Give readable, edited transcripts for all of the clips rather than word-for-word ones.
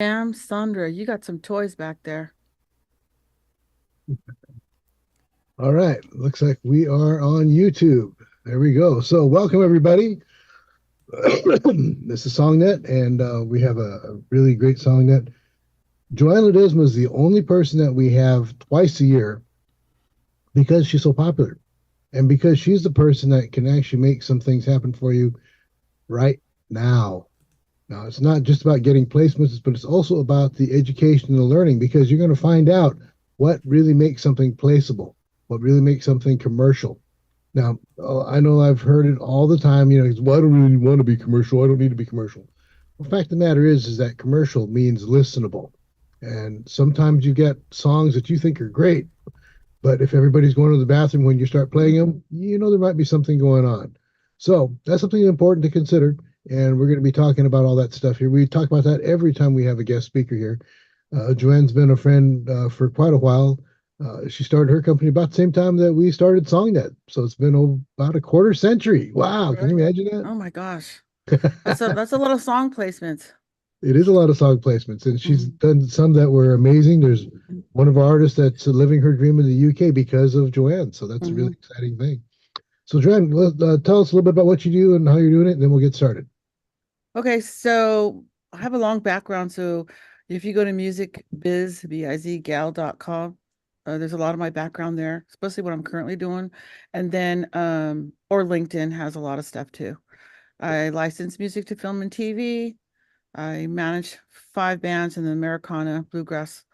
Sundra, you got some toys back there. All right, looks like we are on YouTube. There we go. So, welcome everybody. This is SongNet, and we have a really great SongNet. Joanne Ledesma is the only person that we have twice a year because she's so popular, and because she's the person that can actually make some things happen for you right now. Now, it's not just about getting placements, but it's also about the education and the learning because you're going to find out what really makes something placeable, what really makes something commercial. Now, I know I've heard it all the time. Well, I don't really want to be commercial. I don't need to be commercial. Well, the fact of the matter is that commercial means listenable. And sometimes you get songs that you think are great, but if everybody's going to the bathroom when you start playing them, there might be something going on. So that's something important to consider. And we're going to be talking about all that stuff here. We talk about that every time we have a guest speaker here. Joanne's been a friend for quite a while. She started her company about the same time that we started SongNet. So it's been about a quarter century. Wow. Can you Right. imagine Oh my gosh. that? That's a lot of song placements. It is a lot of song placements, and she's Mhm. done some that were amazing. There's one of our artists that's living her dream in the UK because of Joanne. So that's a really Mhm. exciting thing. So, Joanne, tell us a little bit about what you do and how you're doing it, and then we'll get started. Okay, so I have a long background. So if you go to musicbizgal.com, there's a lot of my background there, especially what I'm currently doing. And then or LinkedIn has a lot of stuff too. I license music to film and TV. I manage 5 bands in the Americana bluegrass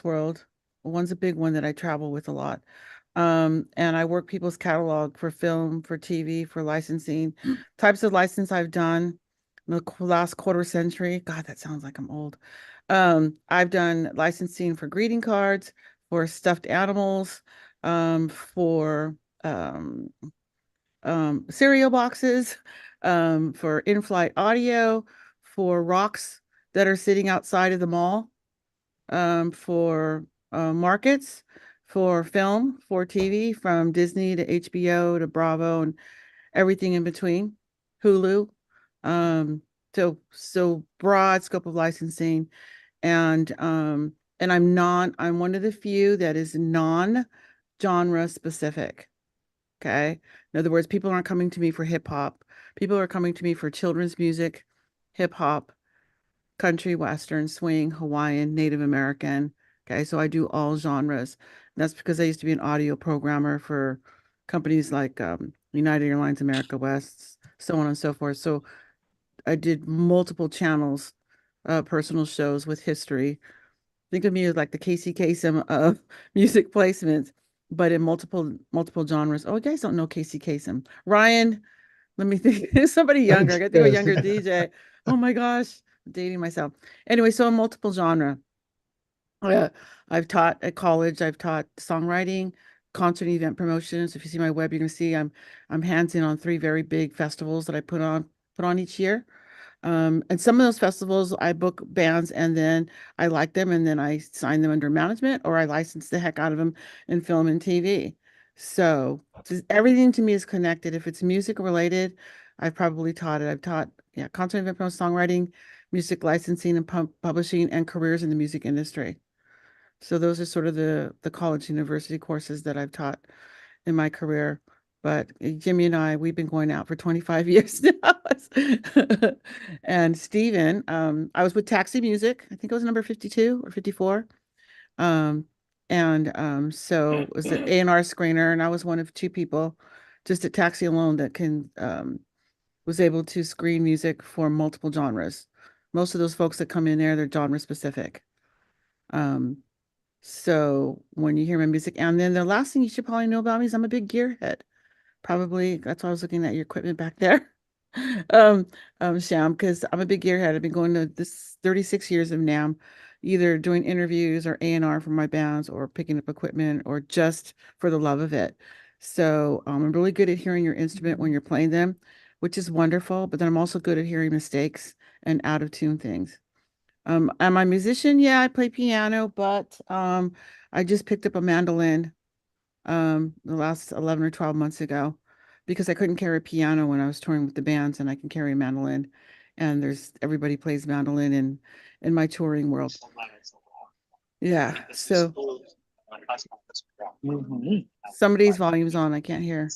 world. One's a big one that I travel with a lot. And I work people's catalog for film, for TV, for licensing. Types of license I've done in the last quarter century. God, that sounds like I'm old. I've done licensing for greeting cards, for stuffed animals, for um, cereal boxes, for in-flight audio, for rocks that are sitting outside of the mall, for markets, for film, for TV, from Disney to HBO to Bravo and everything in between, Hulu. Um, so broad scope of licensing, and I'm one of the few that is non-genre specific. Okay. In other words, people aren't coming to me for hip hop. People are coming to me for children's music, hip hop, country, western, swing, Hawaiian, Native American. Okay, so I do all genres. And that's because I used to be an audio programmer for companies like United Airlines, America West, so on and so forth. So I did multiple channels, personal shows with history. Think of me as like the Casey Kasem of music placements, but in multiple genres. Oh, you guys don't know Casey Kasem. Ryan, let me think. Somebody younger. I got to think of a Yes. younger DJ. Oh my gosh, I'm dating myself. Anyway, so in multiple genre. Uh, I've taught at college. I've taught songwriting, concert and event promotions. If you see my web, you're gonna see I'm hands in on 3 very big festivals that I put on each year. And some of those festivals I book bands and then I like them and then I sign them under management or I license the heck out of them in film and TV. So everything to me is connected. If it's music related, I've probably taught it. I've taught, yeah, content event promotion, songwriting, music licensing and publishing and careers in the music industry. So those are sort of the college university courses that I've taught in my career. But Jimmy and I, we've been going out for 25 years now. And Steven, I was with Taxi Music. I think it was number 52 or 54. Um, and so it was an A&R screener, and I was one of 2 people just at Taxi alone that can was able to screen music for multiple genres. Most of those folks that come in there, they're genre specific. Um, so when you hear my music, and then the last thing you should probably know about me is I'm a big gearhead. Probably that's why I was looking at your equipment back there. Um, Sham, because I'm a big gearhead. I've been going to this 36 years of NAM, either doing interviews or A&R for my bands or picking up equipment or just for the love of it. So I'm really good at hearing your instrument when you're playing them, which is wonderful. But then I'm also good at hearing mistakes and out of tune things. Am I a musician? Yeah, I play piano, but I just picked up a mandolin the last 11 or 12 months ago because I couldn't carry a piano when I was touring with the bands and I can carry a mandolin. And there's everybody plays mandolin in my touring world. Yeah. So somebody's volume's on. I can't hear.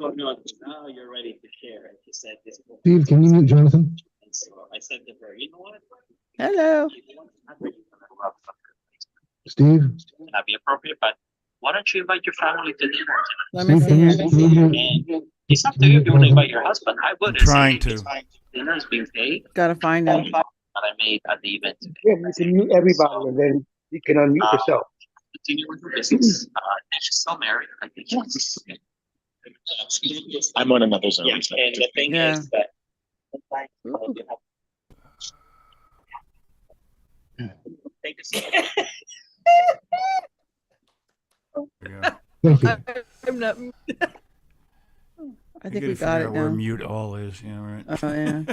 Now you're ready to share. She said this. Steve, can you mute Jonathan? So I said to her, you know what? Hello. Steve? Not be appropriate, but why don't you invite your family to dinner? Let me Steve, see here. And it's up to you if you want to invite your husband. I would. Trying to. Dinner is being paid, Gotta find him. that I made at the event today. Yeah, you can mute everybody and then you can unmute yourself. Continue with your business. She's still married. I think she's. I'm on another zone. Yeah, and the thing Yeah. is that. Take a seat. Yeah. Thank you. I'm not. I think we gotta got figure it out where now. mute all is. Yeah, right. Oh, yeah.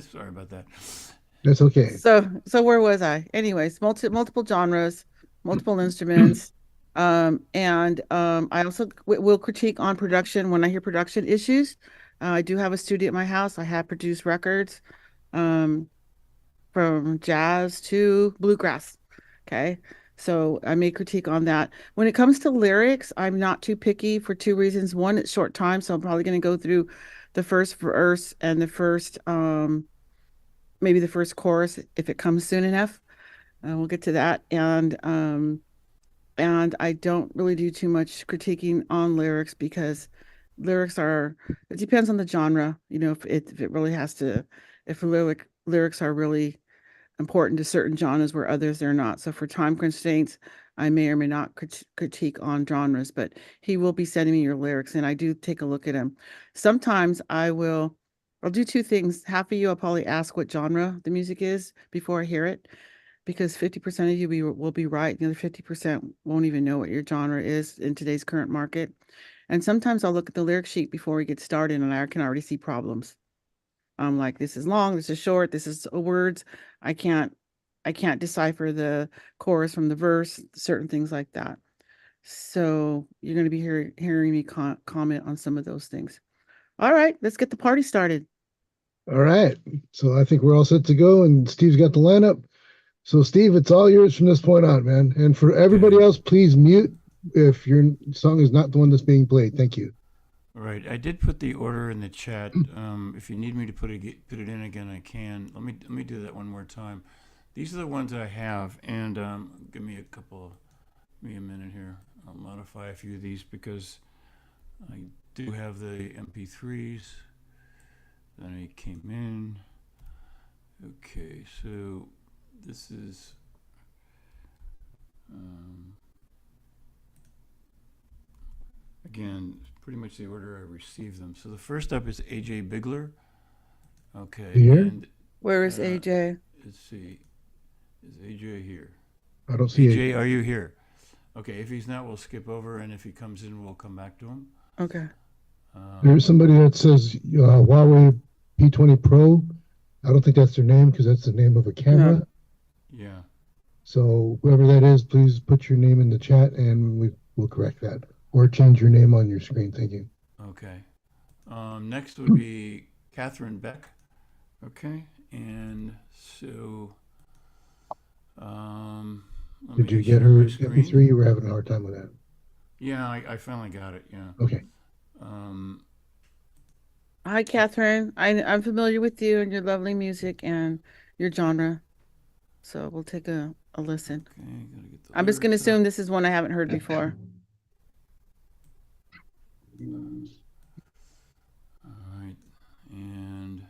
Sorry about that. That's okay. So where was I? Anyways, multiple genres, multiple instruments. And I also will critique on production when I hear production issues. I do have a studio at my house. I have produced records from jazz to bluegrass. Okay. So I may critique on that. When it comes to lyrics, I'm not too picky for two reasons. One, it's short time, so I'm probably going to go through the first verse and the first maybe the first chorus if it comes soon enough. We'll get to that. And I don't really do too much critiquing on lyrics because lyrics are, it depends on the genre, you know, if it really has to, if lyrics are really important to certain genres where others they're not. So for time constraints, I may or may not critique on genres, but he will be sending me your lyrics and I do take a look at them. Sometimes I'll do two things. Half of you, I'll probably ask what genre the music is before I hear it, because 50% of you will be right. The other 50% won't even know what your genre is in today's current market. And sometimes I'll look at the lyric sheet before we get started and I can already see problems. I'm like, this is long, this is short, this is words. I can't decipher the chorus from the verse, certain things like that. So you're going to be hearing me comment on some of those things. All right, let's get the party started. All right. So I think we're all set to go and Steve's got the lineup. So Steve, it's all yours from this point on, man. And for everybody else, please mute if your song is not the one that's being played. Thank you. All right. I did put the order in the chat. If you need me to put it in again, I can. Let me do that one more time. These are the ones I have, and give me a minute here. I'll modify a few of these because I do have the MP3s. Then I came in. Okay, so this is again pretty much the order I received them. So the first up is AJ Bigler. Okay. Here? And Where is AJ? let's see. Is AJ here? I don't see AJ, it. are you here? Okay, if he's not, we'll skip over, and if he comes in, we'll come back to him. Okay. There's somebody that says Huawei P20 Pro. I don't think that's their name because that's the name of a camera. No. Yeah. So whoever that is, please put your name in the chat and we will correct that. Or change your name on your screen. Thank you. Okay. Next would be Katherine Beck. Okay, and so Did you get her MP3? You were having a hard time with that. Yeah, I finally got it. Yeah. Okay. Hi, Katherine. I'm familiar with you and your lovely music and your genre. So we'll take a listen. Okay, gotta get the I'm just going to lyrics up. assume this is one I haven't heard before. All right, and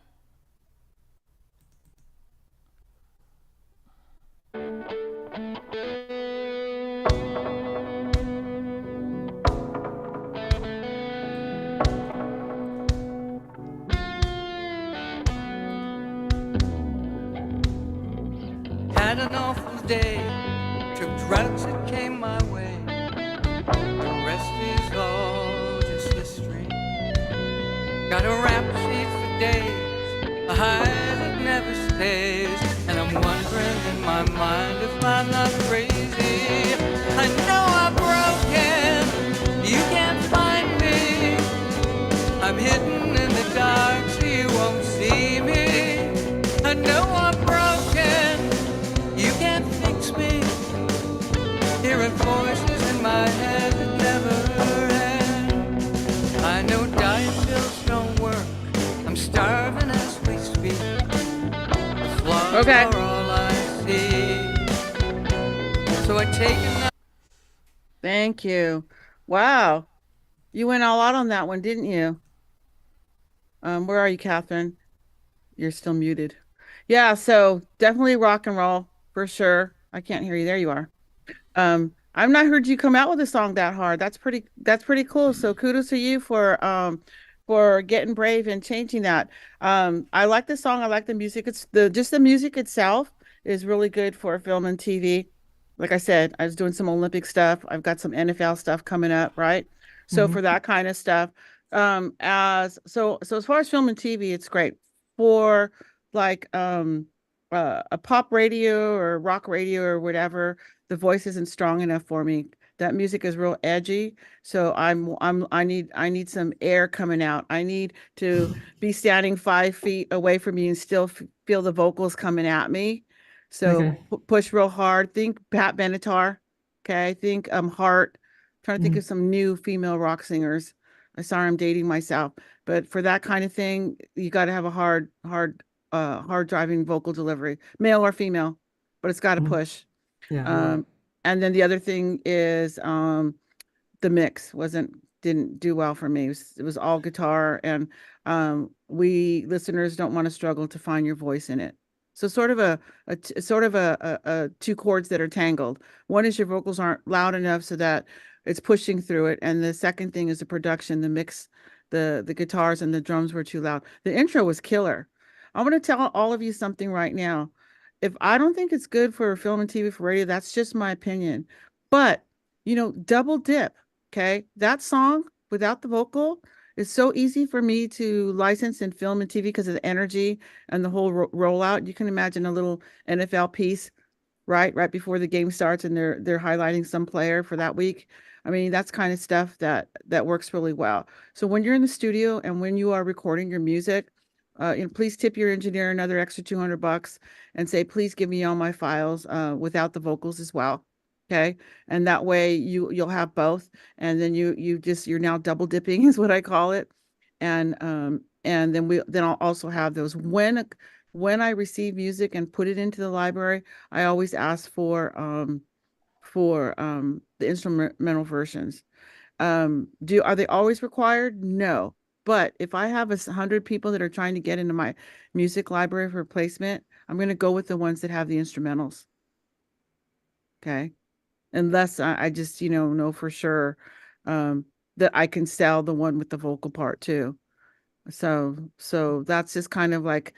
Had an awful day, tripped routes that came my way. The rest is all just history. Got a rap sheet for days, a high that never stays. And I'm wondering in my mind if I'm not crazy. I know I'm broken, you can't find me. I'm hidden in the dark so you won't see me. I know I'm broken, Beck. are all I see. So I take another. Thank you. Wow. You went all out on that one, didn't you? Where are you, Catherine? You're still muted. Yeah, so definitely rock and roll for sure. I can't hear you. There you are. I've not heard you come out with a song that hard. That's pretty cool. So kudos to you for getting brave and changing that. I like the song. I like the music. It's the music itself is really good for film and TV. Like I said, I was doing some Olympic stuff. I've got some NFL stuff coming up, right? So Mhm. for that kind of stuff, as far as film and TV, it's great. For like a pop radio or rock radio or whatever, the voice isn't strong enough for me. That music is real edgy, so I need some air coming out. I need to be standing 5 feet away from you and still feel the vocals coming at me. So Okay. push real hard. Think Pat Benatar. Okay, think Heart. Trying to think Mhm. of some new female rock singers. I'm sorry, I'm dating myself, but for that kind of thing, you got to have a hard driving vocal delivery, male or female, but it's got to Mhm. push. Yeah. And then the other thing is the mix didn't do well for me. It was all guitar, and we listeners don't want to struggle to find your voice in it. So sort of a two chords that are tangled. One is your vocals aren't loud enough so that it's pushing through it, and the second thing is the production, the mix, the guitars and the drums were too loud. The intro was killer. I want to tell all of you something right now. If I don't think it's good for film and TV for radio, that's just my opinion. But double dip. Okay. That song without the vocal is so easy for me to license in film and TV because of the energy and the whole rollout. You can imagine a little NFL piece right before the game starts and they're highlighting some player for that week. I mean, that's kind of stuff that works really well. So when you're in the studio and when you are recording your music, please tip your engineer another extra $200 and say, please give me all my files without the vocals as well. Okay. And that way you'll have both. And then you're now double dipping is what I call it. And then I'll also have those when I receive music and put it into the library, I always ask for the instrumental versions. Are they always required? No. But if I have 100 people that are trying to get into my music library for placement, I'm going to go with the ones that have the instrumentals. Okay. Unless I just, know for sure that I can sell the one with the vocal part too. So that's just kind of like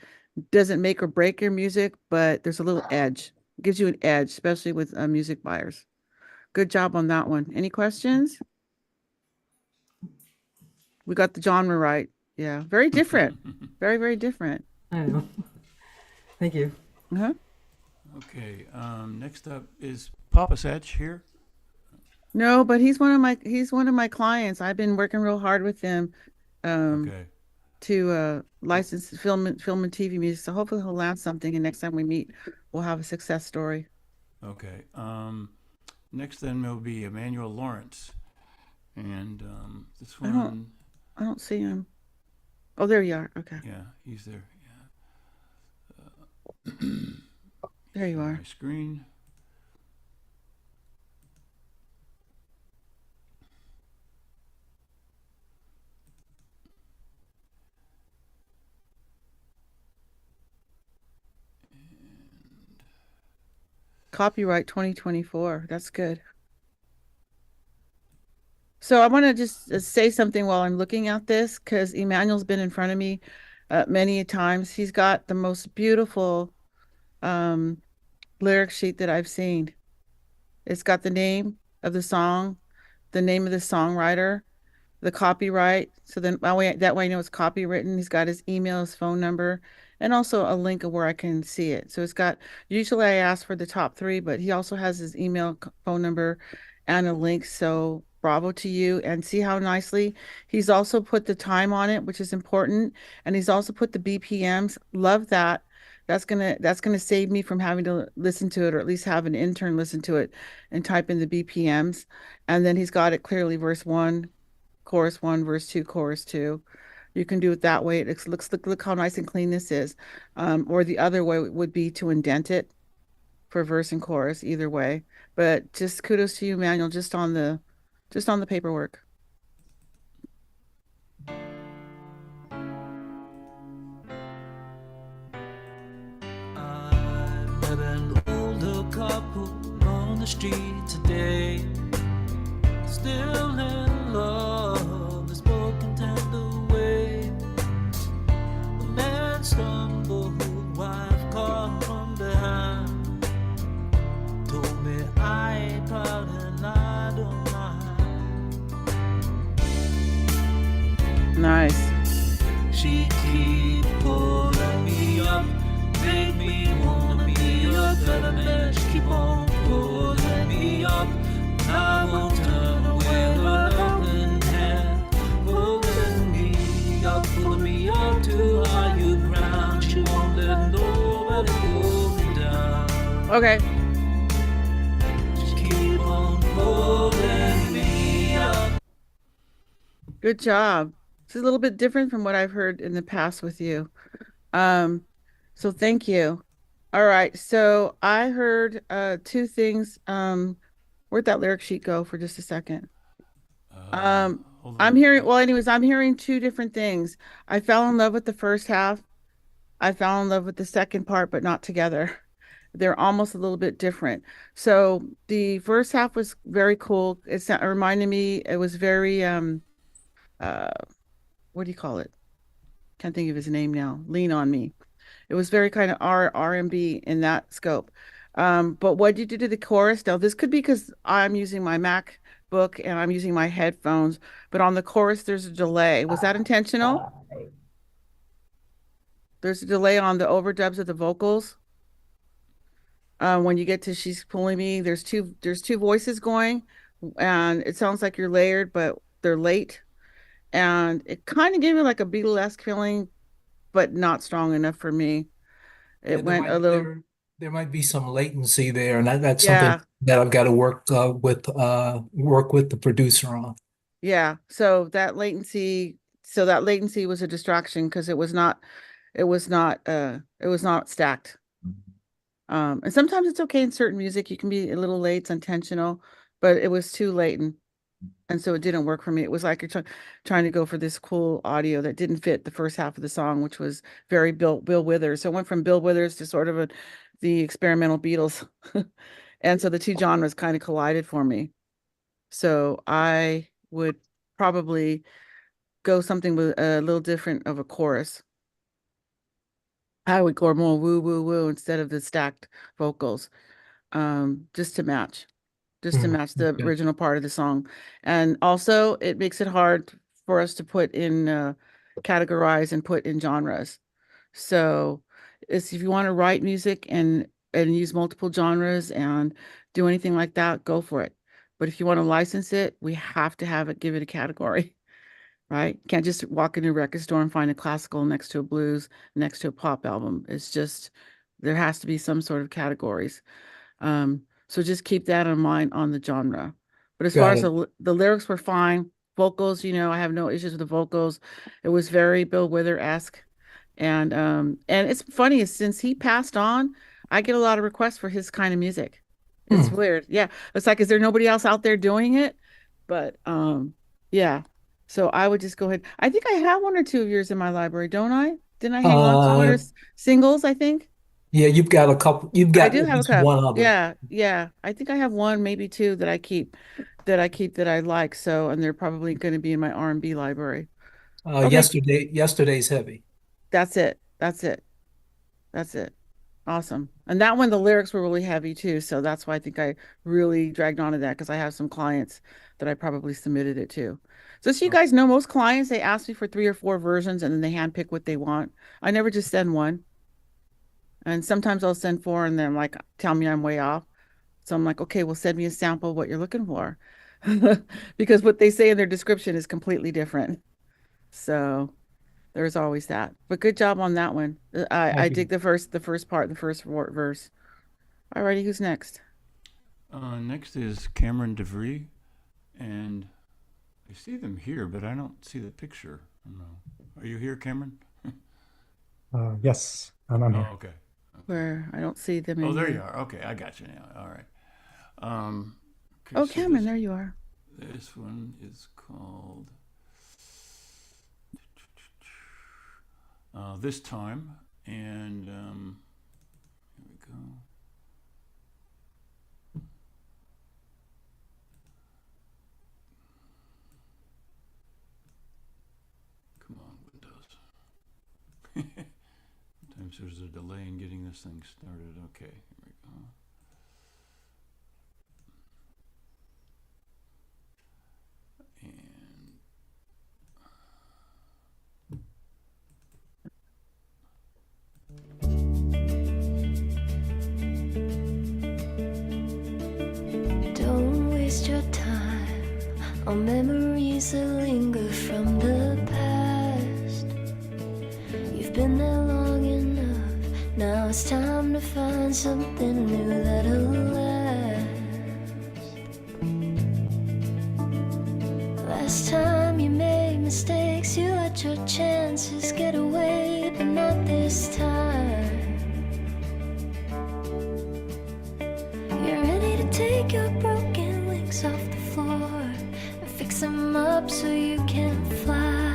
doesn't make or break your music, but there's a little edge. It gives you an edge, especially with music buyers. Good job on that one. Any questions? We got the genre right. Yeah, very different. Very, very different. I know. Thank you. Uh-huh. Okay, next up is Papa Satch here. No, but he's one of my clients. I've been working real hard with him Okay, to license film and TV music. So hopefully he'll land something, and next time we meet, we'll have a success story. okay. Next then will be Emmanuel Lawrence. And this I don't- one, I don't see him. Oh, there you are. Okay, yeah, he's there. Yeah. there you are. My screen. Copyright 2024. That's good. So I want to just say something while I'm looking at this because Emmanuel's been in front of me many times. He's got the most beautiful um, lyric sheet that I've seen. It's got the name of the song, the name of the songwriter, the copyright. So then that way I know it's copywritten. He's got his email, his phone number, and also a link of where I can see it. So it's got, usually I ask for the top three, but he also has his email, phone number, and a link. So bravo to you. And see how nicely he's also put the time on it, which is important. And he's also put the BPMs. Love that. That's gonna save me from having to listen to it, or at least have an intern listen to it and type in the BPMs. And then he's got it clearly, verse one, chorus one, verse two, chorus two. You can do it that way. It look how nice and clean this is. Or the other way would be to indent it for verse and chorus, either way. But just kudos to you, Manuel, just on the paperwork. I met an older couple on the street today, still in love, the spoken tender way. The man stumbled, wife caught from behind, told me I ain't proud and I don't mind. Nice. She keep pulling me up, make me wanna be a better man. She keep on pulling me up, I won't turn away her helping hand. Pulling me up to higher ground. She won't let nobody pull me down. Okay. She keep on pulling me up. Good job. This is a little bit different from what I've heard in the past with you. So thank you. All right. So I heard two things. Where'd that lyric sheet go for just a second? Hold I'm on. hearing, well, anyways, I'm hearing two different things. I fell in love with the first half. I fell in love with the second part, but not together. They're almost a little bit different. So the first half was very cool. It reminded me, it was very what do you call it? Can't think of his name now. Lean on Me. It was very kind of R&B in that scope. But what did you do to the chorus? Now, this could be because I'm using my MacBook and I'm using my headphones, but on the chorus, there's a delay. Was that intentional? There's a delay on the overdubs of the vocals. When you get to She's Pulling Me, there's two voices going, and it sounds like you're layered, but they're late. And it kind of gave me like a Beatlesque feeling, but not strong enough for me. Yeah, It went a little, there might be some latency there, and that's something yeah, that I've got to work with the producer on. yeah. So that latency was a distraction because it was not stacked. And sometimes it's okay in certain music. You can be a little late, it's intentional, but it was too latent. And so it didn't work for me. It was like you're trying to go for this cool audio that didn't fit the first half of the song, which was very Bill Withers. So it went from Bill Withers to sort of the experimental Beatles. And so the two genres kind of collided for me. So I would probably go something with a little different of a chorus. I would go more woo woo woo instead of the stacked vocals, just to match. Just to match the Okay. original part of the song. And also it makes it hard for us to put in categorize and put in genres. So if you want to write music and use multiple genres and do anything like that, go for it. But if you want to license it, we have to give it a category, right? Can't just walk into a record store and find a classical next to a blues, next to a pop album. It's just there has to be some sort of categories. So just keep that in mind on the genre. But as far Got as it. the lyrics were fine, vocals, I have no issues with the vocals. It was very Bill Withers-esque. And it's funny, since he passed on, I get a lot of requests for his kind of music. It's Hmm. weird. Yeah. It's like, is there nobody else out there doing it? But yeah. So I would just go ahead. I think I have one or two of yours in my library, don't I? Didn't I hang on to one or Uh, singles, I think? yeah, you've got a couple. You've I got do at have a least cup. one other. Yeah, yeah. I think I have one, maybe two that I keep that I like. So, and they're probably going to be in my R&B library. Okay, Yesterday's heavy. that's it. That's it. That's it. Awesome. And that one, the lyrics were really heavy too. So that's why I think I really dragged on to that because I have some clients that I probably submitted it to. So you guys know, most clients, they ask me for 3 or 4 versions and then they handpick what they want. I never just send one. And sometimes I'll send 4 and then like tell me I'm way off. So I'm like, okay, well, send me a sample of what you're looking for. Because what they say in their description is completely different. So there's always that. But good job on that one. I Thank you. dig the first part, the first verse. Alrighty, who's next? Next is Cameron DeVries, and I see them here, but I don't see the picture. No. Are you here, Cameron? Yes, I'm here. Oh, okay. Where I don't see them Oh, in there here. you are. Okay, I got you now. All right. Okay, Oh, so Cameron, there you are. this one is called This Time, and here we go. Come on, Windows. Sometimes there's a delay in getting this thing started. Okay, here we go. And Don't waste your time on memories that linger from the past. You've been there long enough. Now it's time to find something new that'll last. Last time you made mistakes, you let your chances get away, but not this time. You're ready to take your broken wings off the floor and fix them up so you can fly.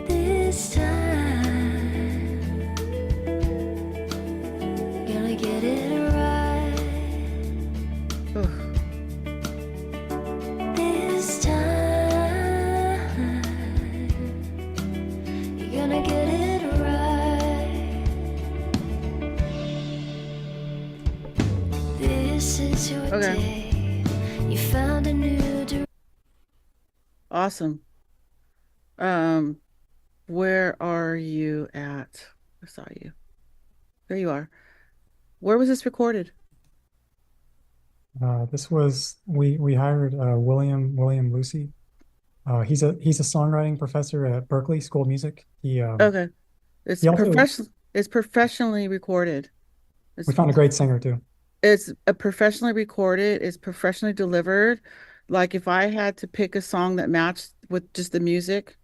This time, you're gonna get it right. Ugh. This time, you're gonna get it right. This is your Okay. day. You found a new direction. Awesome. Where are you at? I saw you. There you are. Where was this recorded? This was we hired William Lucy. He's a songwriting professor at Berkeley School of Music. Okay. It's he also- professionally recorded. We found a great singer too. It's a professionally recorded, it's professionally delivered. Like if I had to pick a song that matched with just the music,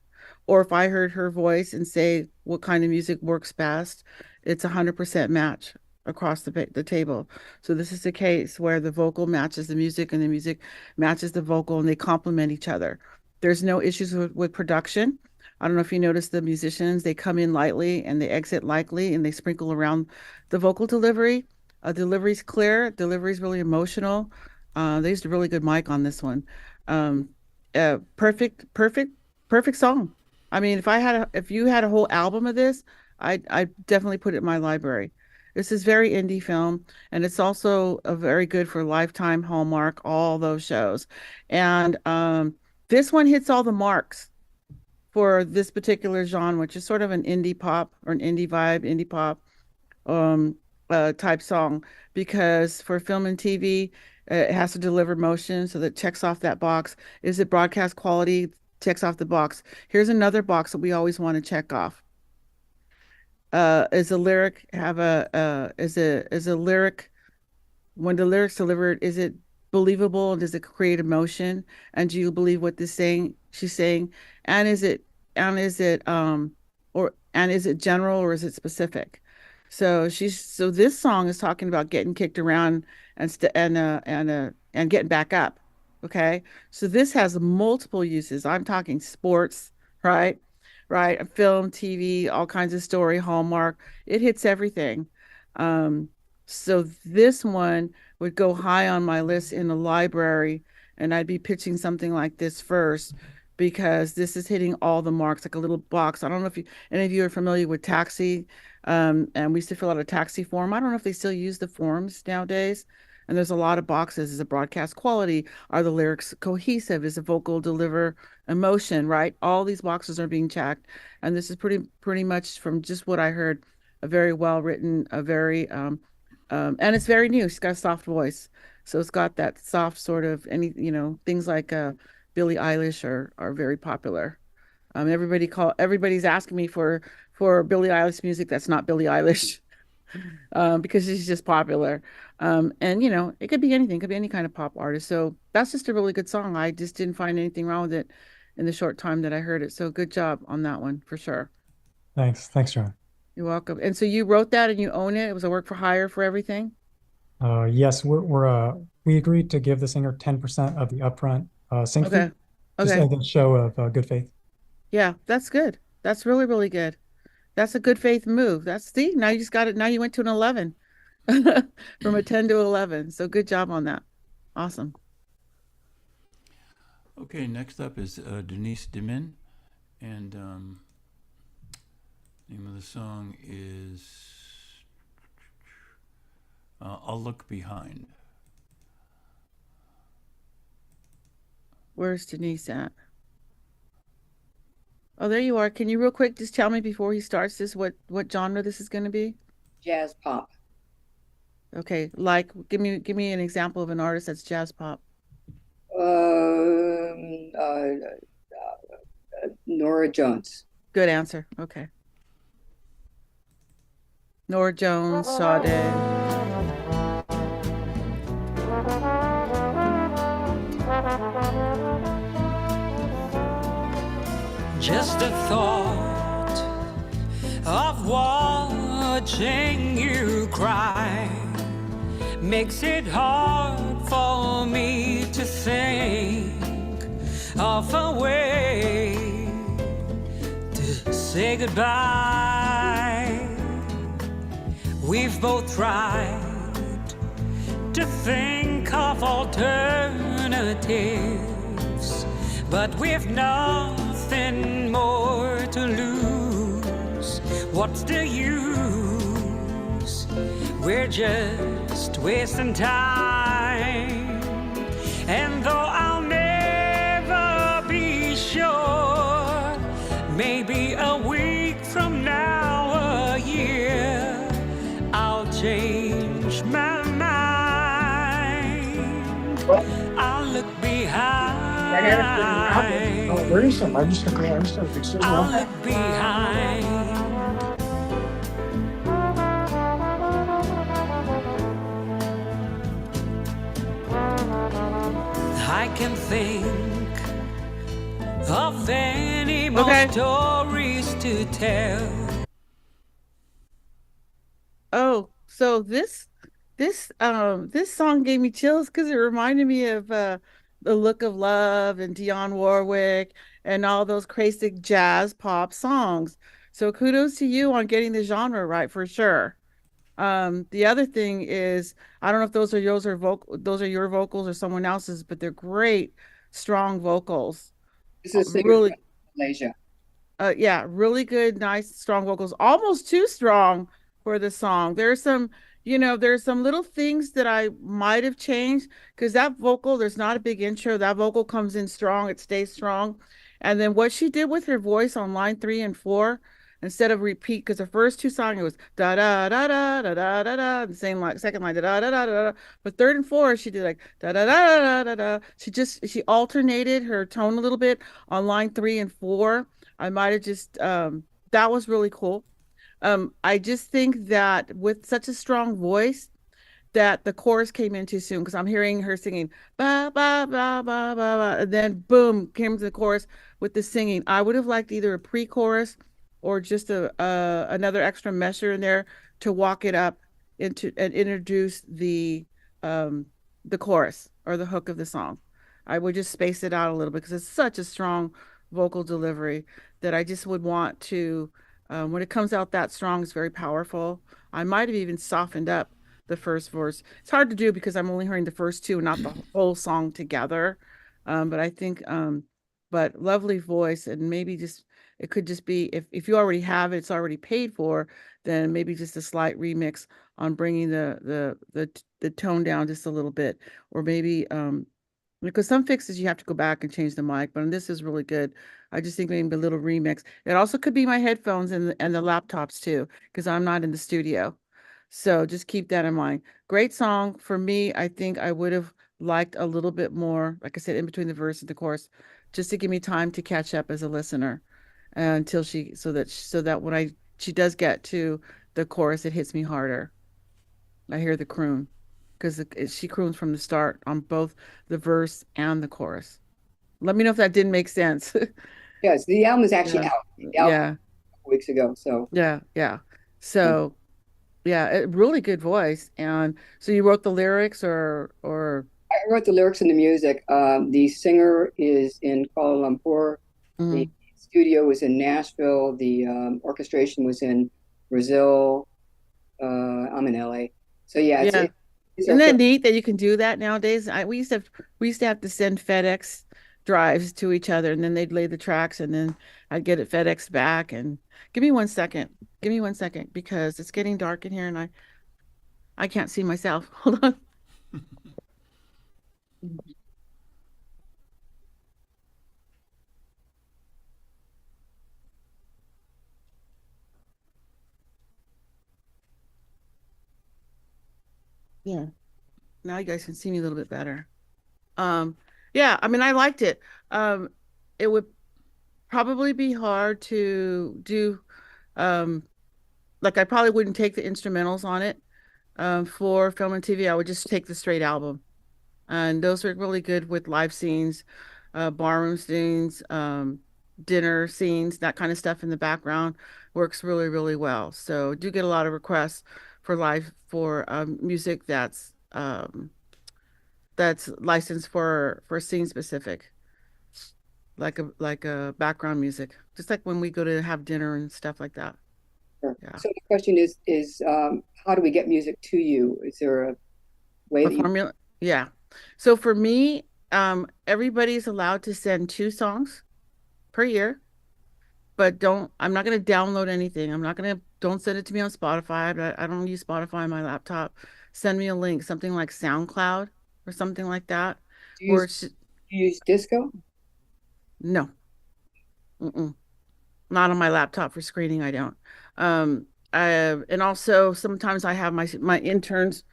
or if I heard her voice and say what kind of music works best, it's 100% match across the table. So this is a case where the vocal matches the music and the music matches the vocal and they complement each other. There's no issues with production. I don't know if you noticed the musicians, they come in lightly and they exit lightly and they sprinkle around the vocal delivery. Delivery's clear, delivery's really emotional. They used a really good mic on this one. Perfect song. I mean, if you had a whole album of this, I'd definitely put it in my library. This is very indie film, and it's also a very good for Lifetime, Hallmark, all those shows. And this one hits all the marks for this particular genre, which is sort of an indie pop or an indie vibe, indie pop type song, because for film and TV, it has to deliver motion, so that checks off that box. Is it broadcast quality? Checks off the box. Here's another box that we always want to check off. Is a lyric have a is a lyric, when the lyrics delivered, is it believable and does it create emotion? And do you believe what she's saying? And is it and is it general or is it specific? So this song is talking about getting kicked around and getting back up. Okay. So this has multiple uses. I'm talking sports, right? Right. Film, TV, all kinds of story, Hallmark. It hits everything. So this one would go high on my list in the library, and I'd be pitching something like this first because this is hitting all the marks, like a little box. I don't know if any of you are familiar with Taxi, and we used to fill out a taxi form. I don't know if they still use the forms nowadays. And there's a lot of boxes. Is the broadcast quality? Are the lyrics cohesive? Is the vocal deliver emotion? Right? All these boxes are being checked, and this is pretty much, from just what I heard, a very well written, a very and it's very new. She's got a soft voice, so it's got that soft sort of things like Billie Eilish are very popular. Everybody's asking me for Billie Eilish music that's not Billie Eilish. because she's just popular. And it could be anything, it could be any kind of pop artist. So that's just a really good song. I just didn't find anything wrong with it in the short time that I heard it. So good job on that one for sure. Thanks, John. You're welcome. And so you wrote that and you own it. It was a work for hire for everything. Yes, we agreed to give the singer 10% of the upfront sing fee, Okay. just Okay. as a show of good faith. Yeah, that's good. That's really, really good. That's a good faith move. See, now you just got it. Now you went to an 11 from a 10 to 11. So good job on that. Awesome. Okay, next up is Denise Dimin, and name of the song is I'll Look Behind. Where's Denise at? Oh, there you are. Can you real quick just tell me before he starts this what genre this is going to be? Jazz pop. Okay, like give me an example of an artist that's jazz pop. Nora Jones. Good answer. Okay. Nora Jones, Sade. Just a thought of watching you cry makes it hard for me to think of a way to say goodbye. We've both tried to think of alternatives, but we've nothing more to lose. What's the use? We're just wasting time. And though I'll never be sure, maybe a week from now, a year, I'll change my mind. I'll look behind. I'll look behind. I can think of any more stories to tell. Oh, so this song gave me chills because it reminded me of The Look of Love and Dionne Warwick and all those crazy jazz pop songs. So kudos to you on getting the genre right for sure. The other thing is, I don't know if those are your vocals or someone else's, but they're great, strong vocals. This is a singer Really, from Malaysia. yeah, really good, nice, strong vocals. Almost too strong for the song. There's some little things that I might have changed because that vocal, there's not a big intro. That vocal comes in strong, it stays strong. And then what she did with her voice on line 3 and 4, instead of repeat, because the first two songs it was da da da da da da da da, the same like second line da da da da da, but third and fourth she did like da da da da da da. She alternated her tone a little bit on line 3 and 4. I might have just that was really cool. I just think that with such a strong voice that the chorus came in too soon because I'm hearing her singing ba ba ba ba ba ba, and then boom came to the chorus with the singing. I would have liked either a pre-chorus or just another extra measure in there to walk it up into and introduce the chorus or the hook of the song. I would just space it out a little bit because it's such a strong vocal delivery that I just would want to when it comes out that strong, it's very powerful. I might have even softened up the first verse. It's hard to do because I'm only hearing the first two and not the whole song together. But I think but lovely voice, and maybe just it could just be if you already have it, it's already paid for, then maybe just a slight remix on bringing the tone down just a little bit, or maybe because some fixes you have to go back and change the mic, but this is really good. I just think maybe a little remix. It also could be my headphones and the laptops too, because I'm not in the studio. So just keep that in mind. Great song for me. I think I would have liked a little bit more, like I said, in between the verse and the chorus, just to give me time to catch up as a listener until so that when she does get to the chorus, it hits me harder. I hear the croon because she croons from the start on both the verse and the chorus. Let me know if that didn't make sense. Yes, the album is actually Yeah. out. The album Yeah. a couple weeks ago. So Yeah. Yeah. So yeah, really good voice. And so you wrote the lyrics or I wrote the lyrics and the music. The singer is in Kuala Lumpur. The mhm. studio was in Nashville. The orchestration was in Brazil. I'm in LA. So yeah, Yeah. these Isn't are that neat that you can do that nowadays? We used to have to send FedEx drives to each other and then they'd lay the tracks and then I'd get it FedEx back and give me 1 second. Give me 1 second because it's getting dark in here and I can't see myself. Hold on. Yeah. Now you guys can see me a little bit better. Um, yeah, I mean I liked it. Um, it would probably be hard to do um like I probably wouldn't take the instrumentals on it. For film and TV, I would just take the straight album. And those are really good with live scenes, barroom scenes, dinner scenes, that kind of stuff in the background works really, really well. So do get a lot of requests for live for music that's licensed for scene specific, like a background music, just like when we go to have dinner and stuff like that. sure. Yeah. So the question is how do we get music to you? Is there a way A that you formula, yeah. So for me, everybody's allowed to send 2 songs per year, but I'm not going to download anything. Don't send it to me on Spotify. I don't use Spotify on my laptop. Send me a link, something like SoundCloud or something like that. do you Or use, do you use disco? no, not on my laptop for screening. I don't. Um, and also sometimes I have my interns,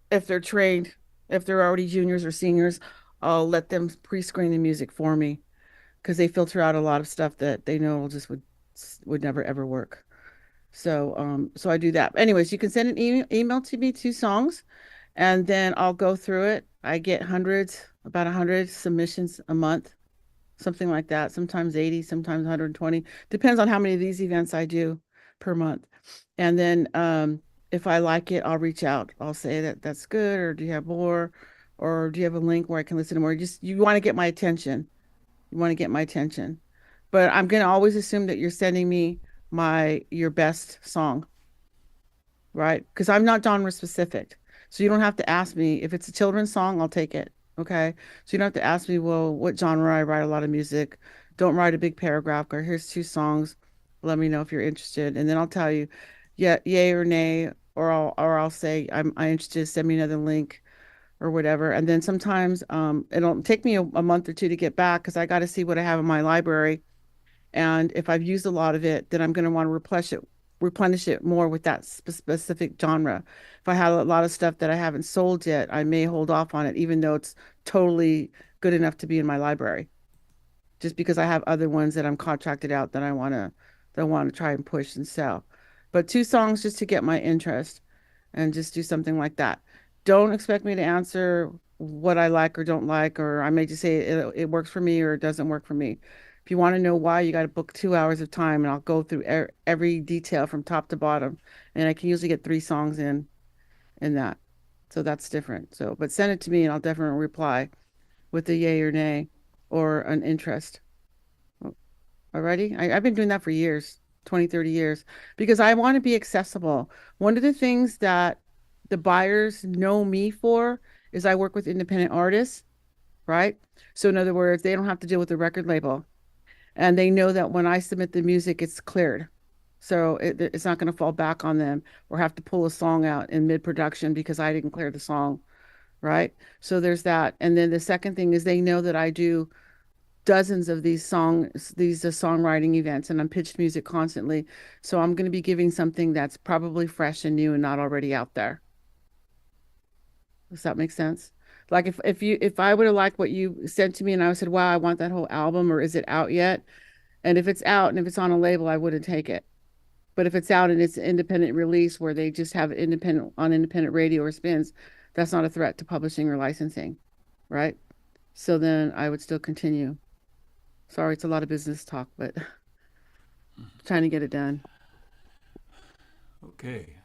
if they're trained, if they're already juniors or seniors, I'll let them pre-screen the music for me because they filter out a lot of stuff that they know just would never ever work. So I do that. Anyways, you can send an email to me, 2 songs, and then I'll go through it. I get about 100 submissions a month, something like that. Sometimes 80, sometimes 120. Depends on how many of these events I do per month. And then if I like it, I'll reach out. I'll say that's good, or do you have more, or do you have a link where I can listen to more? You want to get my attention. You want to get my attention. But I'm gonna always assume that you're sending me your best song, right? Because I'm not genre specific. So you don't have to ask me if it's a children's song, I'll take it. Okay. So you don't have to ask me, well, what genre? I write a lot of music. Don't write a big paragraph or here's 2 songs. Let me know if you're interested. And then I'll tell you, yeah, yay or nay, or I'll say I'm interested, send me another link or whatever. And then sometimes it'll take me a month or two to get back because I got to see what I have in my library. And if I've used a lot of it, then I'm going to want to replenish it more with that specific genre. If I have a lot of stuff that I haven't sold yet, I may hold off on it, even though it's totally good enough to be in my library. Just because I have other ones that I'm contracted out that I want to try and push and sell. But 2 songs just to get my interest and just do something like that. Don't expect me to answer what I like or don't like, or I may just say it works for me or it doesn't work for me. If you want to know why, you got to book 2 hours of time, and I'll go through every detail from top to bottom. And I can usually get 3 songs in that, so that's different. So, but send it to me, and I'll definitely reply with a yay or nay or an interest. Alrighty, I've been doing that for years, 20, 30 years, because I want to be accessible. One of the things that the buyers know me for is I work with independent artists, right? So in other words, they don't have to deal with the record label. And they know that when I submit the music, it's cleared. So it's not going to fall back on them or have to pull a song out in mid-production because I didn't clear the song, right? So there's that. And then the second thing is they know that I do dozens of these songwriting events and I'm pitched music constantly. So I'm going to be giving something that's probably fresh and new and not already out there. Does that make sense? Like if I would have liked what you said to me and I said, wow, I want that whole album, or is it out yet? And if it's out and if it's on a label, I wouldn't take it. But if it's out and it's independent release where they just have independent radio or spins, that's not a threat to publishing or licensing, right? So then I would still continue. Sorry, it's a lot of business talk, but trying to get it done. Okay.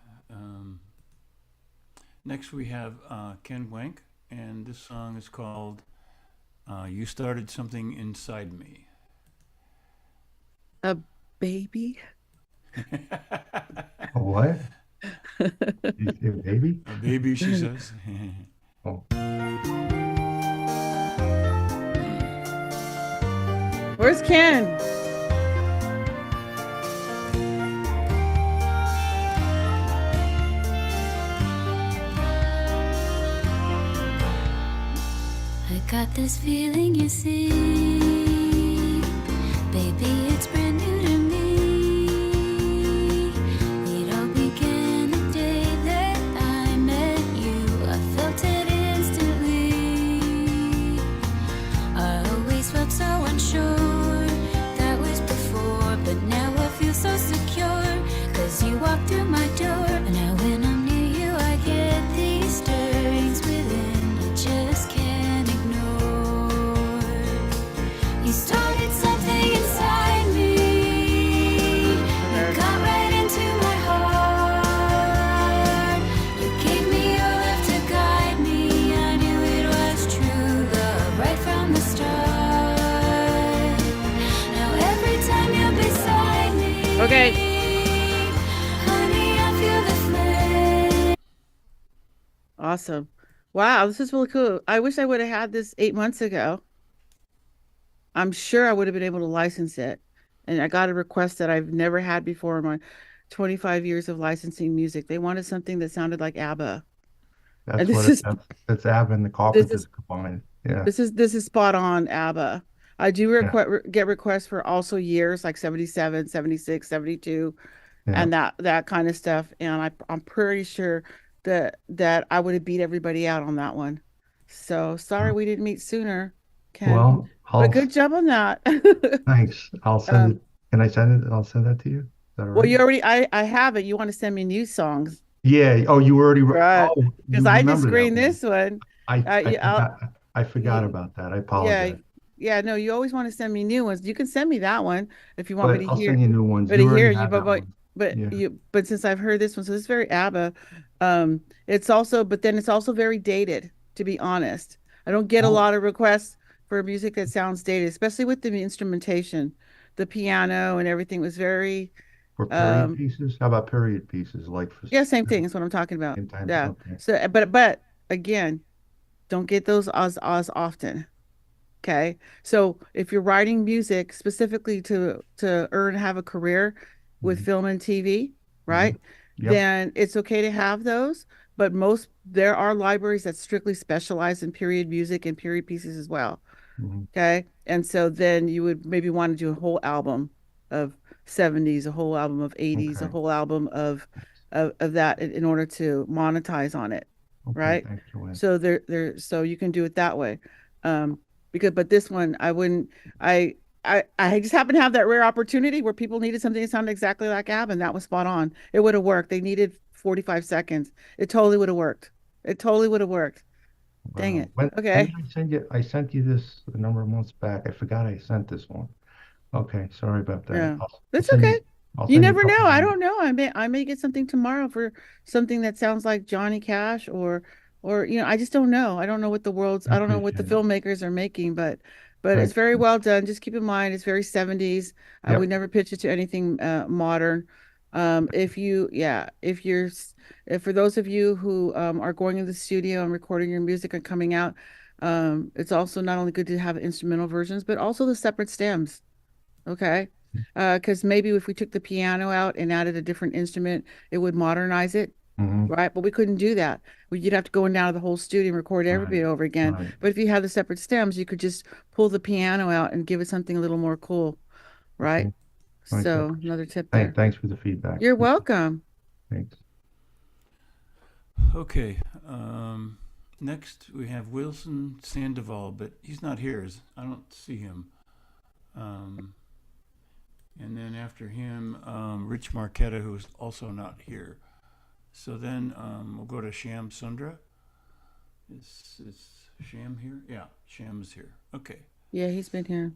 Next we have Ken Wank, and this song is called You Started Something Inside Me. A baby? A what? You say a baby? A baby, she says. Oh. Where's Ken? I got this feeling, you see, baby, it's brand new to me. It all began the day that I met you. I felt it instantly. I always felt so unsure, that was before, but now I feel so secure, 'cause you walked through my door. Now when I'm near you, I get these stirrings within, I just can't ignore. You started something inside me. You got right into my heart. You gave me your love to guide me. I knew it was true love right from the start. Now every time you're beside me, Okay. honey, I feel the flame. Awesome. Wow, this is really cool. I wish I would have had this 8 months ago. I'm sure I would have been able to license it. And I got a request that I've never had before in my 25 years of licensing music. They wanted something that sounded like ABBA. That's And this what is that's Ab and the Carpenters combined. Yeah. this is spot on ABBA. I do get requests for also years like 77, 76, 72, Yeah. and that kind of stuff. And I'm pretty sure that I would have beat everybody out on that one. So sorry we didn't meet sooner, Ken. Well, But good job on that. thanks. I'll send it. Can I send it? I'll send that to you. Is that all Well, right? you already I have it. You want to send me new songs, Yeah. Oh, you already. right? Oh, Because you I just remember that screened one. this one. I yeah, forgot yeah, about that. I yeah, apologize. yeah. No, you always want to send me new ones. You can send me that one if you want me But to I'll hear. send you new ones. But You to hear already you, have that one. Yeah. but since I've heard this one, so it's very ABBA. But then it's also very dated, to be honest. I don't get a Oh, lot of requests for music that sounds dated, especially with the instrumentation. The piano and everything was very, for period pieces? How about period pieces? Like for yeah, same thing is what I'm talking about. same time? Yeah. Okay. So, but again, don't get those as often. Okay. So if you're writing music specifically to have a career with Mhm. film and TV, Mhm. right? Yep. Then it's okay to have those. But there are libraries that strictly specialize in period music and period pieces as well. Mhm. Okay. And so then you would maybe want to do a whole album of 70s, a whole album of 80s, a Okay. whole album of that in order to monetize on it. Okay. Right. Thanks, Joanne. So so you can do it that way. But this one I wouldn't, I just happened to have that rare opportunity where people needed something that sounded exactly like ABBA, and that was spot on. It would have worked. They needed 45 seconds. It totally would have worked. It totally would have worked. Dang it. When Okay. did I send you? I sent you this a number of months back. I forgot I sent this one. Okay. Sorry about that. Yeah. I'll That's send okay. I'll You send never a couple know. I more. don't know. I may get something tomorrow for something that sounds like Johnny Cash or I just don't know. I don't know what I don't know what the Appreciate it. filmmakers are making, but it's Thanks. very well done. Just keep in mind it's very 70s. I Yep. would never pitch it to anything modern. If for those of you who are going in the studio and recording your music and coming out, it's also not only good to have instrumental versions, but also the separate stems. Okay. Because maybe if we took the piano out and added a different instrument, it would modernize it, Mhm. right? But we couldn't do that. You'd have to go in down to the whole studio and record every Right. bit over again. Right. But if you have the separate stems, you could just pull the piano out and give it something a little more cool, right? Okay. Thanks. I So appreciate another it. tip there. Thanks for the feedback. You're Appreciate it. welcome. Thanks. Okay. Next we have Wilson Sandoval, but he's not here. I don't see him. And then after him, Rich Marchetta, who's also not here. So then we'll go to Sham Sundra. Is Sham here? Yeah, Sham's here. Okay. Yeah, he's been here.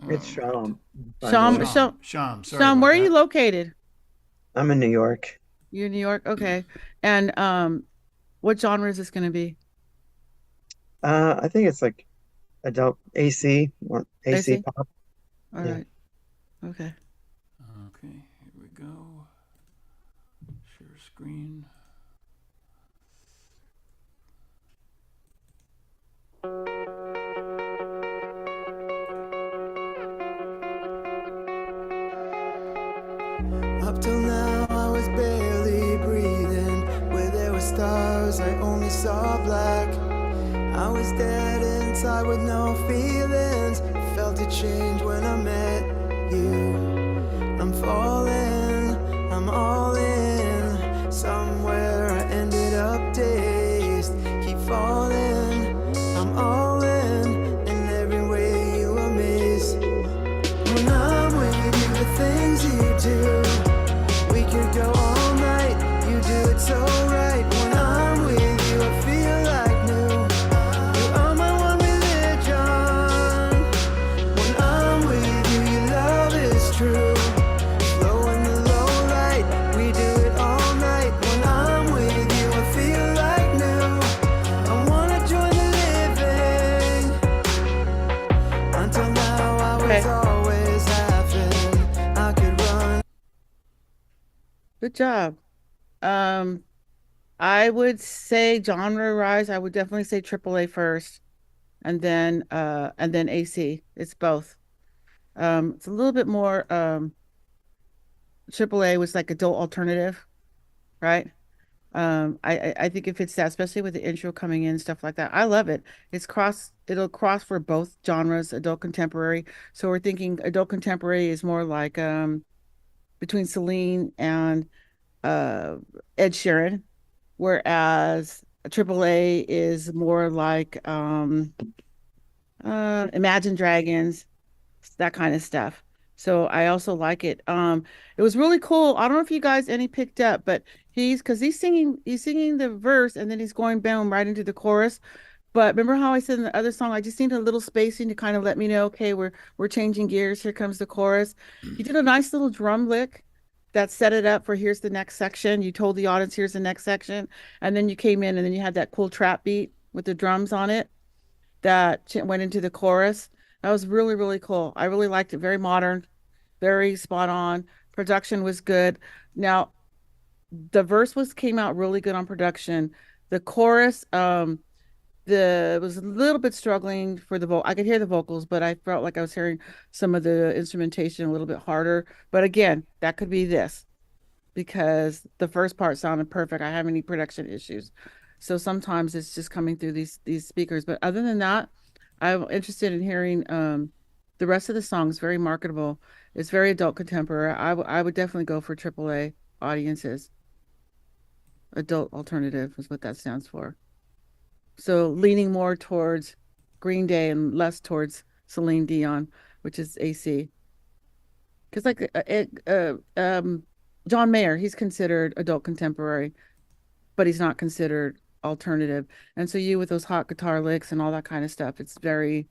It's Sham. Sham. Sorry Sham, about where are that. you located? I'm in New York. You're in New York? Okay. And what genre is this going to be? I think it's like adult AC or AC AC? pop. All Yeah. right. Okay. Okay, here we go. Share screen. Up till now I was barely breathing. Where there were stars, I only saw black. I was dead inside with no feelings. Felt a change when I met you. I'm falling, I'm all in. Somewhere I ended up dazed. Keep falling, I'm all in every way you amaze. When I'm with you, the things you do, we could go all night. You do it so right. When I'm with you, I feel like new. You are my one religion. When I'm with you, your love is true. Flow in the low light, we do it all night. When I'm with you, I feel like new. I wanna join the living. Until now, I was always laughing. I could run. Good job. I would say genre-wise, I would definitely say AAA first, and then AC. It's both. It's a little bit more AAA was like adult alternative, right? I think it fits that, especially with the intro coming in, stuff like that. I love it. It'll cross for both genres, adult contemporary. So we're thinking adult contemporary is more like between Celine and Ed Sheeran, whereas AAA is more like Imagine Dragons, that kind of stuff. So I also like it. It was really cool. I don't know if you guys any picked up, but he's singing the verse and then he's going boom right into the chorus. But remember how I said in the other song, I just need a little spacing to kind of let me know, okay, we're changing gears. Here comes the chorus. He did a nice little drum lick that set it up for here's the next section. You told the audience here's the next section, and then you came in and then you had that cool trap beat with the drums on it that went into the chorus. That was really, really cool. I really liked it. Very modern, very spot on. Production was good. Now, the verse came out really good on production. The chorus, was a little bit struggling for the vocal. I could hear the vocals, but I felt like I was hearing some of the instrumentation a little bit harder. But again, that could be this because the first part sounded perfect. I have any production issues. So sometimes it's just coming through these speakers. But other than that, I'm interested in hearing the rest of the song is very marketable. It's very adult contemporary. I would definitely go for AAA audiences. Adult alternative is what that stands for. So leaning more towards Green Day and less towards Celine Dion, which is AC. Because like John Mayer, he's considered adult contemporary, but he's not considered alternative. And so you with those hot guitar licks and all that kind of stuff, it's very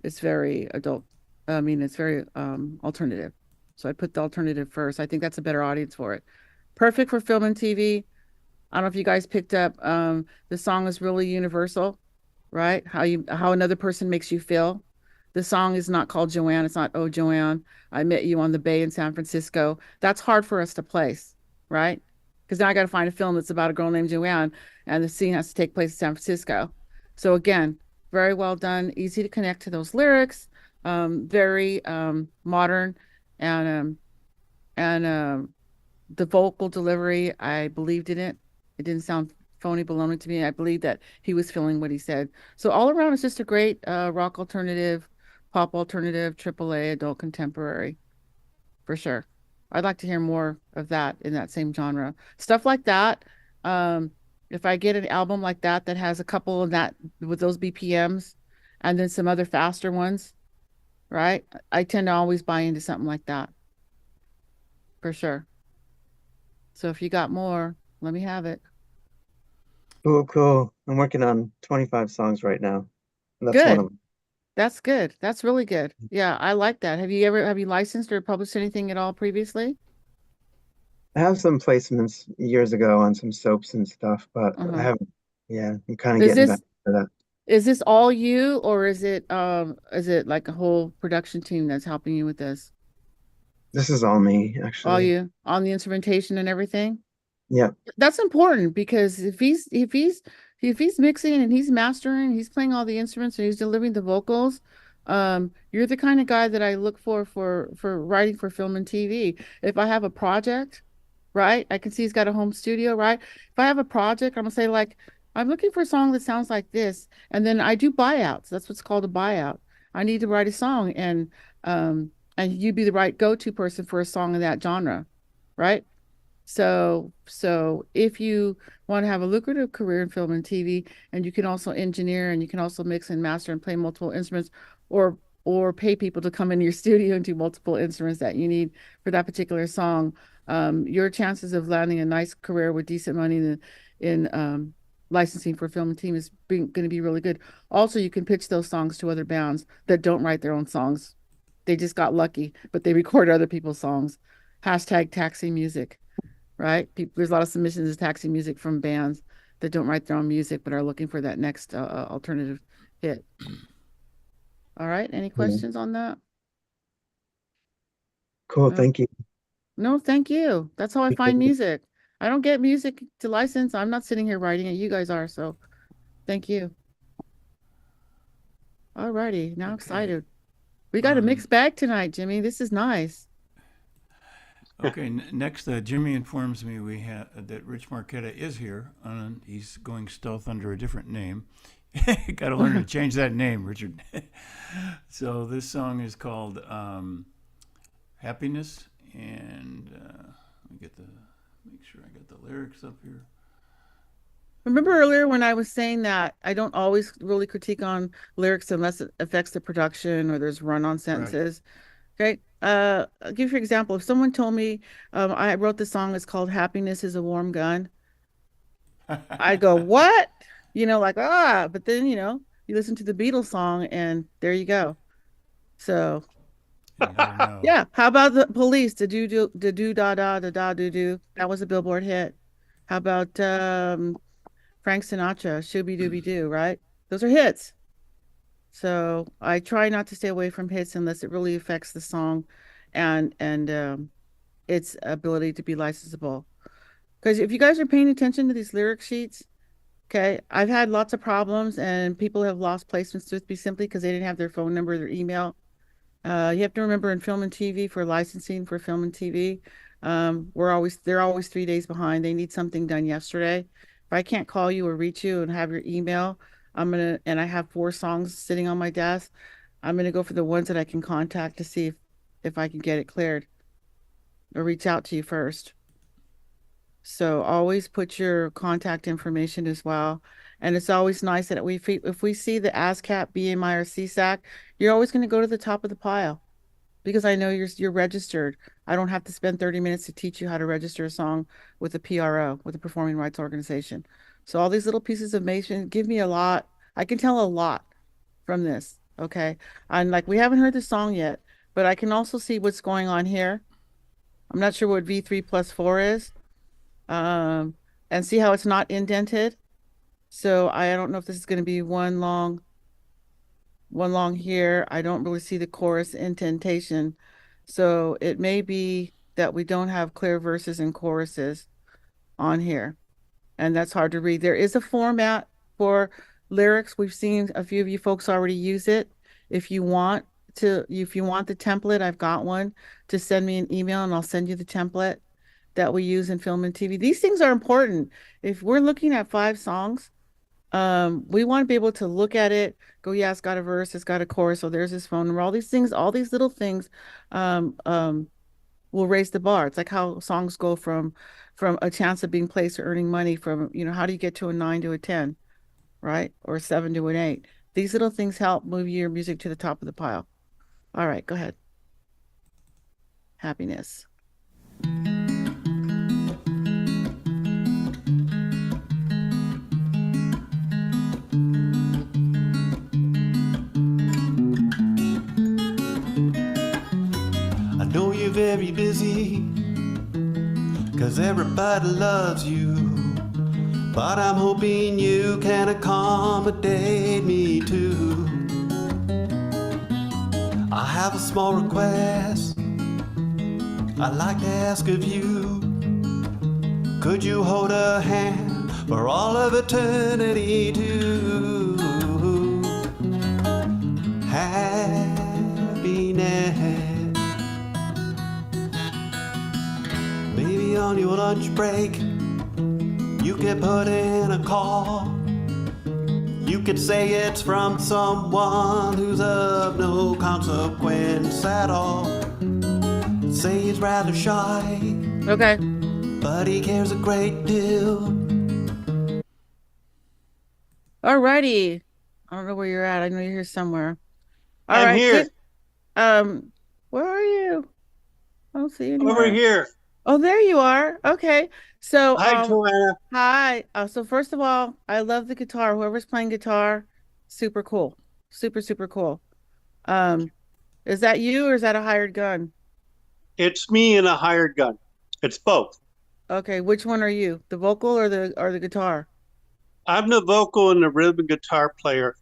adult. I mean, it's very alternative. So I put the alternative first. I think that's a better audience for it. Perfect for film and TV. I don't know if you guys picked up. The song is really universal, right? How another person makes you feel. The song is not called Joanne. It's not, oh, Joanne, I met you on the bay in San Francisco. That's hard for us to place, right? Because now I got to find a film that's about a girl named Joanne, and the scene has to take place in San Francisco. So again, very well done, easy to connect to those lyrics, very modern, and the vocal delivery, I believed in it. It didn't sound phony baloney to me. I believe that he was feeling what he said. So all around, it's just a great rock alternative, pop alternative, AAA, adult contemporary, for sure. I'd like to hear more of that in that same genre. Stuff like that. If I get an album like that that has a couple of that with those BPMs and then some other faster ones, right? I tend to always buy into something like that. for sure. So if you got more, let me have it. Cool. I'm working on 25 songs right now. That's one of Good. them. That's good. That's really good. Yeah, I like that. Have you licensed or published anything at all previously? I have some placements years ago on some soaps and stuff, but I Uh-huh. haven't. Yeah, I'm kind of Is getting back this to that. is this all you, or is it like a whole production team that's helping you with this? This is all me, All actually. you on the instrumentation and everything? Yeah. That's important because if he's mixing and he's mastering, he's playing all the instruments and he's delivering the vocals, you're the kind of guy that I look for writing for film and TV. If I have a project, right? I can see he's got a home studio, right? If I have a project, I'm gonna say like, I'm looking for a song that sounds like this, and then I do buyouts. That's what's called a buyout. I need to write a song, and you'd be the right go-to person for a song in that genre, right? So if you want to have a lucrative career in film and TV, and you can also engineer and you can also mix and master and play multiple instruments, or pay people to come into your studio and do multiple instruments that you need for that particular song, your chances of landing a nice career with decent money in licensing for film and TV is going to be really good. Also, you can pitch those songs to other bands that don't write their own songs. They just got lucky, but they record other people's songs. Hashtag taxi music, right? There's a lot of submissions of taxi music from bands that don't write their own music but are looking for that next alternative hit. All right. Any questions on that? Cool. No. Thank you. No, thank you. That's how I find music. I don't get music to license. I'm not sitting here writing it. You guys are. So thank you. All righty. Now excited. We got a mixed bag tonight, Jimmy. This is nice. Okay, next, Jimmy informs me that Rich Marchetta is here. He's going stealth under a different name. Got to learn to change that name, Richard. So this song is called Happiness, and let me make sure I got the lyrics up here. Remember earlier when I was saying that I don't always really critique on lyrics unless it affects the production or there's run-on sentences. Right. Okay. I'll give you an example. If someone told me I wrote the song, it's called Happiness is a Warm Gun, I'd go, what? Like, but then, you listen to the Beatles song and there you go. So yeah. How about the Police? The do da da da da do do. That was a Billboard hit. How about Frank Sinatra, Shooby Dooby Doo, right? Those are hits. So I try not to stay away from hits unless it really affects the song and its ability to be licensable. Because if you guys are paying attention to these lyric sheets, okay, I've had lots of problems and people have lost placements with me simply because they didn't have their phone number or their email. You have to remember in film and TV, for licensing for film and TV, they're always 3 days behind. They need something done yesterday. If I can't call you or reach you and have your email, and I have 4 songs sitting on my desk, I'm gonna go for the ones that I can contact to see if I can get it cleared or reach out to you first. So always put your contact information as well. And it's always nice that if we see the ASCAP, BMI, or CSAC, you're always going to go to the top of the pile because I know you're registered. I don't have to spend 30 minutes to teach you how to register a song with a PRO, with a performing rights organization. So all these little pieces of information give me a lot. I can tell a lot from this. Okay. And like, we haven't heard the song yet, but I can also see what's going on here. I'm not sure what V3+4 is. And see how it's not indented. So I don't know if this is going to be one long here. I don't really see the chorus indentation. So it may be that we don't have clear verses and choruses on here. And that's hard to read. There is a format for lyrics. We've seen a few of you folks already use it. If you want the template, I've got one. To send me an email and I'll send you the template that we use in film and TV. These things are important. If we're looking at 5 songs, we want to be able to look at it, go, yeah, it's got a verse, it's got a chorus, so there's his phone number. All these things, all these little things will raise the bar. It's like how songs go from a chance of being placed or earning money from, how do you get to a 9 to a 10, right? Or a 7 to an 8. These little things help move your music to the top of the pile. All right, go ahead. Happiness. very busy, 'cause everybody loves you. But I'm hoping you can accommodate me too. I have a small request I'd like to ask of you. Could you hold a hand for all of eternity too? Happiness. Maybe on your lunch break you could put in a call. You could say it's from someone who's of no consequence at all. Say he's rather shy. Okay. But he cares a great deal. Alrighty. I don't know where you're at. I know you're here somewhere. All I'm right. here. Good. Where are you? I don't see you Over anywhere. here. Oh, there you are. Okay. So, Hi, Joanna. hi. So first of all, I love the guitar. Whoever's playing guitar, super cool. Super, super cool. Is that you or is that a hired gun? It's me and a hired gun. It's both. Okay, which one are you? The vocal or the guitar? I'm the vocal and the rhythm guitar player.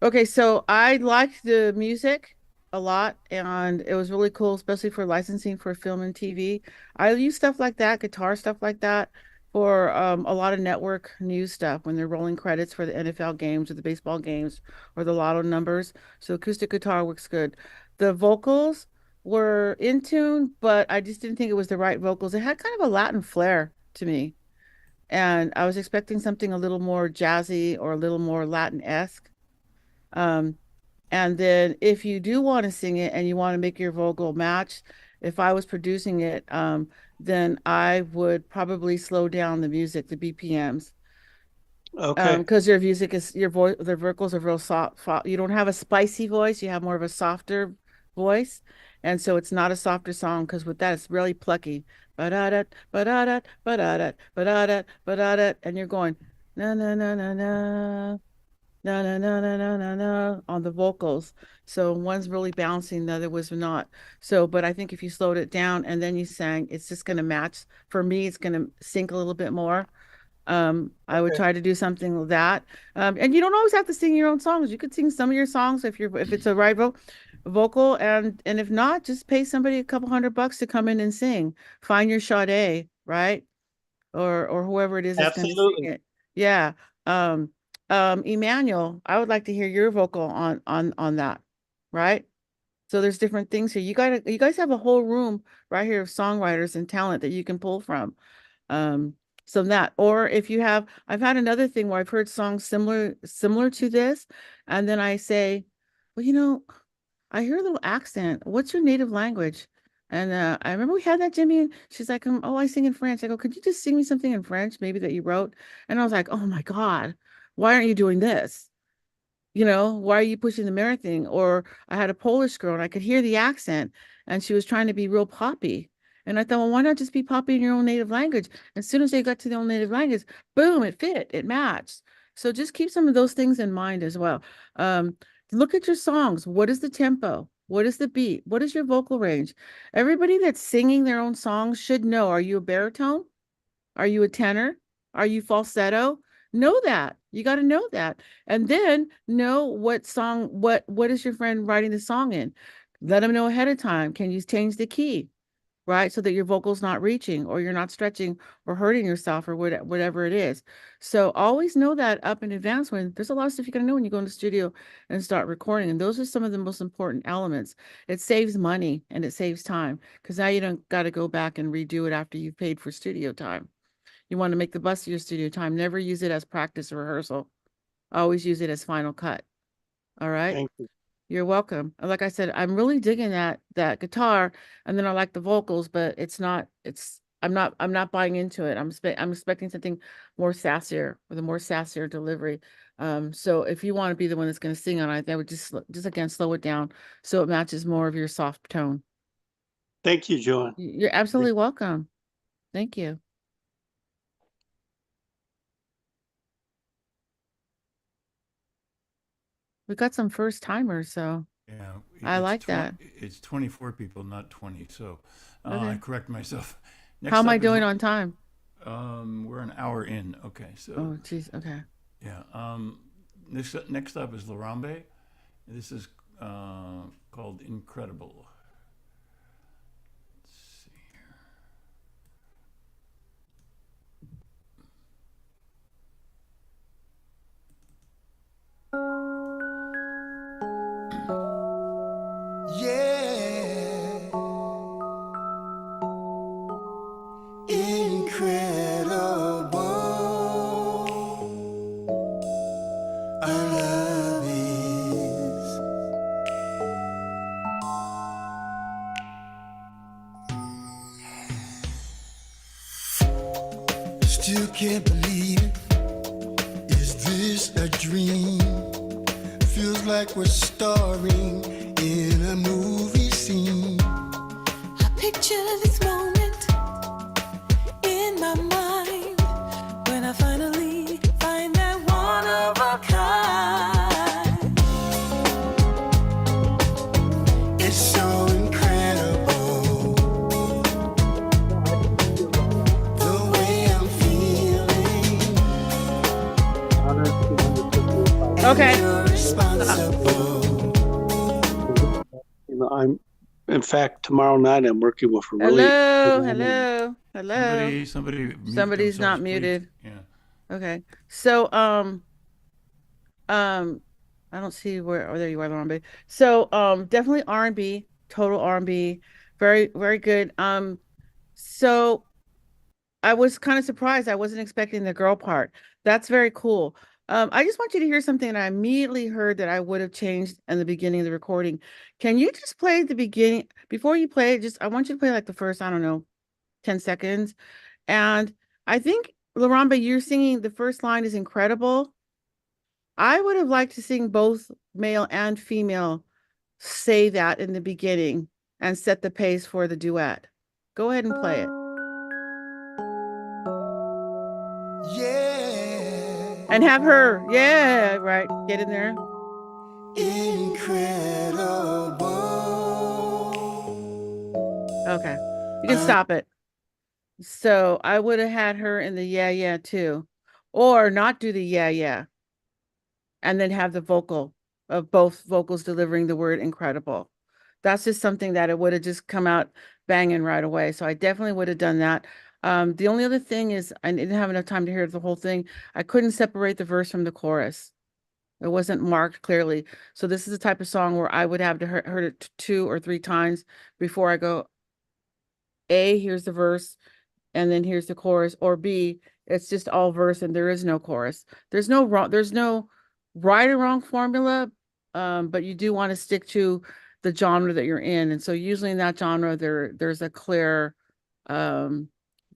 Okay, so I liked the music a lot, and it was really cool, especially for licensing for film and TV. I use stuff like that, guitar stuff like that, for a lot of network news stuff when they're rolling credits for the NFL games or the baseball games or the lotto numbers. So acoustic guitar works good. The vocals were in tune, but I just didn't think it was the right vocals. It had kind of a Latin flair to me, and I was expecting something a little more jazzy or a little more Latin-esque. Um, and then if you do want to sing it and you want to make your vocal match, if I was producing it, then I would probably slow down the music, the BPMs. Okay. Because your music is your voice, the vocals are real soft. You don't have a spicy voice, you have more of a softer voice. And so it's not a softer song because with that it's really plucky. Ba-da-da, ba-da-da, ba-da-da, ba-da-da, ba-da-da, and you're going na na na na na. No, no, no, no, no, no, no, on the vocals. So one's really bouncing, the other was not. So, but I think if you slowed it down and then you sang, it's just going to match. For me, it's going to sync a little bit more. I would try to do something like that. And you don't always have to sing your own songs. You could sing some of your songs if it's a vocal, and if not, just pay somebody a couple $100 to come in and sing. Find your Sade, right? Or whoever it is that's going to sing it. Yeah. Emmanuel, I would like to hear your vocal on that, right? So there's different things here. You guys have a whole room right here of songwriters and talent that you can pull from. So that, or if you have, I've had another thing where I've heard songs similar to this, and then I say, well, I hear a little accent. What's your native language? And I remember we had that, Jimmy, and she's like, oh, I sing in French. I go, could you just sing me something in French, maybe that you wrote? And I was like, oh my God, why aren't you doing this? Why are you pushing the mirror thing? Or I had a Polish girl and I could hear the accent and she was trying to be real poppy. And I thought, well, why not just be poppy in your own native language? As soon as they got to their own native language, boom, it fit, it matched. So just keep some of those things in mind as well. Look at your songs. What is the tempo? What is the beat? What is your vocal range? Everybody that's singing their own songs should know, are you a baritone? Are you a tenor? Are you falsetto? Know that. You got to know that. And then know what song, what is your friend writing the song in? Let them know ahead of time. Can you change the key? Right? So that your vocal's not reaching or you're not stretching or hurting yourself or whatever it is. So always know that up in advance when there's a lot of stuff you got to know when you go in the studio and start recording. And those are some of the most important elements. It saves money and it saves time because now you don't got to go back and redo it after you've paid for studio time. You want to make the best of your studio time. Never use it as practice or rehearsal. Always use it as final cut. All right. Thank you. You're welcome. Like I said, I'm really digging that guitar, and then I like the vocals, but I'm not buying into it. I'm expecting something more sassier with a more sassier delivery. So if you want to be the one that's going to sing on it, I would just again slow it down so it matches more of your soft tone. Thank you, Joanne. You're absolutely welcome. Thank you. We got some first timers, so Yeah, I like that. It's 24 people, not 20. So I Okay. correct myself. How am I up is doing on time? We're an hour in. Okay, so Oh, geez. Okay. yeah. Next up is Rombe. This is called Incredible. Let's see here. Yeah. Incredible. Our love is. Still can't believe it. Is this a dream? Feels like we're starring in a movie scene. I picture this moment in my mind when I finally find that one of a kind. It's so incredible the way I'm feeling. Okay. You're responsible. You know, in fact, tomorrow night I'm working with a really. Hello. Somebody's not muted. Yeah. Okay. So, I don't see where. Oh, there you are, Rombe. So, definitely R&B, total R&B, very, very good. So I was kind of surprised. I wasn't expecting the girl part. That's very cool. I just want you to hear something that I immediately heard that I would have changed in the beginning of the recording. Can you just play the beginning before you play it? I want you to play like the first, I don't know, 10 seconds. And I think, Larambe, you're singing the first line is incredible. I would have liked to sing both male and female say that in the beginning and set the pace for the duet. Go ahead and play it. Yeah. And have her, yeah, right, get in there. Incredible. Okay, you can stop it. So I would have had her in the yeah too, or not do the yeah, and then have the vocal of both vocals delivering the word incredible. That's just something that it would have just come out banging right away. So I definitely would have done that. The only other thing is I didn't have enough time to hear the whole thing. I couldn't separate the verse from the chorus. It wasn't marked clearly. So this is the type of song where I would have to heard it 2 or 3 times before I go, A, here's the verse, and then here's the chorus, or B, it's just all verse and there is no chorus. There's no right or wrong formula, but you do want to stick to the genre that you're in. And so usually in that genre, there's a clear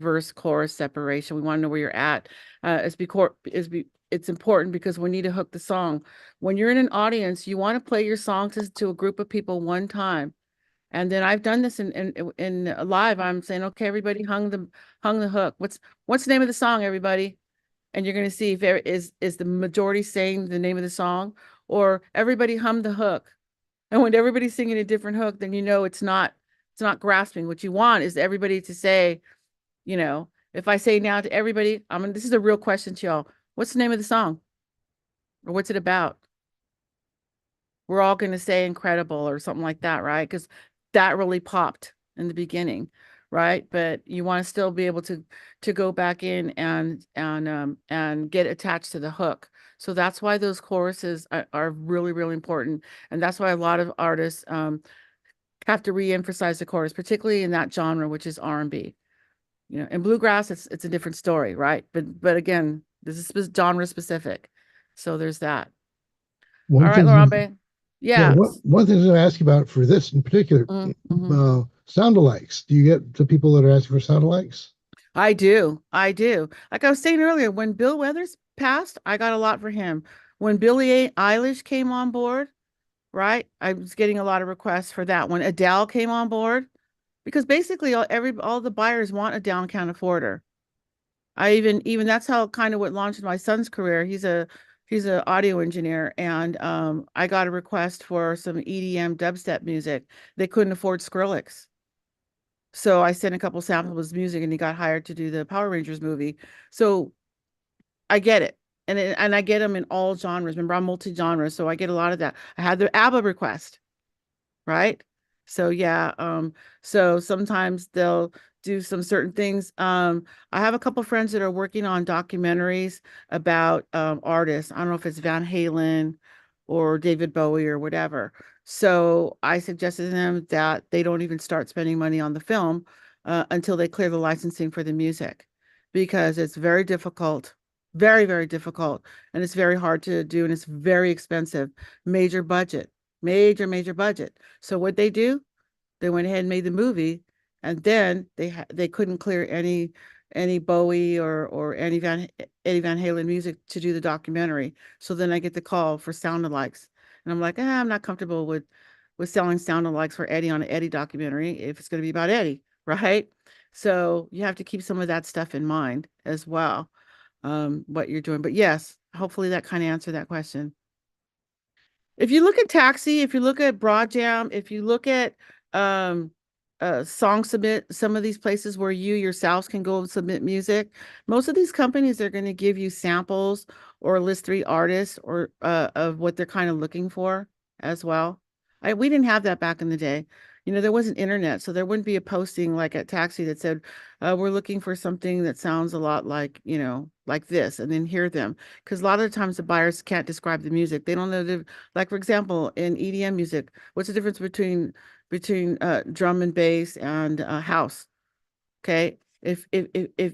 verse chorus separation. We want to know where you're at. It's important because we need to hook the song. When you're in an audience, you want to play your song to a group of people one time. And then I've done this in live. I'm saying, okay, everybody hung the hook. What's the name of the song, everybody? And you're going to see if there is the majority saying the name of the song, or everybody hummed the hook. And when everybody's singing a different hook, then you know it's not grasping. What you want is everybody to say, if I say now to everybody, this is a real question to y'all. What's the name of the song? Or what's it about? We're all going to say incredible or something like that, right? Because that really popped in the beginning, right? But you want to still be able to go back in and get attached to the hook. So that's why those choruses are really, really important. And that's why a lot of artists have to re-emphasize the chorus, particularly in that genre, which is R&B. In bluegrass, it's a different story, right? But again, this is genre specific. So there's that. All right, Larambe. Yeah. One thing I'm going to ask you about for this in particular, sound-alikes. Do you get the people that are asking for sound-alikes? I do. Like I was saying earlier, when Bill Weathers passed, I got a lot for him. When Billie Eilish came on board, right? I was getting a lot of requests for that. When Adele came on board, because basically all the buyers want a down count afforder. I even that's how kind of what launched my son's career. He's a He's an audio engineer, and I got a request for some EDM dubstep music. They couldn't afford Skrillex. So I sent a couple samples of his music, and he got hired to do the Power Rangers movie. So I get it. And I get them in all genres. Remember, I'm multi-genre, so I get a lot of that. I had the ABBA request, right? So yeah, so sometimes they'll do some certain things. I have a couple friends that are working on documentaries about artists. I don't know if it's Van Halen or David Bowie or whatever. So I suggested to them that they don't even start spending money on the film until they clear the licensing for the music, because it's very difficult, very, very difficult, and it's very hard to do, and it's very expensive. Major budget, major budget. So what they do, they went ahead and made the movie, and then they couldn't clear any Bowie or Eddie Van Halen music to do the documentary. So then I get the call for sound alikes, and I'm like, I'm not comfortable with selling sound alikes for Eddie on an Eddie documentary if it's going to be about Eddie, right? So you have to keep some of that stuff in mind as well, what you're doing. But yes, hopefully that kind of answered that question. If you look at Taxi, if you look at Broad Jam, if you look at Song Submit, some of these places where you yourselves can go and submit music, most of these companies are going to give you samples or list 3 artists or of what they're kind of looking for as well. We didn't have that back in the day. You know, there wasn't internet, so there wouldn't be a posting like at Taxi that said, we're looking for something that sounds a lot like, you know, like this, and then hear them. Because a lot of the times the buyers can't describe the music. They don't know like, for example, in EDM music, what's the difference between drum and bass and house? Okay. If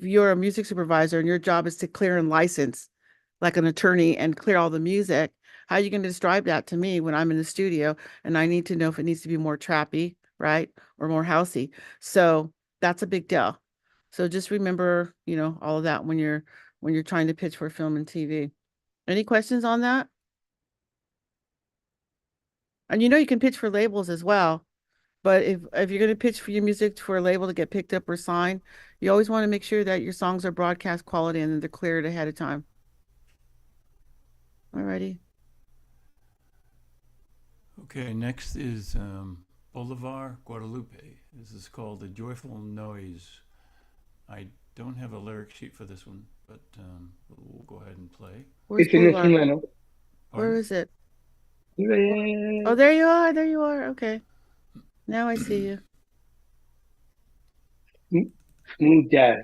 you're a music supervisor and your job is to clear and license like an attorney and clear all the music, how are you going to describe that to me when I'm in the studio and I need to know if it needs to be more trappy, right? Or more housey. So that's a big deal. So just remember, you know, all of that when you're trying to pitch for film and TV. Any questions on that? And you know, you can pitch for labels as well. But if you're going to pitch for your music for a label to get picked up or signed, you always want to make sure that your songs are broadcast quality and that they're cleared ahead of time. Alrighty. Okay, next is Bolivar, Guadalupe. This is called The Joyful Noise. I don't have a lyric sheet for this one, but we'll go ahead and play. Where's It's an Bolivar? instrumental. Where is it? Yeah. Oh, there you are. There you are. Okay. Now I see you. Smooth jazz.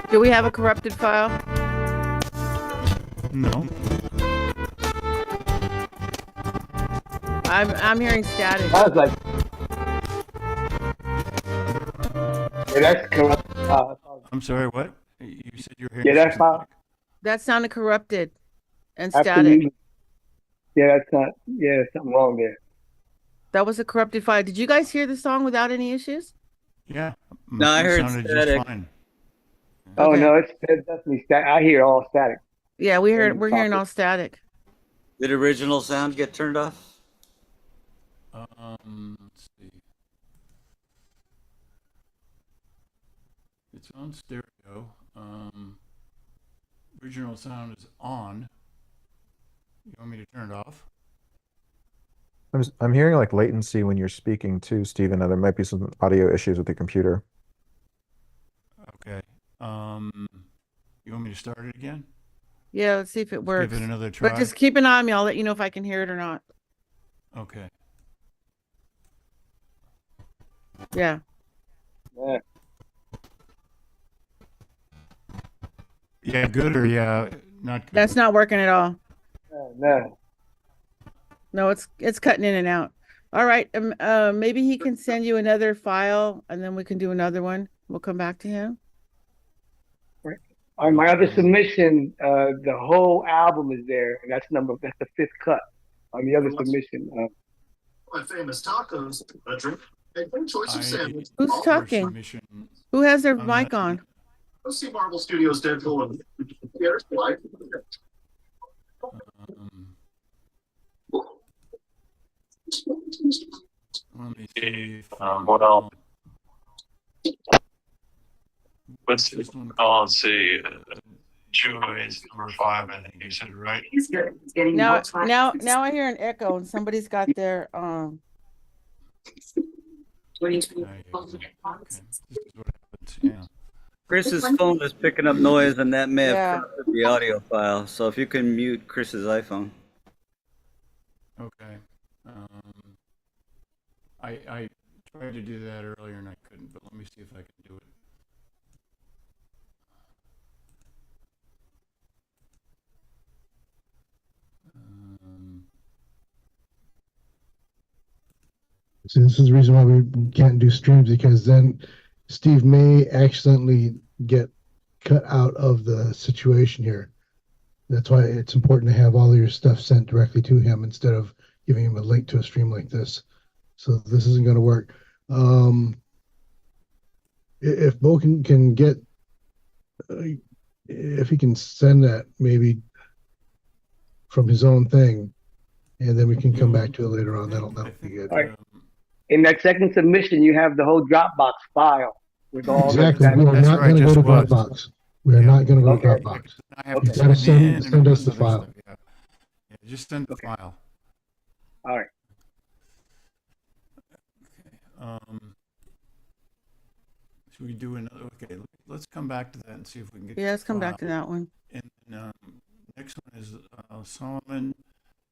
Do we have a corrupted file? No. I'm hearing static. Sounds like. Yeah, that's corrupt. I'm sorry, what? You said you're hearing Yeah, that's fine. That sounded corrupted and static. Absolutely. Yeah, that's not. Yeah, there's something wrong there. That was a corrupted file. Did you guys hear the song without any issues? Yeah. No, I heard sounded static. just fine. Oh Okay. no, it's definitely static. I hear all static. Yeah, we're hearing Topic. all static. Did original sound get turned off? Let's see. It's on stereo. Original sound is on. You want me to turn it off? I'm hearing like latency when you're speaking too, Stephen. There might be some audio issues with the computer. Okay. You want me to start it again? Yeah, let's see if it works. Give it another try. But just keep an eye on me. I'll let you know if I can hear it or not. Okay. Yeah. Yeah. Yeah, good or yeah, not good. That's not working at all. No. No, it's cutting in and out. All right. Maybe he can send you another file and then we can do another one. We'll come back to him. On my other submission, the whole album is there, and that's the 5th cut. On the other submission, My famous tacos, a drink. I Who's for talking? submission. Who has their I'm mic not- on? Let me see if What else? What's this one? let's see. Joy is number 5, I think you said, right? Now I hear an echo and somebody's got their Yeah. Chris's phone is picking up noise, and that may have Yeah. corrupted the audio file. So if you can mute Chris's iPhone. Okay. I tried to do that earlier and I couldn't, but let me see if I can do it. So this is the reason why we can't do streams, because then Steve may accidentally get cut out of the situation here. That's why it's important to have all of your stuff sent directly to him instead of giving him a link to a stream like this. So this isn't going to work. If Bo can get, if he can send that maybe from his own thing, and then we can come back to it later on. That'll be good. All right. In that second submission, you have the whole Dropbox file with all Exactly. the. We are not going to go to Dropbox. We are not going to go to Dropbox. I have You to got to sign in and send all us the this other file. stuff, yeah, just send the file. All right. Should we do another? Okay, let's come back to that and see if we can get. Yeah, let's come back file. to that one. And next one is Solomon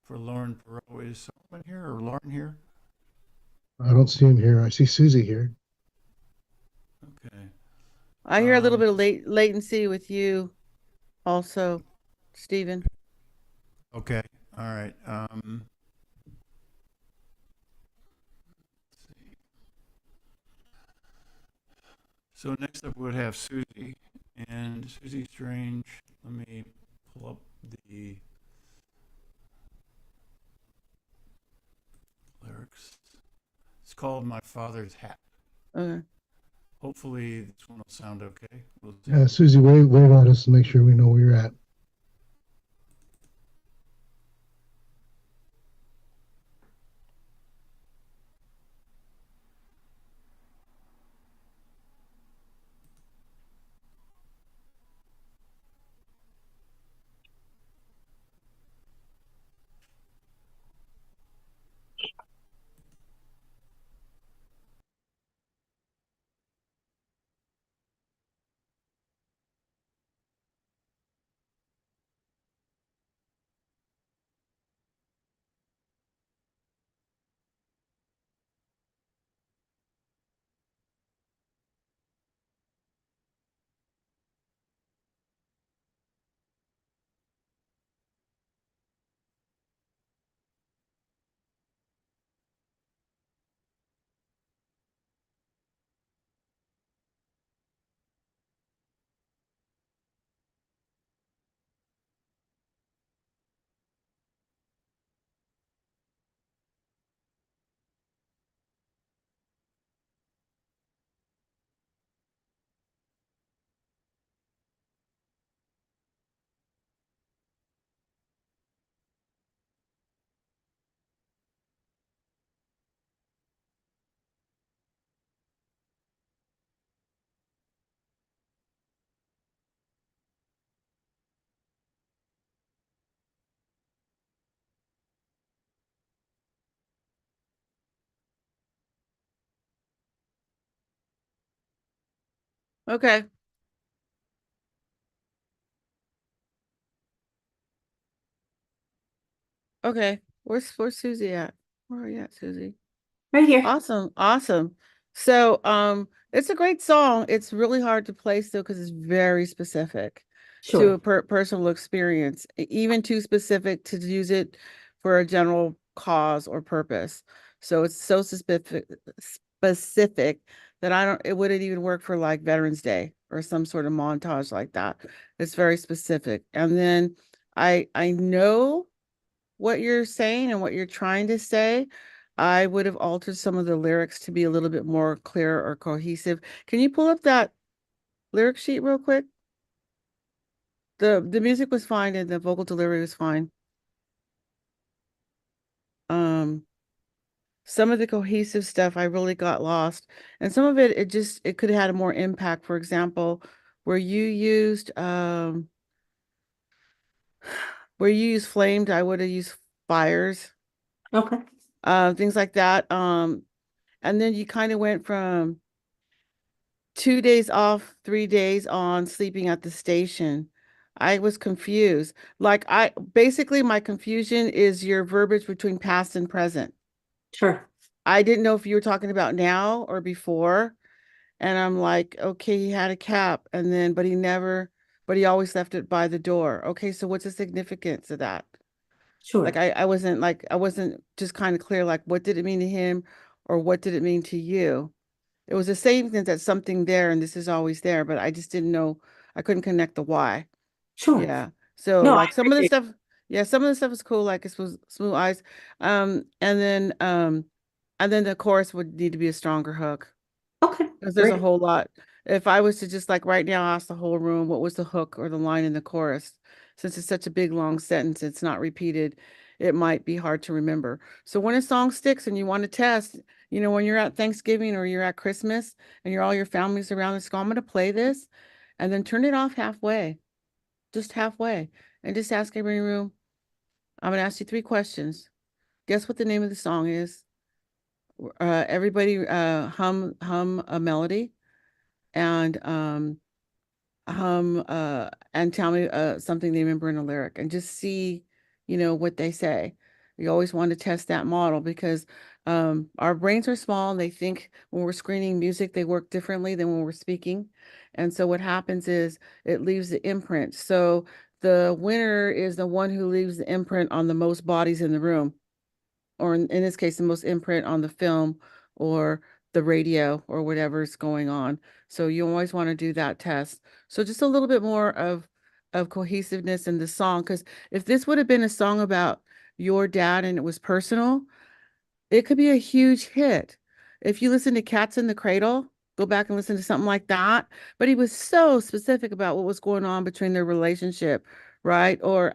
for Lauren Perot. Is Solomon here or Lauren here? I don't see him here. I see Susie here. Okay. I hear a little bit of latency with you also, Stephen. Okay. All right. So next up we'd have Susie, and Susie Strange. Let me pull up the lyrics. It's called My Father's Hat. Okay. Hopefully this one will sound okay. We'll see. Susie, wave at us to make sure we know where you're at. Okay. Okay. Where's Susie at? Where are you at, Susie? Right here. Awesome. So it's a great song. It's really hard to place though because it's very specific to Sure. a personal experience, even too specific to use it for a general cause or purpose. So it's so specific that it wouldn't even work for like Veterans Day or some sort of montage like that. It's very specific. And then I know what you're saying and what you're trying to say. I would have altered some of the lyrics to be a little bit more clear or cohesive. Can you pull up that lyric sheet real quick? The music was fine and the vocal delivery was fine. Some of the cohesive stuff I really got lost, and some of it it could have had a more impact. For example, where you used flamed, I would have used fires. Okay. Things like that. And then you kind of went from 2 days off, 3 days on, sleeping at the station. I was confused. Like basically my confusion is your verbiage between past and present. Sure. I didn't know if you were talking about now or before. And I'm like, okay, he had a cap and then, but he always left it by the door. Okay, so what's the significance of that? Sure. Like I wasn't just kind of clear, like what did it mean to him or what did it mean to you? It was the same thing that something there and this is always there, but I just didn't know, I couldn't connect the why. Sure. Yeah. So No, I like some of the appreciate stuff, yeah, some of the stuff is cool, like it's smooth eyes. And then the chorus would need to be a stronger hook. Okay. Because there's a Great. whole lot. If I was to just like right now ask the whole room, what was the hook or the line in the chorus? Since it's such a big long sentence, it's not repeated, it might be hard to remember. So when a song sticks and you want to test, when you're at Thanksgiving or you're at Christmas and all your family's around the school, I'm going to play this and then turn it off halfway, just halfway, and just ask everybody in the room, I'm going to ask you 3 questions. Guess what the name of the song is? Everybody hum a melody and and tell me something they remember in a lyric and just see, what they say. You always want to test that model because our brains are small and they think when we're screening music, they work differently than when we're speaking. And so what happens is it leaves the imprint. So the winner is the one who leaves the imprint on the most bodies in the room, or in this case, the most imprint on the film or the radio or whatever's going on. So you always want to do that test. So just a little bit more of cohesiveness in the song. Because if this would have been a song about your dad and it was personal, it could be a huge hit. If you listen to Cats in the Cradle, go back and listen to something like that. But he was so specific about what was going on between their relationship, right? Or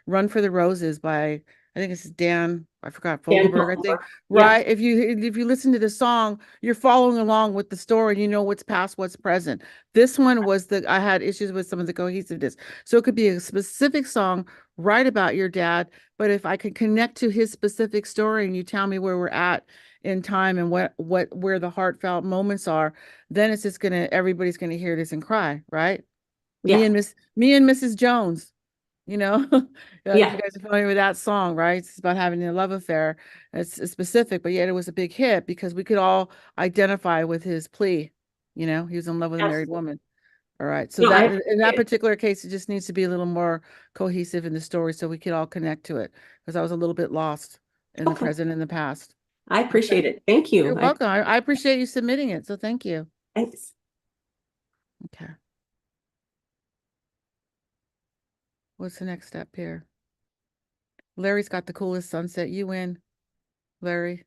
Run for the Roses by, I think it's Dan, I forgot, Dan Fogelberg, I think, Fogelberg. Yeah. right? If you listen to the song, you're following along with the story, you know what's past, what's present. This one I had issues with some of the cohesiveness. So it could be a specific song right about your dad, but if I could connect to his specific story and you tell me where we're at in time and where the heartfelt moments are, then it's just everybody's gonna hear this and cry, right? Yeah. Me and Mrs. Jones, if you Yeah. guys are familiar with that song, right? It's about having a love affair. It's specific, but yet it was a big hit because we could all identify with his plea. He was in love with a married Absolutely. woman. All right. So No, I that in that appreciate it. particular case, it just needs to be a little more cohesive in the story so we could all connect to it. Because I was a little bit lost in the Okay. present and the past. I appreciate it. Thank you. You're welcome. I appreciate you submitting it. So thank you. Thanks. Okay. What's the next step here? Larry's got the coolest sunset. You win, Larry.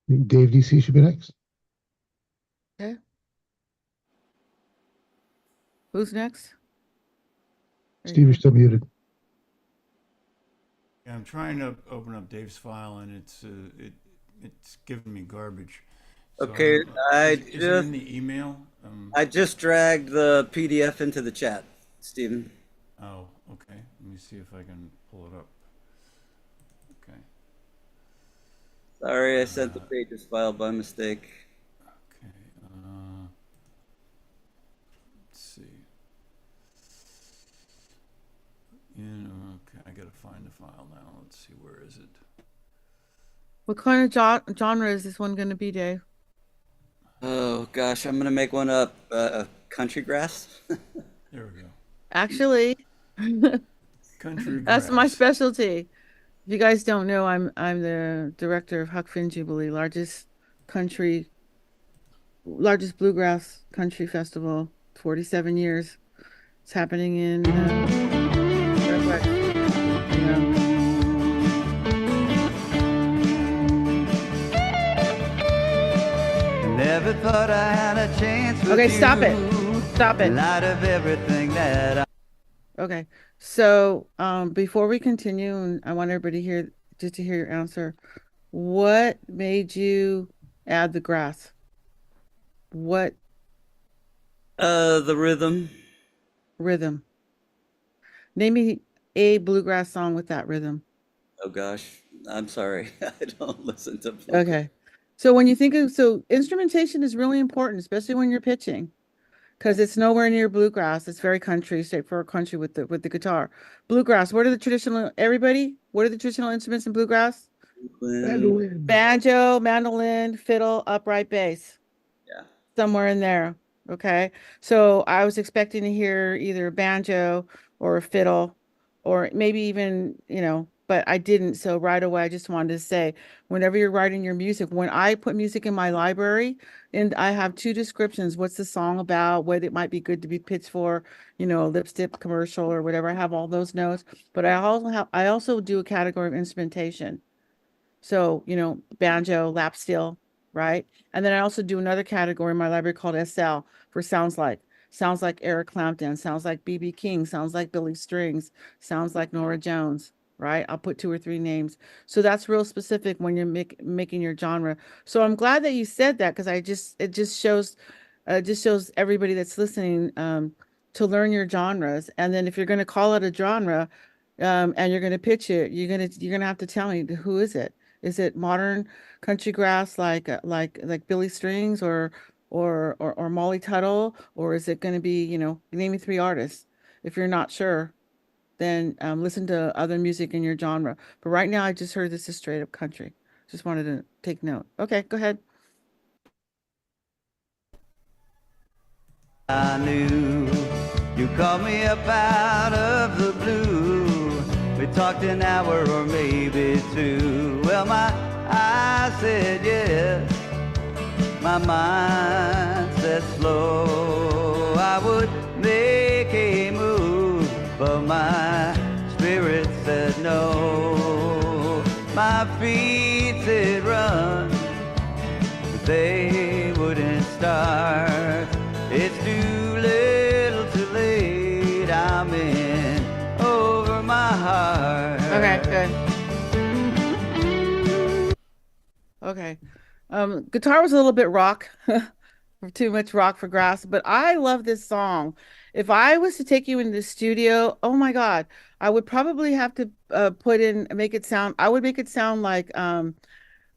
Dave DC should be next. Okay. Who's next? Steve, you're still muted. Yeah, I'm trying to open up Dave's file and it's giving me garbage. So Okay, is it in the email? I just dragged the PDF into the chat, Stephen. Oh, okay. Let me see if I can pull it up. Okay. Sorry, I sent the pages file by mistake. Okay. Let's see. Okay, I gotta find the file now. Let's see, where is it? What kind of genre is this one going to be, Dave? Oh gosh, I'm gonna make one up. Country grass. There we go. Actually, Country that's my grass. specialty. If you guys don't know, I'm the director of Huck Finn Jubilee, largest bluegrass country festival, 47 years. It's happening in Northwest. Never thought I had a chance with Okay, you. stop it. Stop it. In light of everything that I Okay. So, before we continue, and I want everybody here just to hear your answer. What made you add the grass? What The rhythm. rhythm? Name me a bluegrass song with that rhythm. Oh gosh, I'm sorry. I don't listen to bluegrass. Okay. So when you think of, so instrumentation is really important, especially when you're pitching, because it's nowhere near bluegrass. It's very country, straightforward country with the guitar. Bluegrass. What are the traditional, everybody? What are the traditional instruments in bluegrass? Mandolin. Banjo, mandolin, fiddle, upright bass. Yeah. Somewhere in there. Okay. So I was expecting to hear either a banjo or a fiddle or maybe even, but I didn't. So right away, I just wanted to say, whenever you're writing your music, when I put music in my library and I have two descriptions, what's the song about, what it might be good to be pitched for, a lipstick commercial or whatever. I have all those notes, but I also do a category of instrumentation. So, banjo, lap steel, right? And then I also do another category in my library called SL for sounds like. Sounds like Eric Clapton, sounds like BB King, sounds like Billy Strings, sounds like Nora Jones, right? I'll put 2 or 3 names. So that's real specific when you're making your genre. So I'm glad that you said that because it just shows everybody that's listening to learn your genres. And then if you're going to call it a genre and you're going to pitch it, you're going to have to tell me who is it? Is it modern country grass like Billy Strings or Molly Tuttle, or is it going to be, name me 3 artists? If you're not sure, then listen to other music in your genre. But right now, I just heard this is straight up country. Just wanted to take note. Okay, go ahead. I knew you called me up out of the blue. We talked an hour or maybe 2. Well, my eyes said yes, my mind said slow. I would make a move, but my spirit said no. My feet said run, but they wouldn't start. It's too little, too late. I'm in over my heart. Okay, good. Okay. Guitar was a little bit rock, too much rock for grass, but I love this song. If I was to take you in the studio, oh my God, I would probably have to make it sound like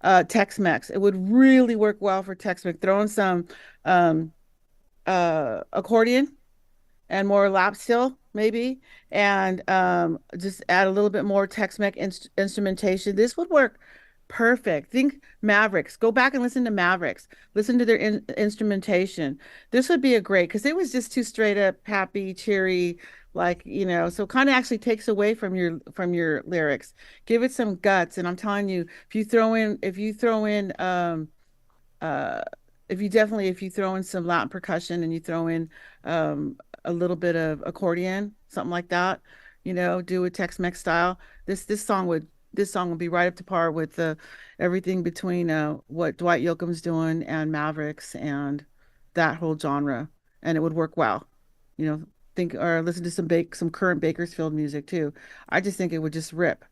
Tex-Mex. It would really work well for Tex-Mex. Throw in some accordion and more lap steel maybe, and just add a little bit more Tex-Mex instrumentation. This would work perfect. Think Mavericks. Go back and listen to Mavericks. Listen to their instrumentation. This would be a great, because it was just too straight up happy, cheery, like, so it kind of actually takes away from your lyrics. Give it some guts. And I'm telling you, if you throw in if you throw in some Latin percussion and you throw in a little bit of accordion, something like that, do a Tex-Mex style, this song would be right up to par with everything between what Dwight Yoakam's doing and Mavericks and that whole genre, and it would work well. Think or listen to some current Bakersfield music too. I just think it would just rip.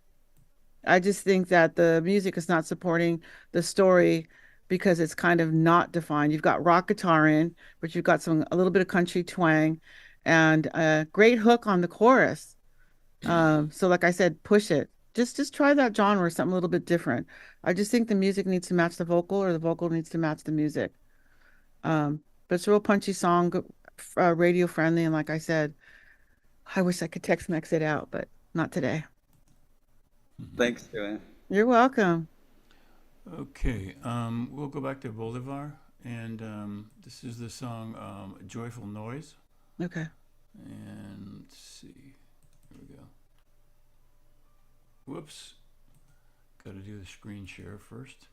I just think that the music is not supporting the story because it's kind of not defined. You've got rock guitar in, but you've got a little bit of country twang and a great hook on the chorus. So like I said, push it. Just try that genre, something a little bit different. I just think the music needs to match the vocal or the vocal needs to match the music. But it's a real punchy song, radio friendly. And like I said, I wish I could Tex-Mex it out, but not today. Thanks, Joanne. You're welcome. Okay, we'll go back to Bolivar, and this is the song Joyful Noise. Okay. And let's see. Here we go. Whoops. Got to do the screen share first.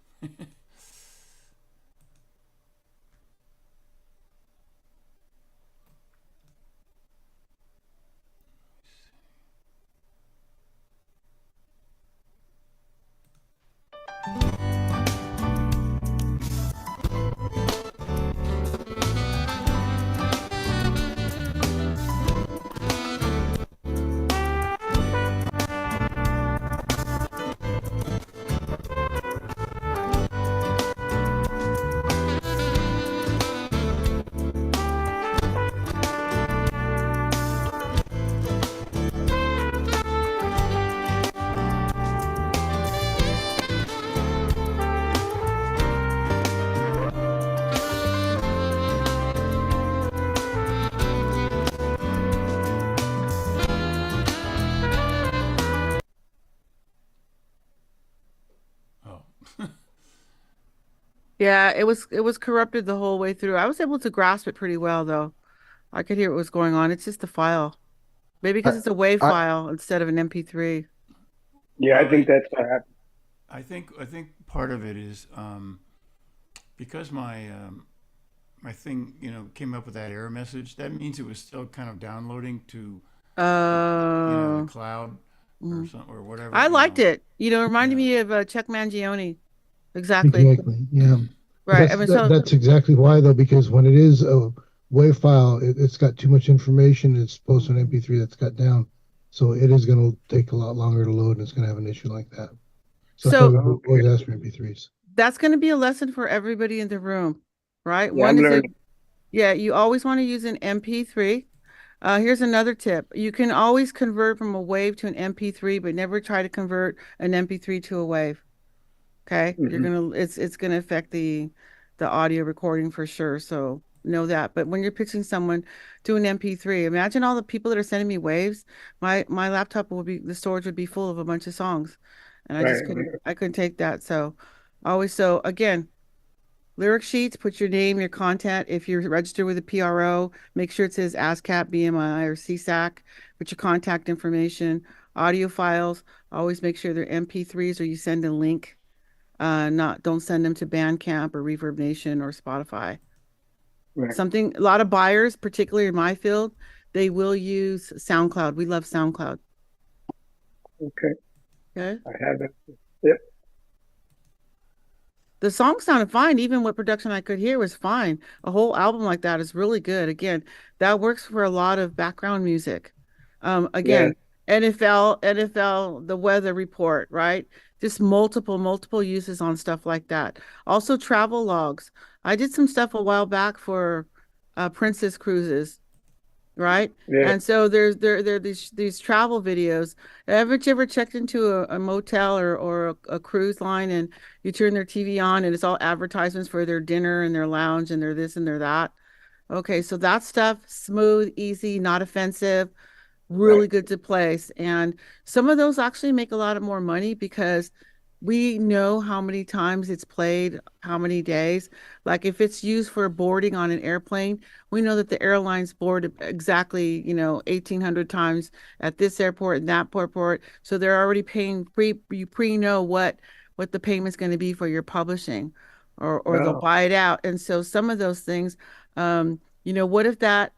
Yeah, it was corrupted the whole way through. I was able to grasp it pretty well though. I could hear what was going on. It's just the file. Maybe because I, it's a WAV I, file instead of an MP3. Yeah, I Well, think that's what happened. I think part of it is because my thing, came up with that error message. That means it was still kind of downloading to the Oh, cloud or mm. something or whatever. I liked it. It reminded Yeah. me of Chuck Mangione. Exactly. Exactly. Yeah. But Right. I mean, so that's exactly why though, because when it is a WAV file, it's got too much information. It's supposed to an MP3 that's cut down, so it is going to take a lot longer to load, and it's going to have an issue like that. So that's why we so always ask for MP3s. that's going to be a lesson for everybody in the room, right? Yeah, I'm One is that, learning. yeah, you always want to use an MP3. Here's another tip. You can always convert from a WAV to an MP3, but never try to convert an MP3 to a WAV. Okay. It's gonna affect the audio recording for sure. So know that. But when you're pitching someone to an MP3, imagine all the people that are sending me waves. My laptop the storage would be full of a bunch of songs. And Right. I couldn't take that. So so again, lyric sheets, put your name, your content. If you're registered with a PRO, make sure it says ASCAP, BMI, or CSAC. Put your contact information. Audio files, always make sure they're MP3s or you send a link. Don't send them to Bandcamp or Reverb Nation or Spotify. Right. A lot of buyers, particularly in my field, they will use SoundCloud. We love SoundCloud. Okay. Okay. I have it. Yep. The song sounded fine. Even what production I could hear was fine. A whole album like that is really good. Again, that works for a lot of background music. Yeah. Again, NFL, the weather report, right? Just multiple uses on stuff like that. Also travel logs. I did some stuff a while back for Princess Cruises, right? Yeah. And so there are these travel videos. Haven't you ever checked into a motel or a cruise line and you turn their TV on and it's all advertisements for their dinner and their lounge and their this and their that? Okay, so that stuff, smooth, easy, not offensive, really Right. good to place. And some of those actually make a lot of more money because we know how many times it's played, how many days. Like if it's used for boarding on an airplane, we know that the airlines board exactly, 1,800 times at this airport and that port. So they're already paying you know what the payment's going to be for your publishing or they'll Wow. buy it out. And so some of those things, what if that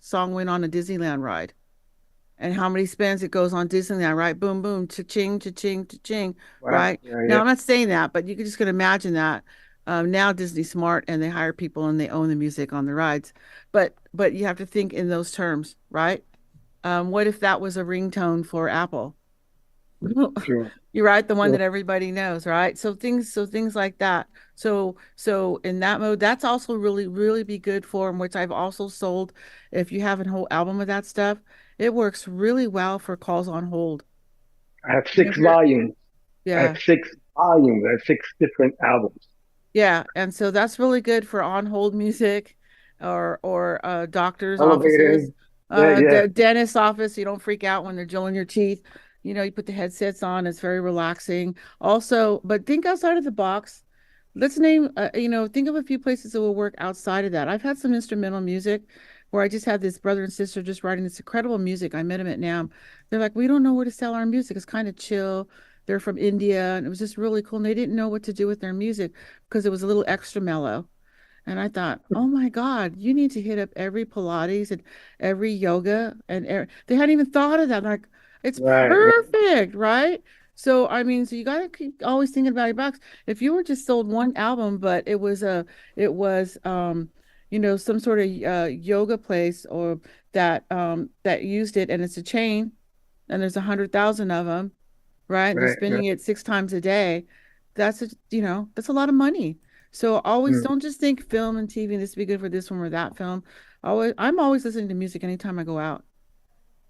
song went on a Disneyland ride? And how many spins it goes on Disneyland, right? Boom, boom, cha-ching, cha-ching, cha-ching, Wow. right? Yeah. Now, Yeah. I'm not saying that, but you can just can imagine that. Now Disney's smart and they hire people and they own the music on the rides. But you have to think in those terms, right? What if that was a ringtone for Apple? Sure. You're right, the one Sure. that everybody knows, right? So things like that. So in that mode, that's also really be good for 'em, which I've also sold. If you have a whole album of that stuff, it works really well for calls on hold. I have And if 6 you're, volumes. I yeah, have 6 volumes. I have 6 different albums. yeah, and so that's really good for on hold music, or doctors' Elevators. offices, Yeah. Yeah. dentist office. You don't freak out when they're drilling your teeth. You put the headsets on. It's very relaxing. Also, but think outside of the box. Let's name, think of a few places that will work outside of that. I've had some instrumental music where I just had this brother and sister just writing this incredible music. I met them at NAMM. They're like, we don't know where to sell our music. It's kind of chill. They're from India, and it was just really cool. And they didn't know what to do with their music because it was a little extra mellow. And I thought, oh my God, you need to hit up every Pilates and every yoga. They hadn't even thought of that. Like, it's Right. Right. perfect, right? So, I mean, so you got to keep always thinking about your box. If you were just sold one album, but it was, some sort of yoga place or that used it and it's a chain and there's 100,000 of them, right? They're Right. spending Right. it 6 times a day. That's a lot of money. So always Mm. don't just think film and TV, this would be good for this one or that film. I'm always listening to music anytime I go out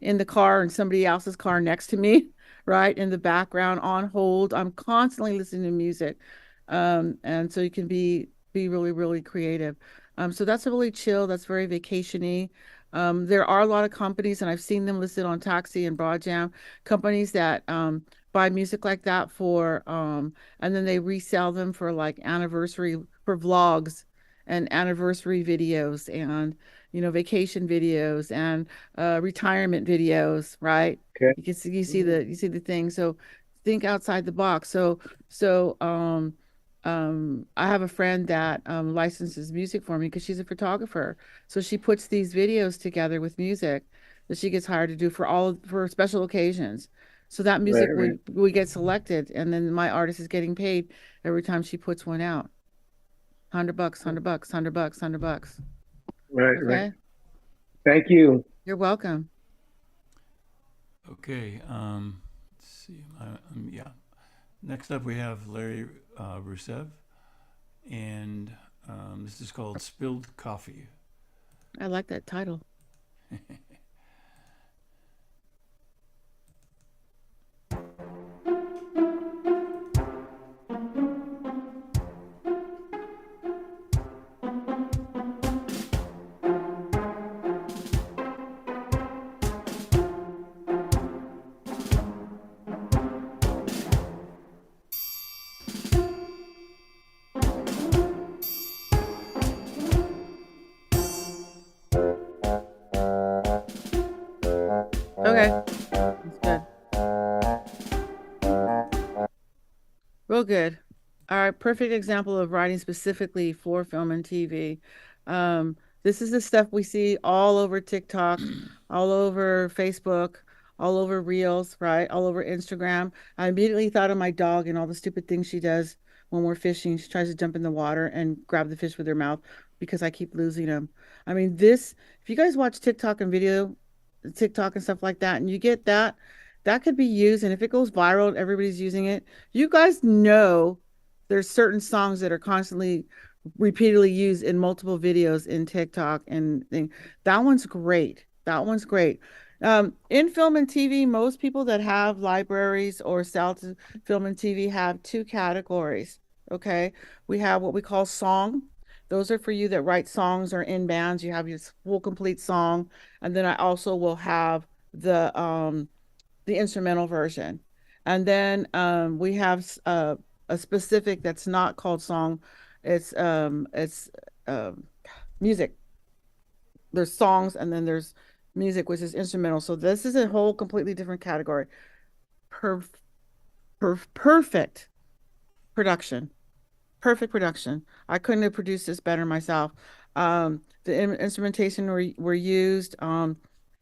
in the car and somebody else's car next to me, right? In the background on hold. I'm constantly listening to music. And so you can be really creative. So that's a really chill, that's very vacationy. There are a lot of companies, and I've seen them listed on Taxi and Broadjam, companies that buy music like that and then they resell them for like anniversary for vlogs and anniversary videos and vacation videos and retirement videos, right? Okay. You see the thing. So think outside the box. I have a friend that licenses music for me because she's a photographer. So she puts these videos together with music that she gets hired to do for special occasions. So that music Right. would get selected, and then my artist is getting paid every time she puts one out. $100, $100, $100, $100. Right. Okay. Thank you. You're welcome. Okay. Let's see. Yeah. Next up, we have Larry Rousseve, and this is called Spilled Coffee. I like that title. Okay. That's good. Real good. All right, perfect example of writing specifically for film and TV. This is the stuff we see all over TikTok, all over Facebook, all over Reels, right? All over Instagram. I immediately thought of my dog and all the stupid things she does when we're fishing. She tries to jump in the water and grab the fish with her mouth because I keep losing them. I mean, if you guys watch TikTok and stuff like that, and you get that could be used, and if it goes viral and everybody's using it, you guys know there's certain songs that are constantly repeatedly used in multiple videos in TikTok and thing. That one's great. That one's great. In film and TV, most people that have libraries or sell to film and TV have two categories. Okay. We have what we call song. Those are for you that write songs or in bands. You have your full complete song. And then I also will have the instrumental version. And then we have a specific that's not called song. It's music. There's songs and then there's music, which is instrumental. So this is a whole completely different category. Perfect production. Perfect production. I couldn't have produced this better myself. The instrumentation were used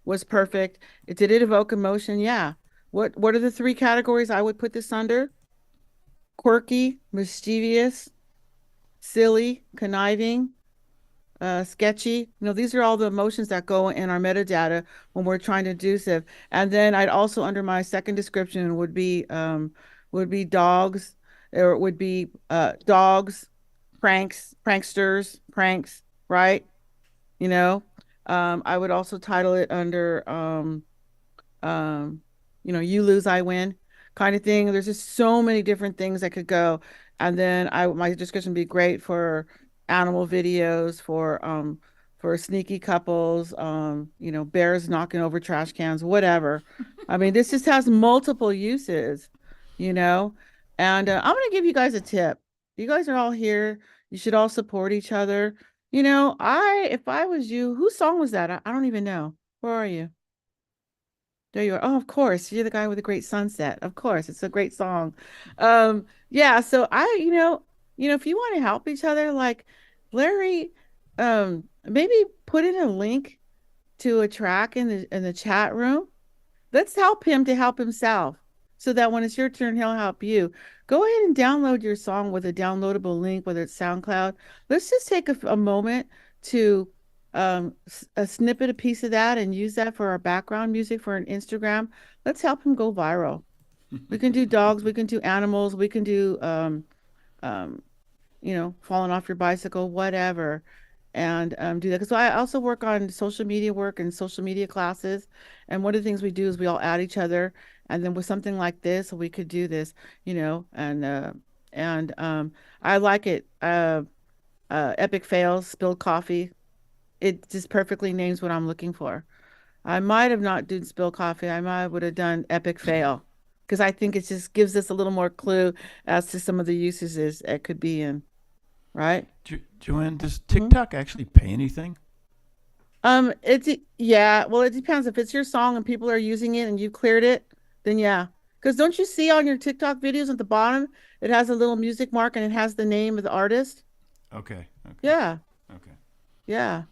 was perfect. Did it evoke emotion? Yeah. What are the three categories I would put this under? Quirky, mischievous, silly, conniving, sketchy. These are all the emotions that go in our metadata when we're trying to do stuff. And then I'd also, under my second description, would be dogs, or it would be dogs, pranksters, pranks, right? I would also title it under you lose, I win kind of thing. There's just so many different things that could go. And then my description would be great for animal videos, for sneaky couples, bears knocking over trash cans, whatever. I mean, this just has multiple uses, and I'm going to give you guys a tip. You guys are all here. You should all support each other. If I was you, whose song was that? I don't even know. Where are you? There you are. Oh, of course. You're the guy with the great sunset. Of course. It's a great song. Yeah. So if you want to help each other, like Larry, maybe put in a link to a track in the chat room. Let's help him to help himself so that when it's your turn, he'll help you. Go ahead and download your song with a downloadable link, whether it's SoundCloud. Let's just take a moment to snippet a piece of that and use that for our background music for an Instagram. Let's help him go viral. We can do dogs, we can do animals, we can do falling off your bicycle, whatever, and do that. So I also work on social media work and social media classes, and one of the things we do is we all add each other, and then with something like this, we could do this, and I like it. Epic fails, spilled coffee. It just perfectly names what I'm looking for. I might have not done spill coffee. I might would have done epic fail because I think it just gives us a little more clue as to some of the usages it could be in, right? Joanne, does TikTok actually pay anything? Yeah, well, it depends. If it's your song and people are using it and you cleared it, then yeah. Because don't you see on your TikTok videos at the bottom, it has a little music mark and it has the name of the artist? Okay. Yeah. Okay. Yeah.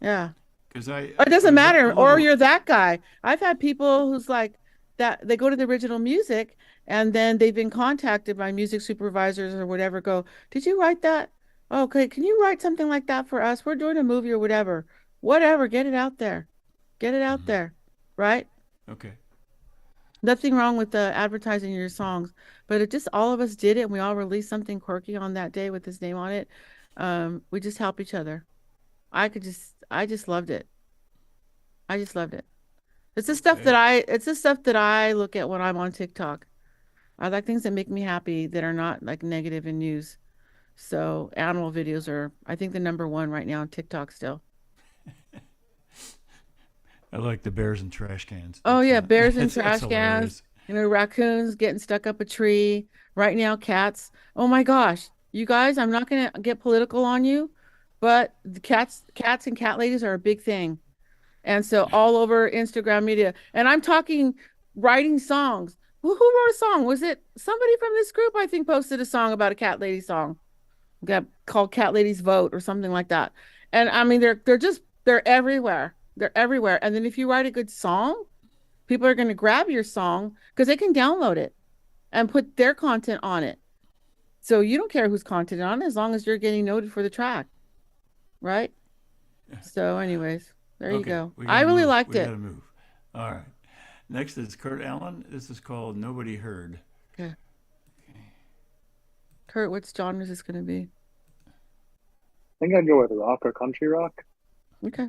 Yeah. Because I. It doesn't matter. a Or little- you're that guy. I've had people who's like that, they go to the original music and then they've been contacted by music supervisors or whatever, go, did you write that? Okay, can you write something like that for us? We're doing a movie or whatever. Whatever, get it out there. Get it out there. Right? Okay. Nothing wrong with advertising your songs, but it just all of us did it and we all released something quirky on that day with his name on it. We just help each other. I just loved it. I just loved it. It's the stuff that I look at when I'm on TikTok. I like things that make me happy that are not like negative in news. So animal videos are, I think, the number one right now on TikTok still. I like the bears and trash cans. Oh yeah, bears and that's trash hilarious. cans. Raccoons getting stuck up a tree. Right now, cats. Oh my gosh, you guys, I'm not gonna get political on you, but the cats and cat ladies are a big thing. And so all over Instagram media. And I'm talking writing songs. Who wrote a song? Was it somebody from this group? I think posted a song about a cat lady song. Called Cat Ladies Vote or something like that. And I mean they're everywhere. They're everywhere. And then if you write a good song, people are going to grab your song because they can download it and put their content on it. So you don't care whose content on it as long as you're getting noted for the track. Right? So anyways, there you go. I really liked it. We gotta move. All right. Next is Kurt Allen. This is called Nobody Heard. Okay. Kurt, what genre is this going to be? I think I'd go with rock or country rock. Okay.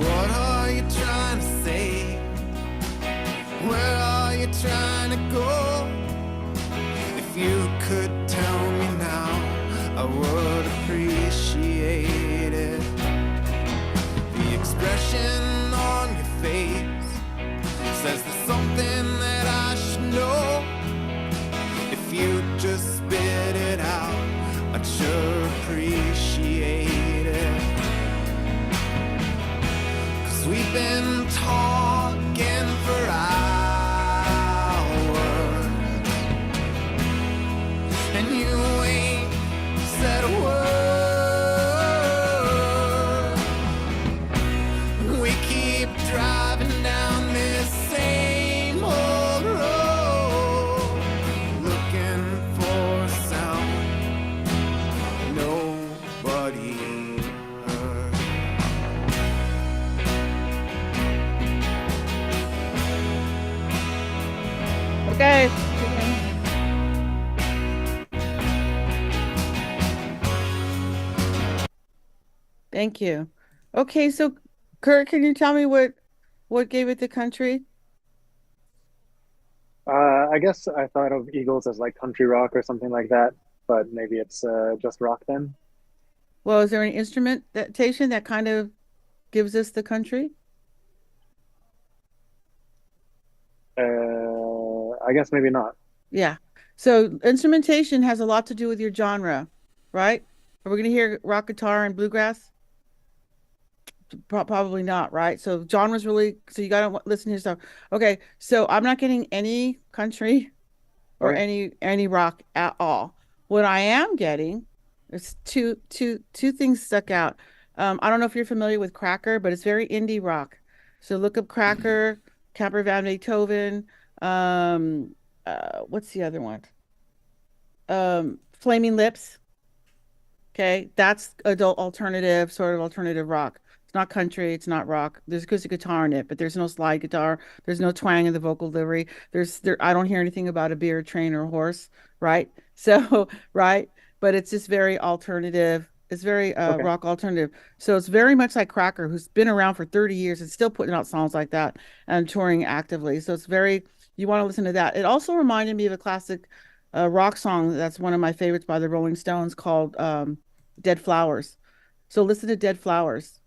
What are you trying to say? Where are you trying to go? If you could tell me now, I would appreciate it. The expression on your face says there's something that I should know. If you just spit it out, I'd sure appreciate it. We've been talking for hours, and you ain't said a word. We keep driving down this same old road, looking for a sound nobody heard. Okay. Thank you. Okay, so Kurt, can you tell me what gave it the country? I guess I thought of Eagles as like country rock or something like that, but maybe it's just rock then. Well, is there an instrumentation that kind of gives us the country? I guess maybe not. Yeah. So instrumentation has a lot to do with your genre, right? Are we going to hear rock guitar and bluegrass? Probably not, right? So genres really, so you got to listen to yourself. Okay. So I'm not getting any country or Right. any rock at all. What I am getting is two things stuck out. I don't know if you're familiar with Cracker, but it's very indie rock. So look up Cracker, Camper Van Beethoven. What's the other one? Flaming Lips. Okay, that's adult alternative, sort of alternative rock. It's not country. It's not rock. There's acoustic guitar in it, but there's no slide guitar. There's no twang in the vocal delivery. I don't hear anything about a beer, train, or horse, right? So, right, but it's just very alternative. It's very Okay. rock alternative. So it's very much like Cracker, who's been around for 30 years and still putting out songs like that and touring actively. So it's very, you want to listen to that. It also reminded me of a classic rock song that's one of my favorites by the Rolling Stones called Dead Flowers. So listen to Dead Flowers.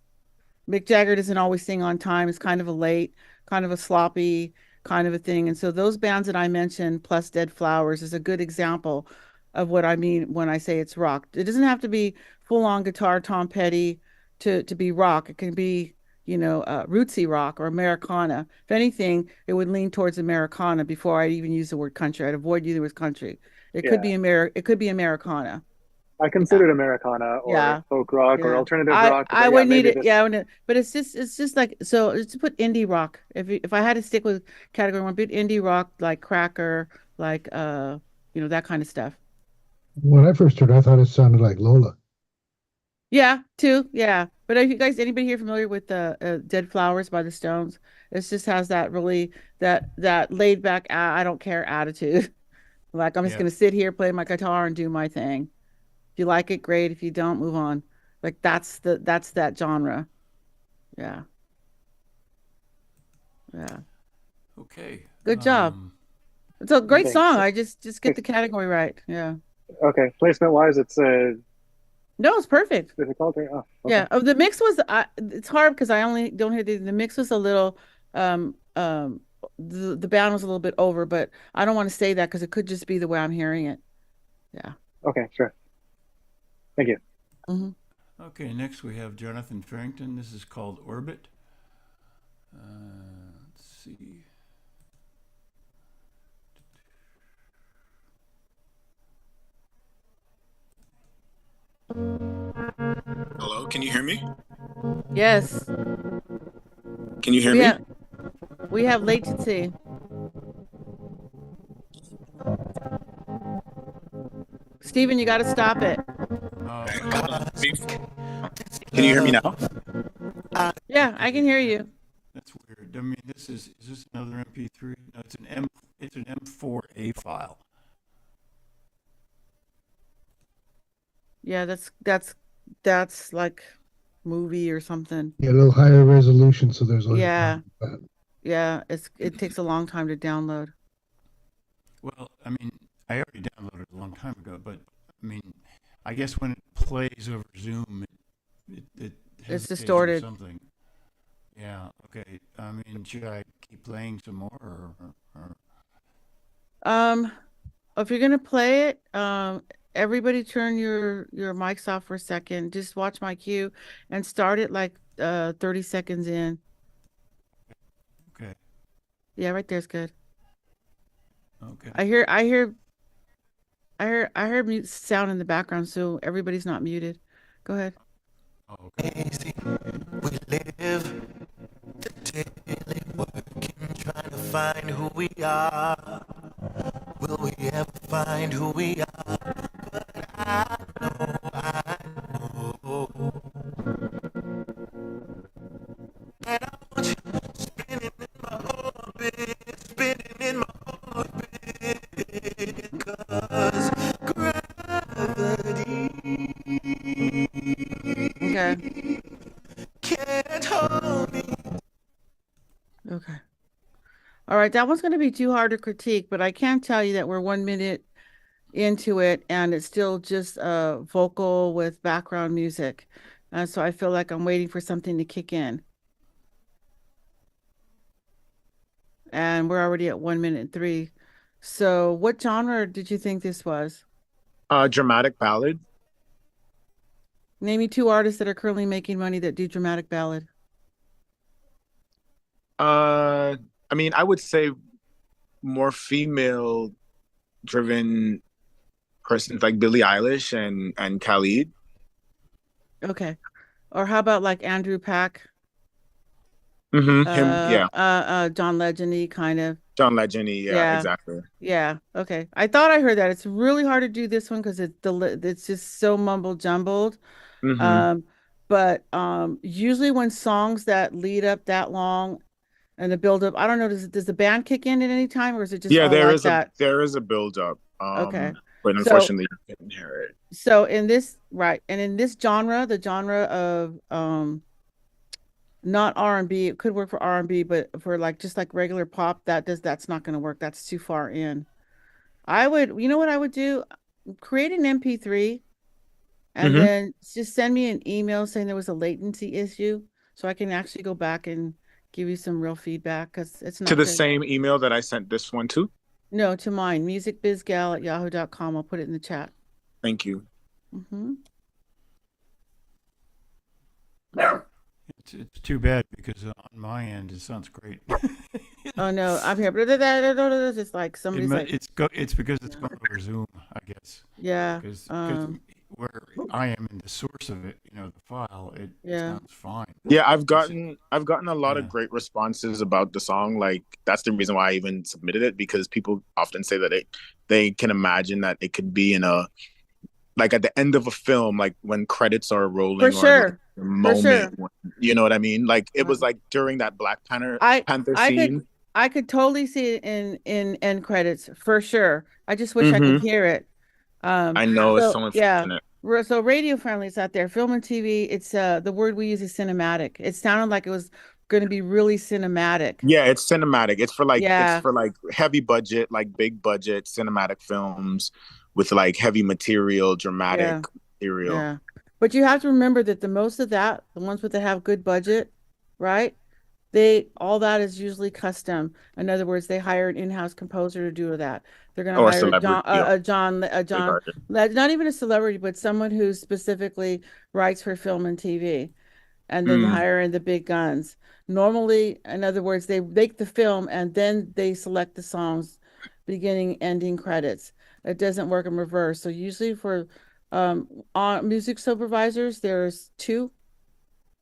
Mick Jagger doesn't always sing on time. It's kind of a late, kind of a sloppy kind of a thing. And so those bands that I mentioned, plus Dead Flowers, is a good example of what I mean when I say it's rock. It doesn't have to be full on guitar, Tom Petty to be rock. It can be, rootsy rock or Americana. If anything, it would lean towards Americana before I even use the word country. I'd avoid using the word country. It could be it could be Americana. I considered Americana or folk rock or alternative rock. I would need it. Yeah, but it's just like, so just put indie rock. If I had to stick with category one, put indie rock like Cracker, like that kind of stuff. When I first heard it, I thought it sounded like Lola. Yeah, too. Yeah, but are you guys, anybody here familiar with Dead Flowers by the Stones? It just has that really that laid back, I don't care attitude. Like, I'm just gonna sit here, play my guitar, and do my thing. If you like it, great. If you don't, move on. Like that's that genre. Yeah. Yeah. Okay. Good job. It's a great Thanks. song. I just get the category right. Yeah. Okay, placement wise, it's No, it's perfect. difficult. Oh, okay. Yeah. Oh, the mix was it's hard because I only don't hear the mix was a little the band was a little bit over, but I don't want to say that because it could just be the way I'm hearing it. Yeah. Okay, sure. Thank you. Mm-hmm. Okay, next we have Jonathan Farrington. This is called Orbit. Let's see. Hello, can you hear me? Yes. Can you hear me? We have latency. Steven, you got to stop it. Can you hear me now? Yeah, I can hear you. That's weird. I mean, is this another MP3? No, it's an M4A file. Yeah, that's like movie or something. Yeah, a little higher resolution, so there's always Yeah. Yeah, it takes a long time to download. Well, I mean, I already downloaded it a long time ago, but I mean, I guess when it plays over Zoom, it It's hesitates or distorted. something. Yeah. Okay. I mean, should I keep playing some more, or? If you're gonna play it, everybody turn your mics off for a second. Just watch my cue and start it like 30 seconds in. Okay. Yeah, right there's good. Okay. I heard mute sound in the background, so everybody's not muted. Go ahead. Oh, okay. We live daily working, trying to find who we are. Will we ever find who we are? But I know that I want you spinning in my orbit, spinning in my orbit, 'cause gravity Okay. can't hold me. Okay. All right, that one's going to be too hard to critique, but I can tell you that we're 1 minute into it and it's still just vocal with background music. So I feel like I'm waiting for something to kick in. And we're already at 1 minute and 3. So what genre did you think this was? Dramatic ballad. Name me 2 artists that are currently making money that do dramatic ballad. I mean, I would say more female-driven persons like Billie Eilish and Khalid. Okay. Or how about like Andrew Pack? Mm-hmm. Yeah. John Legend-y kind of. John Legend-y, yeah, exactly. Yeah. Okay. I thought I heard that. It's really hard to do this one because it's just so mumble jumbled. Mhm. But usually when songs that lead up that long and the build up, I don't know, does the band kick in at any time, or is it just Yeah, all like that? there is a build up. Okay. But So unfortunately you couldn't hear it. so in this, right, and in this genre, the genre of not R&B, it could work for R&B, but for like just like regular pop, that's not going to work. That's too far in. I would, you know what I would do? Create an MP3 and Mhm. then just send me an email saying there was a latency issue so I can actually go back and give you some real feedback, because it's To not the good. same email that I sent this one to? No, to mine, musicbizgal@yahoo.com. I'll put it in the chat. Thank you. Mm-hmm. It's too bad because on my end it sounds great. Oh no, I'm here. It's like somebody's like, It's because it's going over Zoom, I guess. yeah. Because where I am in the source of it, the file, it Yeah. sounds fine. Yeah, I've gotten a lot of great responses about the song. Like that's the reason why I even submitted it, because people often say that they can imagine that it could be in a, like at the end of a film, like when credits are rolling, For sure. or the moment, sure. when, you know what I mean? Like it was like during that Black Panther I scene. I could totally see it in end credits for sure. I just wish I could hear it. I know, it's so yeah. unfortunate. So radio friendly is out there. Film and TV. It's the word we use is cinematic. It sounded like it was going to be really cinematic. Yeah, it's cinematic. It's for like Yeah. it's for like heavy budget, like big budget cinematic films with like heavy material, dramatic material. Yeah. But you have to remember that the most of that, the ones that have good budget, right? All that is usually custom. In other words, they hire an in-house composer to do that. They're going to Or a hire celebrity, a John, not even a celebrity, but someone who specifically writes for film and TV, and then hire in the big guns. Normally, in other words, they make the film and then they select the songs, beginning, ending credits. It doesn't work in reverse. So usually for on music supervisors, there's two.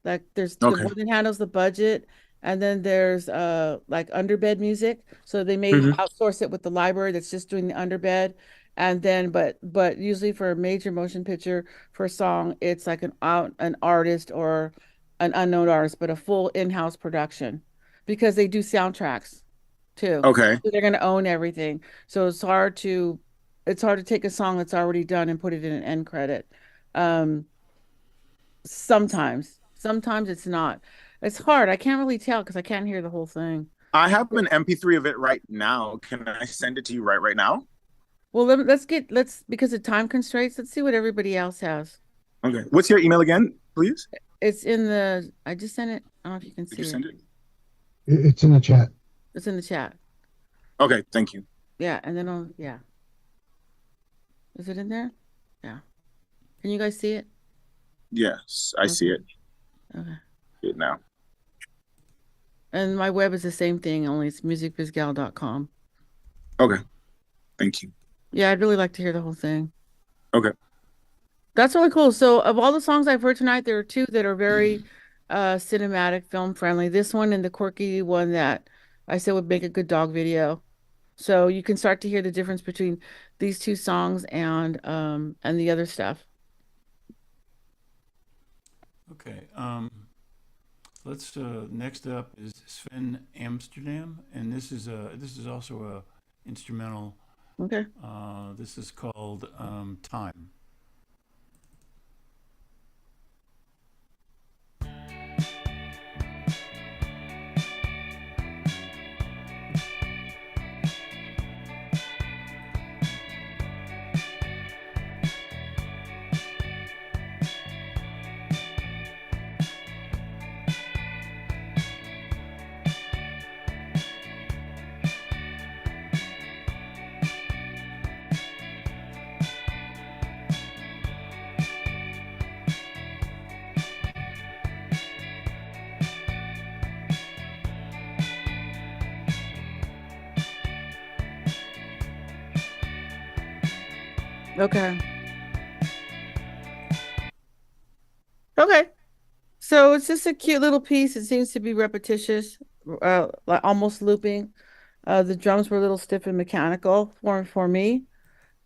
Like there's the one that handles the budget, and then there's like underbed music. So they may outsource it with the library that's just doing the underbed. And then but usually for a major motion picture for a song, it's like an artist or an unknown artist, but a full in-house production, because they do soundtracks too. Okay. So they're gonna own everything. So it's hard to take a song that's already done and put it in an end credit. Sometimes it's not. It's hard. I can't really tell because I can't hear the whole thing. I have an MP3 of it right now. Can I send it to you right now? Well, let's because of time constraints, let's see what everybody else has. Okay. What's your email again, please? It's in I just sent it. I don't know if you can see Did you send it? It's in the chat. It's in the chat. Okay, thank you. Yeah, and then yeah. Is it in there? Yeah. Can you guys see it? Yes, I see it. Okay. See it now. And my web is the same thing, only it's musicbizgal.com. Okay. Thank you. Yeah, I'd really like to hear the whole thing. Okay. That's really cool. So of all the songs I've heard tonight, there are two that are very cinematic, film friendly. This one and the quirky one that I said would make a good dog video. So you can start to hear the difference between these two songs and the other stuff. Okay. Let's next up is Sven Amsterdam, and this is also a instrumental. Okay. This is called Time. Okay. Okay. So it's just a cute little piece. It seems to be repetitious, like almost looping. The drums were a little stiff and mechanical for me.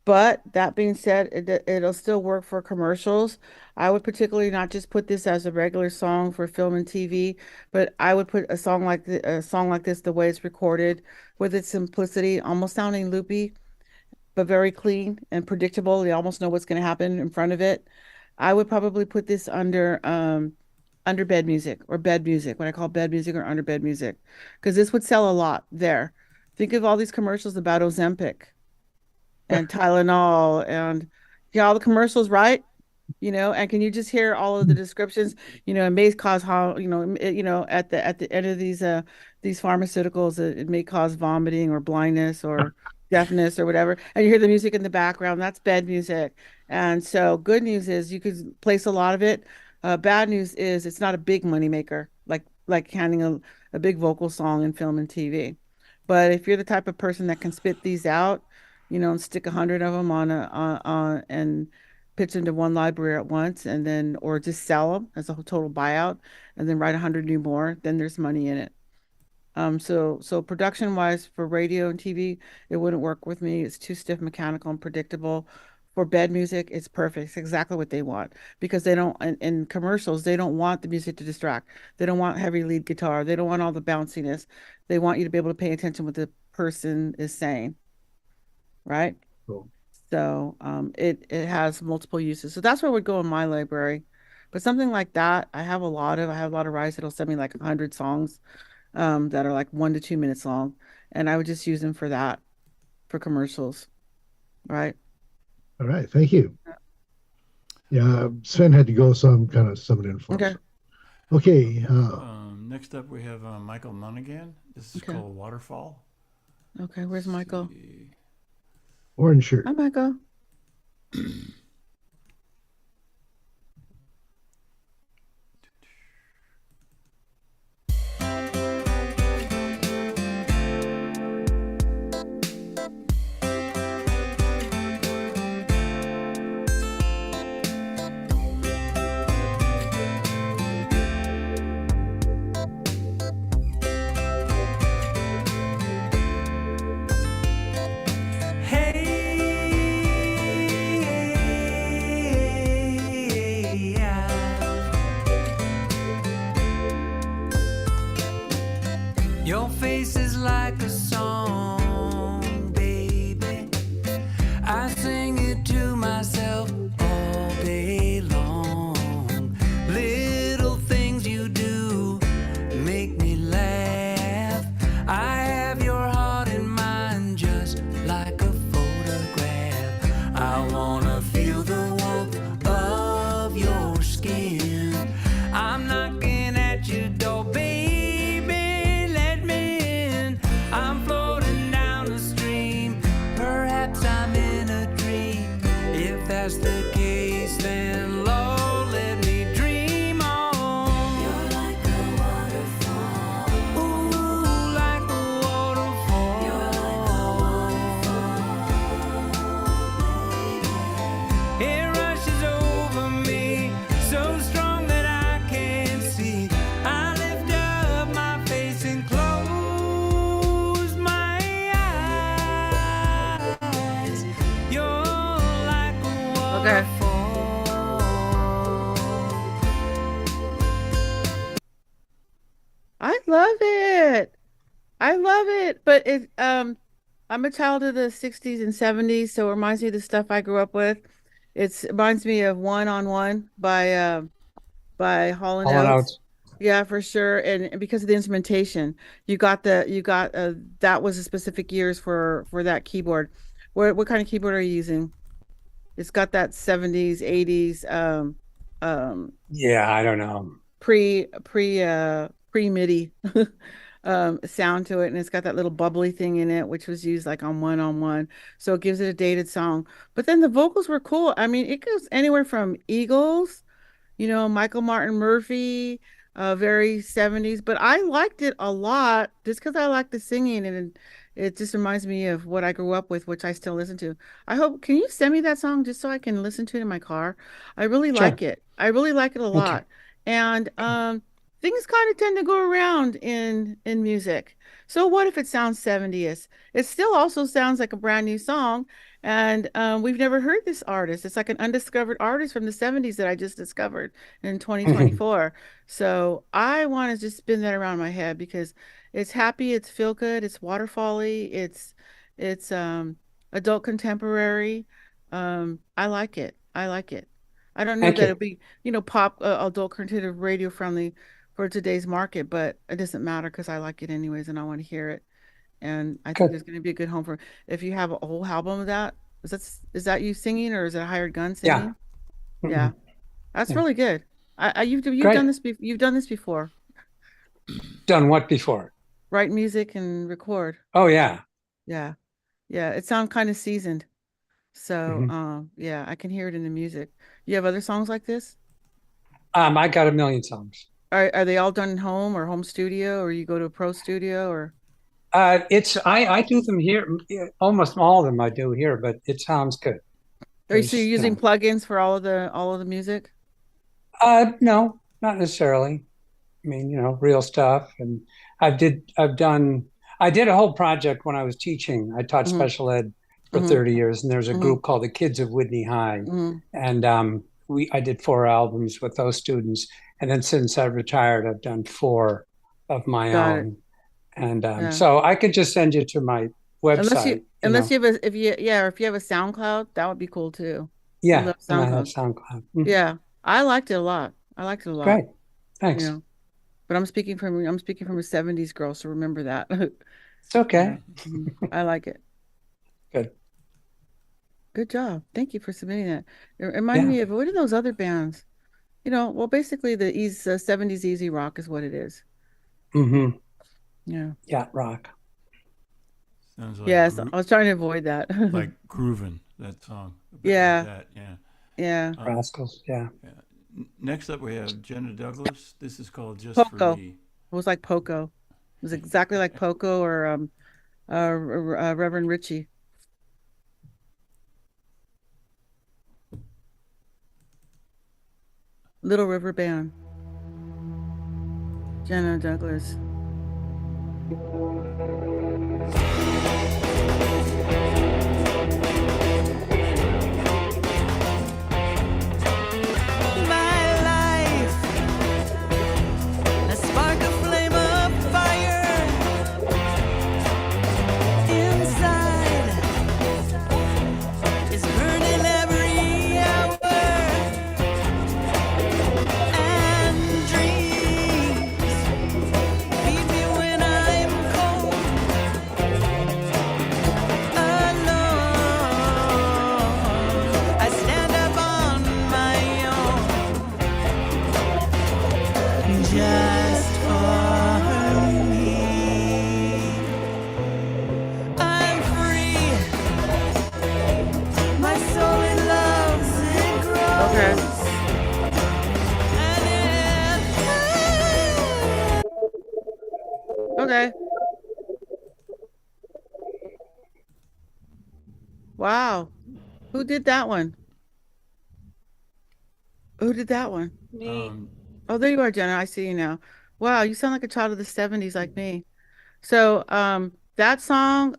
But that being said, it'll still work for commercials. I would particularly not just put this as a regular song for film and TV, but I would put a song like this, the way it's recorded, with its simplicity, almost sounding loopy, but very clean and predictable. You almost know what's going to happen in front of it. I would probably put this under bed music or bed music, what I call bed music or under bed music, because this would sell a lot there. Think of all these commercials about Ozempic and Tylenol and yeah, all the commercials, right? And can you just hear all of the descriptions? It may cause how, at the end of these pharmaceuticals, it may cause vomiting or blindness or deafness or whatever. And you hear the music in the background, that's bed music. And so good news is you could place a lot of it. Bad news is it's not a big money maker, like handing a big vocal song in film and TV. But if you're the type of person that can spit these out, and stick 100 of them on and pitch into one library at once, and then or just sell them as a total buyout, and then write 100 new more, then there's money in it. So production wise for radio and TV, it wouldn't work with me. It's too stiff, mechanical, and predictable. For bed music, it's perfect. It's exactly what they want because they don't, in commercials, they don't want the music to distract. They don't want heavy lead guitar. They don't want all the bounciness. They want you to be able to pay attention to what the person is saying. Right? Cool. So it has multiple uses. So that's where I would go in my library. But something like that, I have a lot of writers that'll send me like 100 songs that are like 1 to 2 minutes long. And I would just use them for that, for commercials. Right? All right. Thank you. Yeah, Sven had to go, so I'm kind of summing in for him. Okay. Next up, we have Michael Monagan. This is called Waterfall. Okay, where's Michael? Orange shirt. Hi, Michael. Your face is like a song, baby. I sing it to myself all day long. Little things you do make me laugh. I have your heart in mind just like a photograph. I wanna feel the warmth of your skin. I'm knocking at your door, baby. I'm floating down the stream. Perhaps I'm in a dream. If that's the case, then Lord, let me dream on. You're like a waterfall. Ooh, like a waterfall. You're like a waterfall, baby. It rushes over me, so strong that I can't see. I lift up my face and close. Okay. I love it. I love it. But I'm a child of the 60s and 70s, so it reminds me of the stuff I grew up with. It reminds me of One on One by Hall and Oates. Yeah, for sure. And because of the instrumentation, that was a specific years for that keyboard. What kind of keyboard are you using? It's got that 70s, 80s yeah, I don't know. Pre MIDI sound to it, and it's got that little bubbly thing in it, which was used like on One. So it gives it a dated song. But then the vocals were cool. I mean, it goes anywhere from Eagles, Michael Martin Murphy, very 70s, but I liked it a lot just because I like the singing, and it just reminds me of what I grew up with, which I still listen to. Can you send me that song just so I can listen to it in my car? I really like it. I really like it a lot. And things kind of tend to go around in music. So what if it sounds 70s? It still also sounds like a brand new song, and we've never heard this artist. It's like an undiscovered artist from the 70s that I just discovered in 2024. So I want to just spin that around my head because it's happy, it's feel good, it's waterfally, it's adult contemporary. I like it. I like it. I don't know Thank that you. it'll be, pop adult contemporary radio friendly for today's market, but it doesn't matter because I like it anyways and I want to hear it. And I think Good. there's going to be a good home for if you have a whole album of that. Is that you singing or is it a hired gun Yeah. singing? Yeah, that's Yeah. really good. You've Great. done this you've done this before. Done what before? Write music and record. Oh yeah. Yeah, yeah. It sounds kind of seasoned. So Mhm. yeah, I can hear it in the music. You have other songs like this? I got a million songs. Are they all done in home or home studio or you go to a pro studio or? I do them here. Almost all of them I do here, but it sounds good. Are you so you're There's, using plugins for all of the music? No, not necessarily. I mean, real stuff. And I did a whole project when I was teaching. I taught Mhm. special ed for Mhm. 30 years, and there's a Mhm. group called the Kids of Whitney High. Mhm. And I did 4 albums with those students. And then since I've retired, I've done 4 of my Got it. own. And Yeah. so I could just send you to my website. Unless you have if you have a SoundCloud, that would be cool too. We Yeah, love and I have SoundCloud. SoundCloud. Mhm. Yeah, I liked it a lot. I liked it a lot. Great. Thanks. But I'm speaking from a 70s girl, so remember that. It's okay. I like it. Good. Good job. Thank you for submitting that. It reminded me of what are those other bands? Well, basically the 70s easy rock is what it is. Mm-hmm. Yeah. Yeah, rock. Sounds like Yes, I was trying to avoid that. like Groovin', that song. A bit Yeah. like that, yeah. Yeah. Rascals, yeah. Next up, we have Jenna Douglas. This is called Just Poco. for Me. It was like Poco. It was exactly like Poco or Reverend Richie. Little River Band. Jenna Douglas. My life, a spark of flame of fire inside is burning every hour, and dreams feed me when I'm cold, alone. I stand up on my own. Just for me, I'm free. My soul it loves and grows. Okay. Wow. Who did that one? Who did that one? Oh, there you are, Jenna. I see you now. Wow, you sound like a child of the 70s like me. So, that song,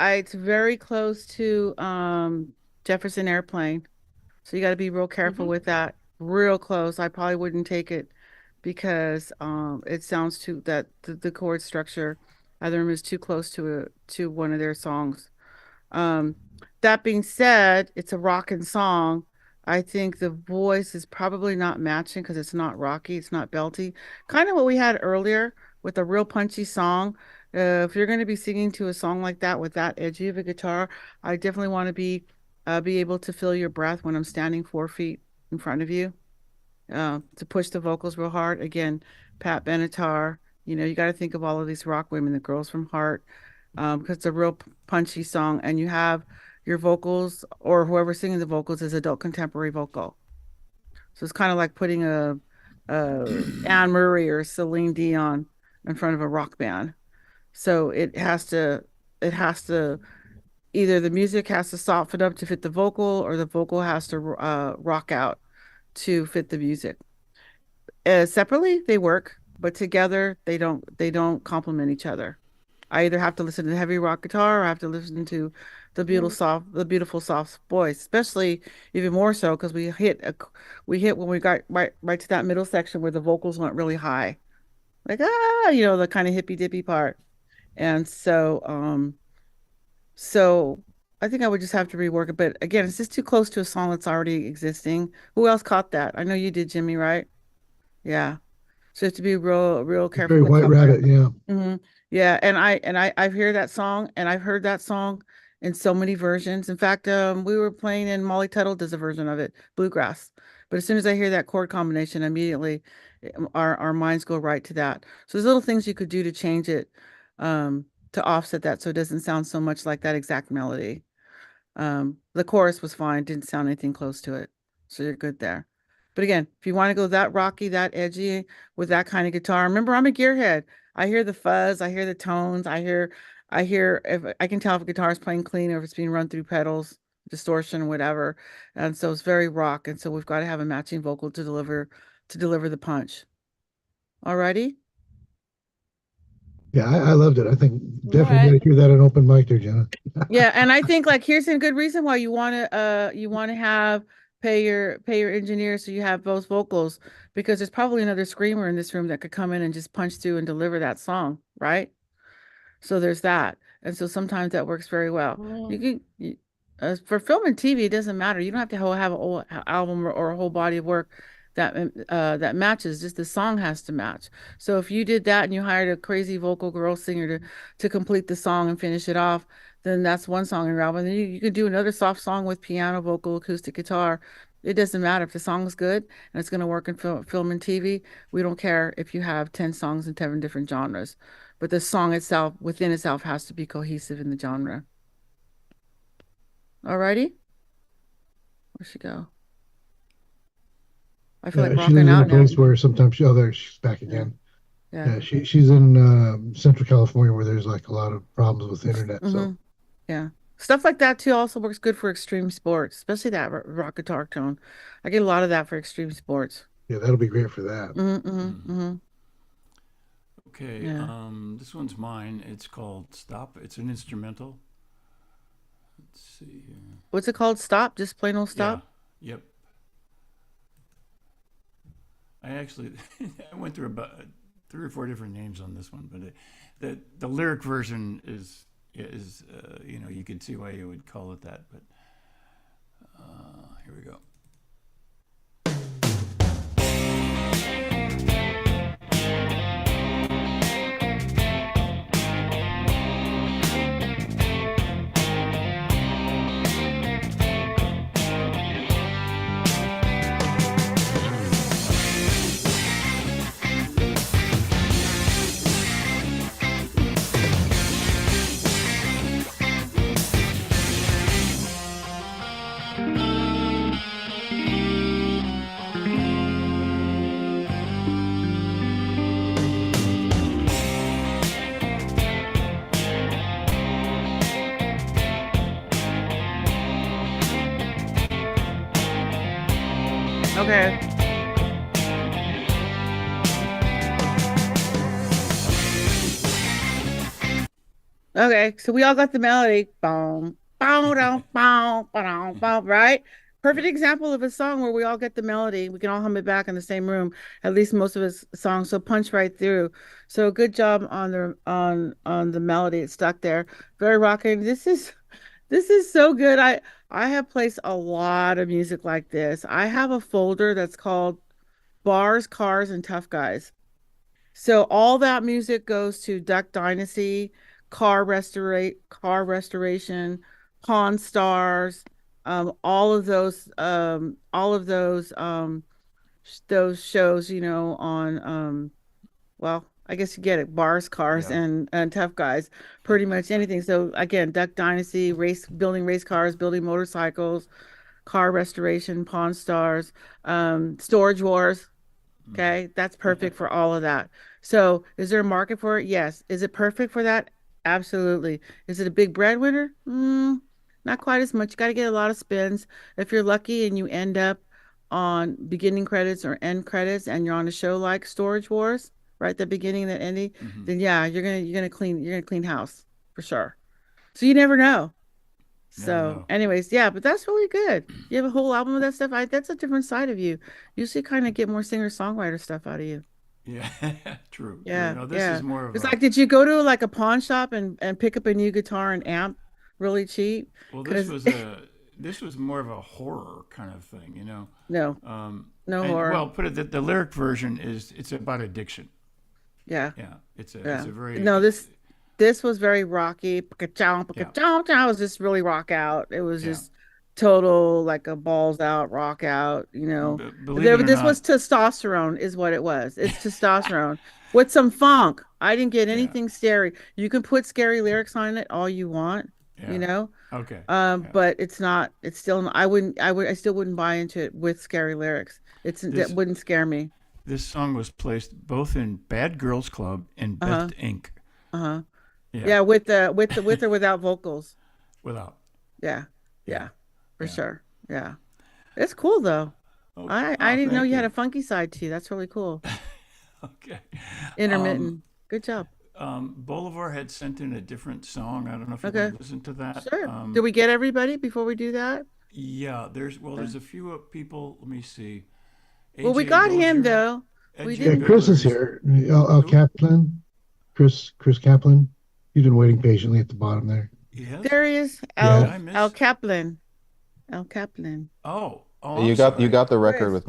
it's very close to Jefferson Airplane. So you got to be real careful with that. Real close. I probably wouldn't take it because it sounds too that the chord structure of the room is too close to one of their songs. Um, that being said, it's a rockin' song. I think the voice is probably not matching because it's not rocky, it's not belty. Kind of what we had earlier with a real punchy song. If you're going to be singing to a song like that with that edgy of a guitar, I definitely want to be able to feel your breath when I'm standing 4 feet in front of you. To push the vocals real hard. Again, Pat Benatar. You got to think of all of these rock women, the girls from Heart, because it's a real punchy song, and you have your vocals or whoever's singing the vocals is adult contemporary vocal. So it's kind of like putting a Anne Murray or Celine Dion in front of a rock band. So it has to either the music has to soften up to fit the vocal or the vocal has to rock out to fit the music. Separately, they work. but together they don't complement each other. I either have to listen to the heavy rock guitar or I have to listen to the beautiful soft voice, especially even more so because we hit when we got right to that middle section where the vocals went really high, like the kind of hippy dippy part. And so I think I would just have to rework it. But again, it's just too close to a song that's already existing. Who else caught that? I know you did, Jimmy, right? Yeah. So you have to be real It's very careful with White something. Rabbit, yeah. Yeah, I've heard that song and I've heard that song in so many versions. In fact, we were playing and Molly Tuttle does a version of it, bluegrass. But as soon as I hear that chord combination, immediately our minds go right to that. So there's little things you could do to change it, to offset that so it doesn't sound so much like that exact melody. The chorus was fine, didn't sound anything close to it. So you're good there. But again, if you want to go that rocky, that edgy with that kind of guitar, remember I'm a gearhead. I hear the fuzz, I hear the tones, I hear if I can tell if a guitar is playing clean or if it's being run through pedals, distortion, whatever. And so it's very rock. And so we've got to have a matching vocal to deliver the punch. Alrighty? Yeah, I loved it. I think definitely right. gotta hear that on open mic there, Jenna. Yeah, and I think like here's a good reason why you want to have pay your engineer so you have both vocals because there's probably another screamer in this room that could come in and just punch through and deliver that song, right? So there's that. And so sometimes that works very well. For film and TV, it doesn't matter. You don't have to have a whole album or a whole body of work that matches. Just the song has to match. So if you did that and you hired a crazy vocal girl singer to complete the song and finish it off, then that's one song in your album. And then you could do another soft song with piano, vocal, acoustic guitar. It doesn't matter if the song is good and it's going to work in film and TV. We don't care if you have 10 songs in 10 different genres, but the song itself within itself has to be cohesive in the genre. Alrighty, where'd she go? I feel like She rocking lives in a out now. place where sometimes there she's back again. Yeah. She's in Central California where there's like a lot of problems with internet. So Yeah. Stuff like that too also works good for extreme sports, especially that rock guitar tone. I get a lot of that for extreme sports. yeah, that'll be great for that. Okay, Yeah. this one's mine. It's called Stop. It's an instrumental. Let's see here. What's it called? Stop? Just plain old stop? Yeah. Yep. I actually I went through about 3 or 4 different names on this one, but the lyric version is you can see why you would call it that, but here we go. Okay. Okay, so we all got the melody. Boom, boom, boom, boom, boom, boom, right? Perfect example of a song where we all get the melody. We can all hum it back in the same room, at least most of his songs. So punch right through. So good job on the melody. It stuck there. Very rocking. This is so good. I have placed a lot of music like this. I have a folder that's called Bars, Cars, and Tough Guys. So all that music goes to Duck Dynasty, car restoration, Pawn Stars, those shows, on well, I guess you get it, Bars, Cars, and Tough Guys, pretty much anything. So again, Duck Dynasty, building race cars, building motorcycles, car restoration, Pawn Stars, Storage Wars. Okay, that's perfect for all of that. So is there a market for it? Yes. Is it perfect for that? Absolutely. Is it a big breadwinner? Not quite as much. You got to get a lot of spins. If you're lucky and you end up on beginning credits or end credits and you're on a show like Storage Wars, right at the beginning, that ending, Mhm. then yeah, you're gonna clean house for sure. So you never know. Never So, know. anyways, yeah, but that's really good. You have a whole album of that stuff. That's a different side of you. Usually kind of get more singer-songwriter stuff out of you. Yeah, true, true. Yeah, No, this yeah. is more of It's a, like, did you go to like a pawn shop and pick up a new guitar and amp really cheap? well, Because this was more of a horror kind of thing, you know. no, no And horror. well, put it the lyric version is it's about addiction. Yeah, Yeah, it's yeah. a very No, this was very rocky. Paka-chow, yeah. paka-chow-chow. It was just really rock out. It was Yeah. just total like a balls out, rock out, you know. Believe it or This was not, testosterone, is what it was. It's testosterone with some funk. I didn't get yeah, anything scary. You can put scary lyrics on it all you want, yeah. you know. Okay. Yeah. But it's not, it's still, I still wouldn't buy into it with scary lyrics. That This wouldn't scare me. this song was placed both in Bad Girls Club and Uh-huh. Best Inc. Uh-huh. Yeah, Yeah, with or without vocals. without. Yeah. Yeah, Yeah, for yeah. sure. Yeah. It's cool though. Oh, I oh, didn't know thank you had you. a funky side to you. That's really cool. Okay. Intermittent. Good job. Bolivar had sent in a different song. I don't know if you Okay. want to listen to that. Sure. Did we get everybody before we do that? Yeah, there's a few people. Let me see. Well, we AJ got him Dozier, though. We AJ Yeah, didn't. Chris is Dozier. here. Who? Kaplan. Chris Kaplan. He's been waiting patiently at the bottom there. Yes. There he is. Yeah. Did I miss? Al Kaplan. Al Kaplan. Oh, You I'm got sorry. the record Chris.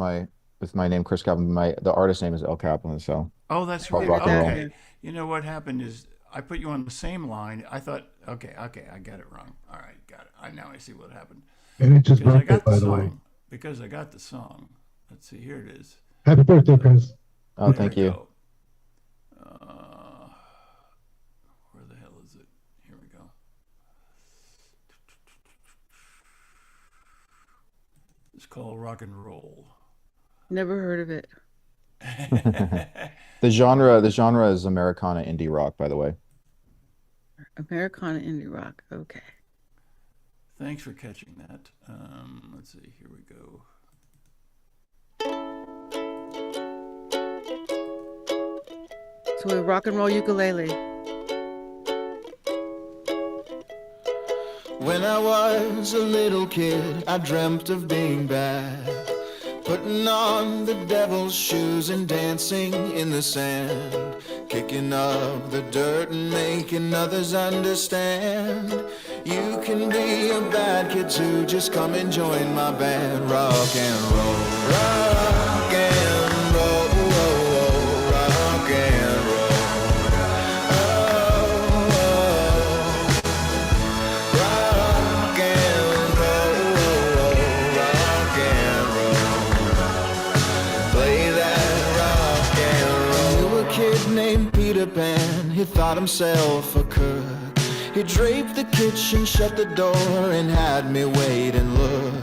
with my name, Chris Kaplan. The artist name is El Kaplan. So Oh, that's called right. rock and roll. Okay. You know what happened is I put you on the same line. I thought, okay, I got it wrong. All right, got it. Now I see what happened. And it's his Because I birthday, got the by the way. song. Because I got the song. Let's see. Here it is. Happy birthday, Chris. Oh, There thank we you. go. Where the hell is it? Here we go. It's called Rock and Roll. Never heard of it. The genre is Americana indie rock, by the way. Americana indie rock. Okay. Thanks for catching that. Let's see. Here we go. So we rock and roll ukulele. When I was a little kid, I dreamt of being bad, putting on the devil's shoes and dancing in the sand, kicking up the dirt and making others understand. You can be a bad kid too, just come and join my band. Rock and roll, rock and roll, rock and roll. Rock and roll, rock and roll. Play that rock and roll. A kid named Peter Pan, he thought himself a cook. He draped the kitchen, shut the door, and had me wait and look.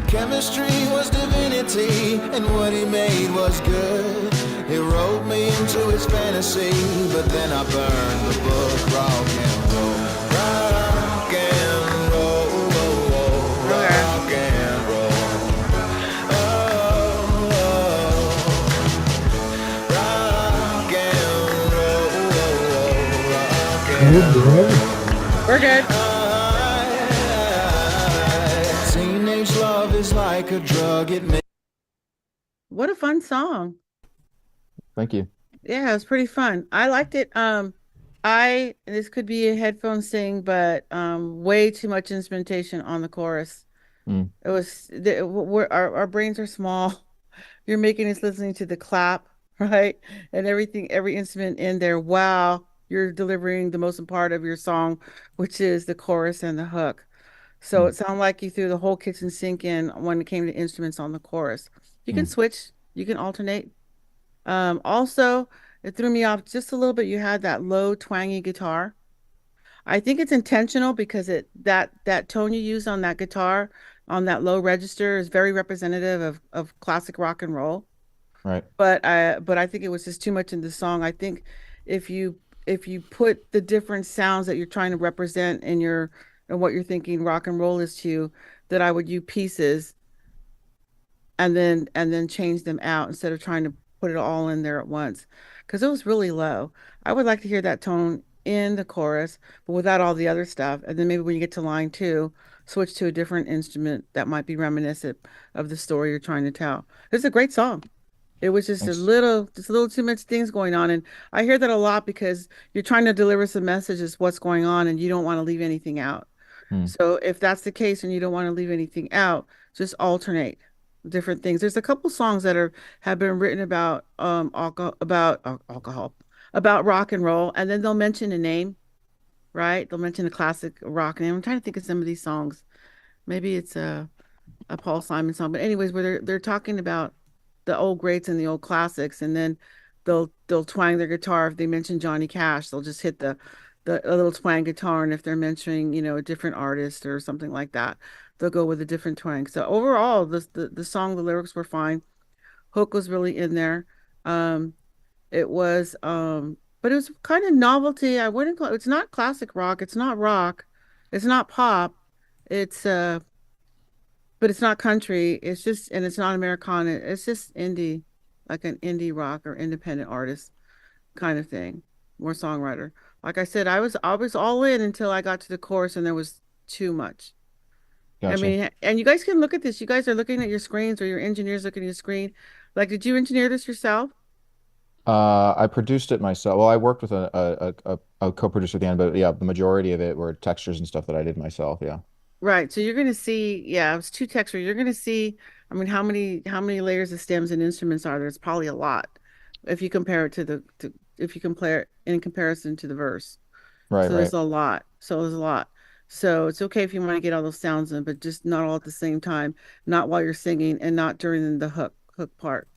Chemistry was divinity, and what he made was good. He wrote me into his fantasy, but then I burned the book. Rock and roll, rock and roll, rock and roll. Rock and roll, rock and roll. We're good. Teenage love is like a drug, it makes. What a fun song. Thank you. Yeah, it was pretty fun. I liked it. This could be a headphone thing, but way too much instrumentation on the chorus. Mm. It was our brains are small. You're making us listening to the clap, right? And everything, every instrument in there. Wow, you're delivering the most important part of your song, which is the chorus and the hook. So it sounded like you threw the whole kitchen sink in when it came to instruments on the chorus. You can switch, you can alternate. Also, it threw me off just a little bit. You had that low twangy guitar. I think it's intentional because that tone you use on that guitar, on that low register, is very representative of classic rock and roll. Right. But I think it was just too much in the song. I think if you put the different sounds that you're trying to represent in what you're thinking rock and roll is to you, that I would use pieces and then change them out instead of trying to put it all in there at once because it was really low. I would like to hear that tone in the chorus, but without all the other stuff. And then maybe when you get to line two, switch to a different instrument that might be reminiscent of the story you're trying to tell. It's a great song. It was just Thanks. just a little too much things going on. And I hear that a lot because you're trying to deliver some messages, what's going on, and you don't want to leave anything out. So if that's the case and you don't want to leave anything out, just alternate different things. There's a couple songs that have been written about alcohol, about rock and roll, and then they'll mention a name, right? They'll mention a classic rock name. I'm trying to think of some of these songs. Maybe it's a Paul Simon song, but anyways, where they're talking about the old greats and the old classics, and then they'll twang their guitar. If they mention Johnny Cash, they'll just hit a little twang guitar, and if they're mentioning, a different artist or something like that, they'll go with a different twang. So overall, the song, the lyrics were fine. Hook was really in there. It was but it was kind of novelty. I wouldn't call it's not classic rock, it's not rock, it's not pop, it's but it's not country. It's just, and it's not Americana. It's just indie, like an indie rock or independent artist kind of thing, more songwriter. Like I said, I was all in until I got to the chorus, and there was too much. Gotcha. I mean, and you guys can look at this. You guys are looking at your screens, or your engineers looking at your screen. Like, did you engineer this yourself? I produced it myself. Well, I worked with a co-producer at the end, but yeah, the majority of it were textures and stuff that I did myself. Yeah. Right. So you're going to see, yeah, it's two textures. You're going to see, I mean, how many layers of stems and instruments are there? It's probably a lot if you compare it if you compare it in comparison to the verse. Right, So there's a lot. So it's okay if you want to get all those sounds in, but just not all at the same time, not while you're singing and not during the hook part.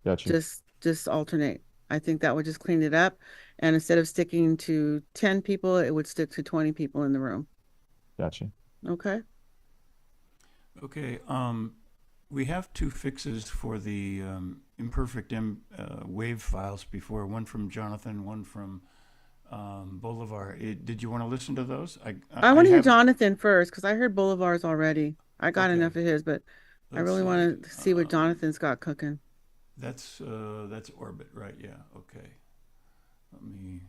Gotcha. Just alternate. I think that would just clean it up. And instead of sticking to 10 people, it would stick to 20 people in the room. Gotcha. Okay. Okay. We have two fixes for the imperfect wave files before. One from Jonathan, one from Bolivar. Did you want to listen to those? I want to hear Jonathan first because I heard Bolivar's already. I got enough of his, but I really want to see what Jonathan's got cooking. That's Orbit, right? Yeah. Okay. Let me.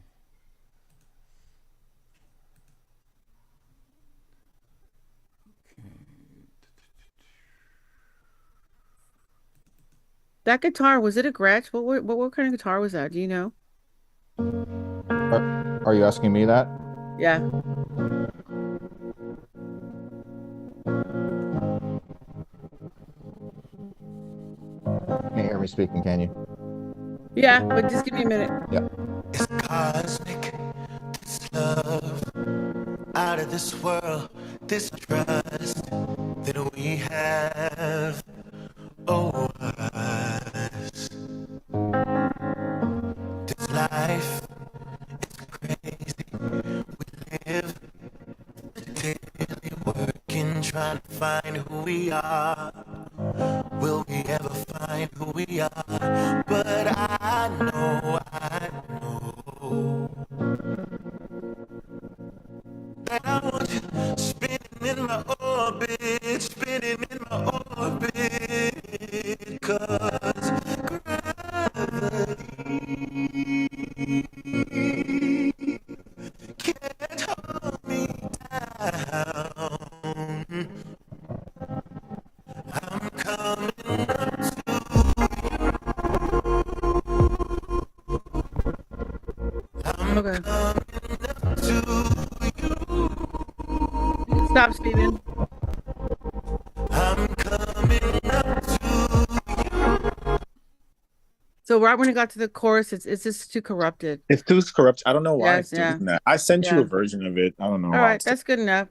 That guitar, was it a Gretsch? What kind of guitar was that? Do you know? Are you asking me that? Yeah. Can't hear me speaking, can you? Yeah, but just give me a minute. Yeah. It's cosmic, this love, out of this world, this trust that we have over us. This life, it's crazy. We live daily working, trying to find who we are. Will we ever find who we are? But I know that I want you spinning in my orbit, spinning in my orbit, 'cause gravity can't hold me down. I'm coming up Okay. Stop, Steven. I'm coming up to So right when it got to the chorus, it's just too corrupted. It's too corrupt. I don't know why Yes, it's doing that. I sent you a version of it. I don't know. All right, that's good enough.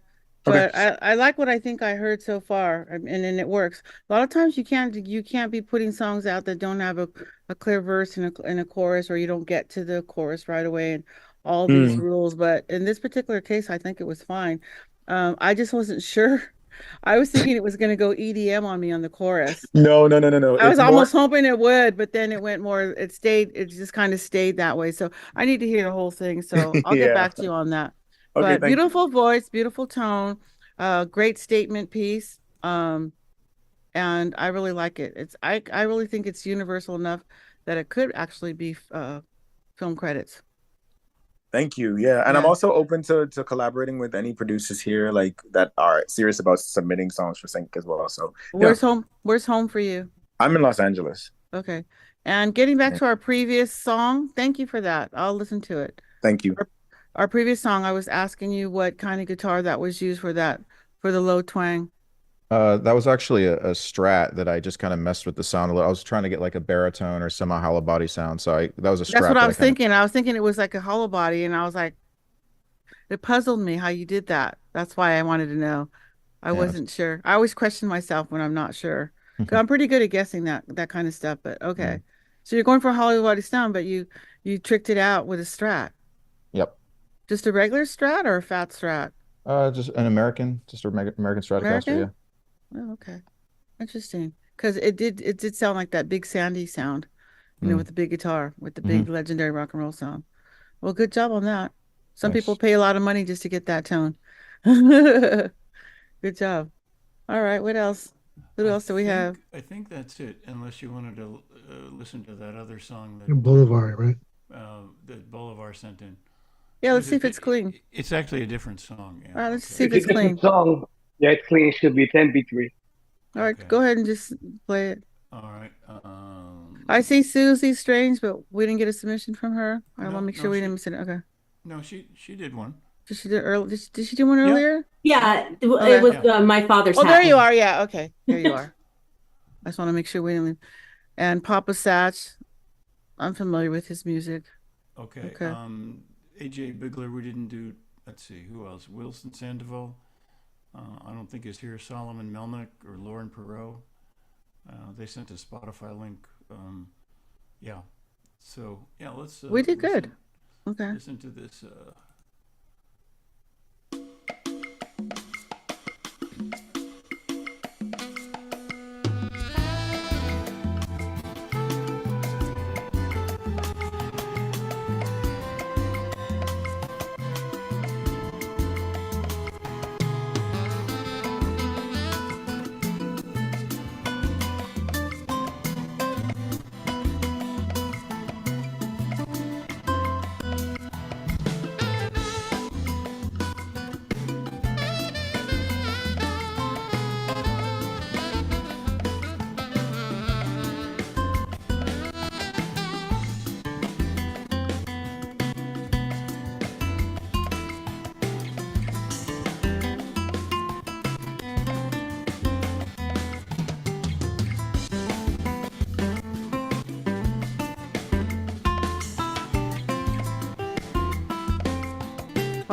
Okay. But I like what I think I heard so far, and then it works. A lot of times you can't be putting songs out that don't have a clear verse and a chorus, or you don't get to the chorus right away, and all these rules. But in this particular case, I think it was fine. I just wasn't sure. I was thinking it was going to go EDM on me on the chorus. No. I was almost hoping it would, but then it went more. It just kind of stayed that way. So I need to hear the whole thing. So I'll get back to you on that. Okay, But beautiful voice, beautiful tone, great statement piece. And I really like it. I really think it's universal enough that it could actually be film credits. Thank you. Yeah. And I'm Yeah. also open to collaborating with any producers here like that are serious about submitting songs for sync as well. So Where's home? Where's home for you? I'm in Los Angeles. Okay. And getting back to our previous song, thank you for that. I'll listen to it. Thank you. Our previous song, I was asking you what kind of guitar that was used for that, for the low twang. That was actually a Strat that I just kind of messed with the sound a little. I was trying to get like a baritone or semi hollow body sound. So that was a Strat. That's what I was kinda- thinking. I was thinking it was like a hollow body, and I was like, it puzzled me how you did that. That's why I wanted to know. I wasn't sure. I always question myself when I'm not sure. 'Cause I'm pretty good at guessing that kind of stuff, but okay. So you're going for a hollow body sound, but you tricked it out with a Strat. Yep. Just a regular Strat or a fat Strat? Just an American, just an American Stratocaster. American? Yeah. Oh, okay. Interesting. Because it did sound like that big Sandy sound, with the big guitar, with the big legendary rock and roll sound. Well, good job on that. Some people pay a lot of money just to get that tone. Good job. All right, what else? What else do we have? I think that's it, unless you wanted to listen to that other song that Bolivar, right? That Bolivar sent in. Yeah, let's see if it's clean. It's actually a different song. Yeah. All right, let's see if it's clean. Song. Yeah, it's clean. It should be 10B3. All right, go ahead and just play it. All right. I see Susie Strange, but we didn't get a submission from her. I want to make sure we didn't miss it. Okay. No, she did one. Did she do early? Did she do one earlier? Yeah, it was my father's. Oh, there you are. Yeah. Okay. There you are. I just want to make sure we didn't. And Papa Satch, I'm familiar with his music. Okay. AJ Bigler, we didn't do. Let's see, who else? Wilson Sandoval. I don't think is here. Solomon Melnick or Lauren Perot. They sent a Spotify link. Yeah. So yeah, let's. We did good. Okay. Listen to this.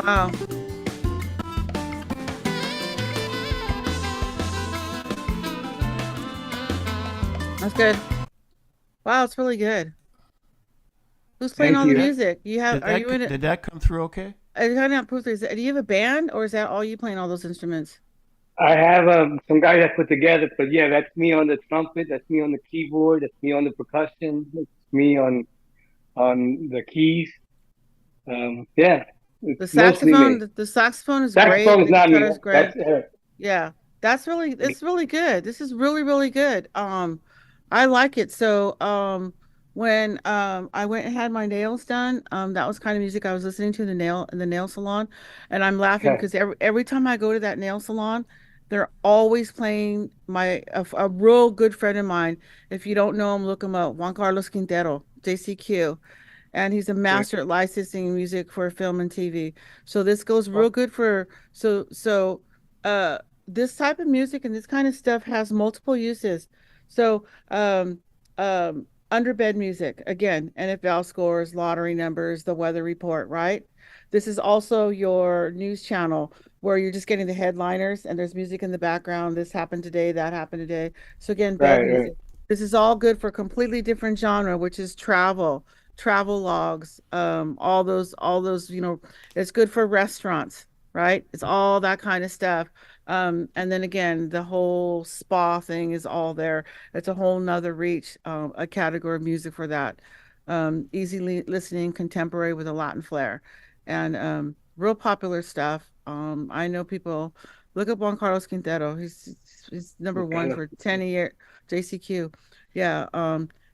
Wow. That's good. Wow, it's really good. Who's playing all the music? You have? Are you in it? Did that come through okay? I kind of proof. Do you have a band, or is that all you playing all those instruments? I have some guys that put together, but yeah, that's me on the trumpet, that's me on the keyboard, that's me on the percussion, that's me on the keys. Yeah. The saxophone, the saxophone is great. Saxophone is The not me. guitar is great. That's her. Yeah, it's really good. This is really, really good. I like it. So, when I went and had my nails done, that was kind of music I was listening to in the nail salon, and I'm laughing because every time I go to that nail salon, they're always playing a real good friend of mine. If you don't know him, look him up. Juan Carlos Quintero, JCQ. And he's a master at licensing music for film and TV. So this goes real good for this type of music and this kind of stuff has multiple uses. So underbed music, again, NFL scores, lottery numbers, the weather report, right? This is also your news channel where you're just getting the headliners and there's music in the background. This happened today, that happened today. So again, bed music. This is all good for a completely different genre, which is travel logs, all those, it's good for restaurants, right? It's all that kind of stuff. And then again, the whole spa thing is all there. It's a whole nother reach, a category of music for that. Easily listening, contemporary with a Latin flair, and real popular stuff. I know people look up Juan Carlos Quintero. He's number one for 10 a year, JCQ. Yeah.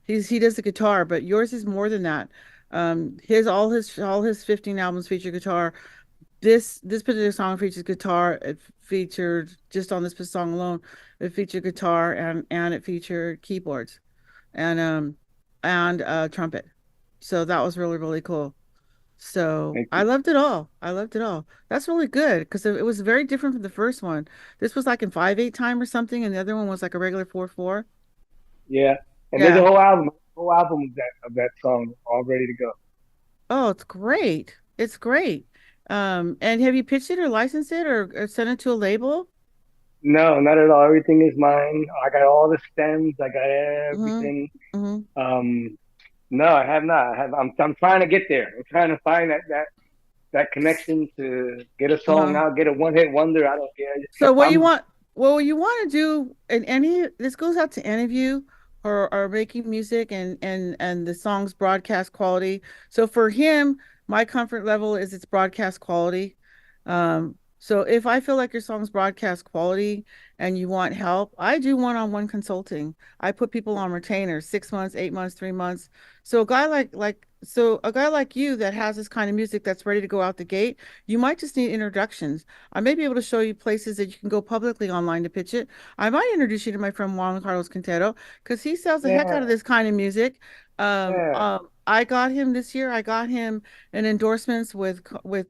he does the guitar, but yours is more than that. All his 15 albums feature guitar. This particular song features guitar. It featured just on this song alone, it featured guitar and it featured keyboards and trumpet. So that was really, really cool. So Thank I you. loved it all. I loved it all. That's really good because it was very different from the first one. This was like in 5/8 time or something, and the other one was like a regular 4/4. Yeah, and there's Yeah. a whole album of that song all ready to go. Oh, it's great. It's great. And have you pitched it or licensed it or sent it to a label? No, not at all. Everything is mine. I got all the stems. I got Mm-hmm. everything. Mm-hmm. No, I have not. I'm trying to get there. I'm trying to find that connection to get a song Uh-huh. out, get a one hit wonder. I don't care. So I'm what you want to do, and this goes out to any of you who are making music and the song's broadcast quality. So for him, my comfort level is its broadcast quality. So if I feel like your song's broadcast quality and you want help, I do one-on-one consulting. I put people on retainers, 6 months, 8 months, 3 months. So a guy like you that has this kind of music that's ready to go out the gate, you might just need introductions. I may be able to show you places that you can go publicly online to pitch it. I might introduce you to my friend Juan Carlos Quintero because he sells the heck out of yeah, this kind of music. yeah. I got him this year. I got him an endorsements with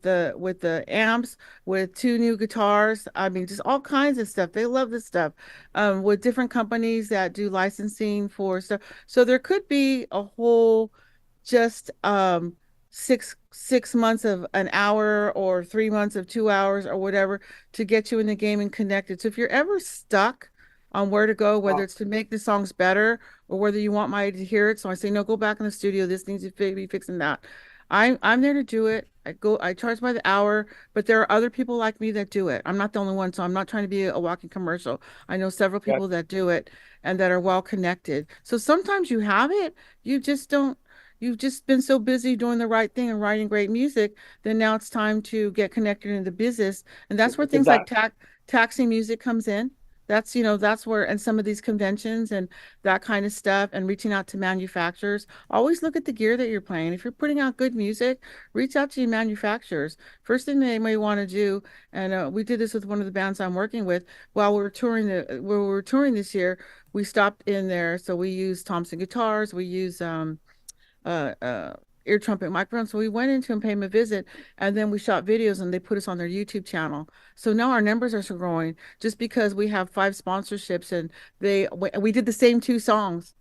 the amps, with 2 new guitars. I mean, just all kinds of stuff. They love this stuff. With different companies that do licensing for stuff. So there could be a whole just 6 months of an hour or 3 months of 2 hours or whatever to get you in the game and connected. So if you're ever stuck on where to go, whether it's to make the songs better or whether you want my to hear it, so I say no, go back in the studio. This needs to be fixing that. I'm there to do it. I charge by the hour, but there are other people like me that do it. I'm not the only one, so I'm not trying to be a walking commercial. I know several Yeah. people that do it and that are well connected. So sometimes you have it, you just don't you've just been so busy doing the right thing and writing great music, then now it's time to get connected into business. And that's where It's a things like dot. taxi music comes in. That's where, and some of these conventions and that kind of stuff, and reaching out to manufacturers. Always look at the gear that you're playing. If you're putting out good music, reach out to your manufacturers. First thing they may want to do, and we did this with one of the bands I'm working with while we were touring this year. We stopped in there, so we used Thompson guitars. We use uh, uh, ear trumpet microphone. So we went into and paid them a visit, and then we shot videos, and they put us on their YouTube channel. So now our numbers are so growing just because we have 5 sponsorships, and we did the same 2 songs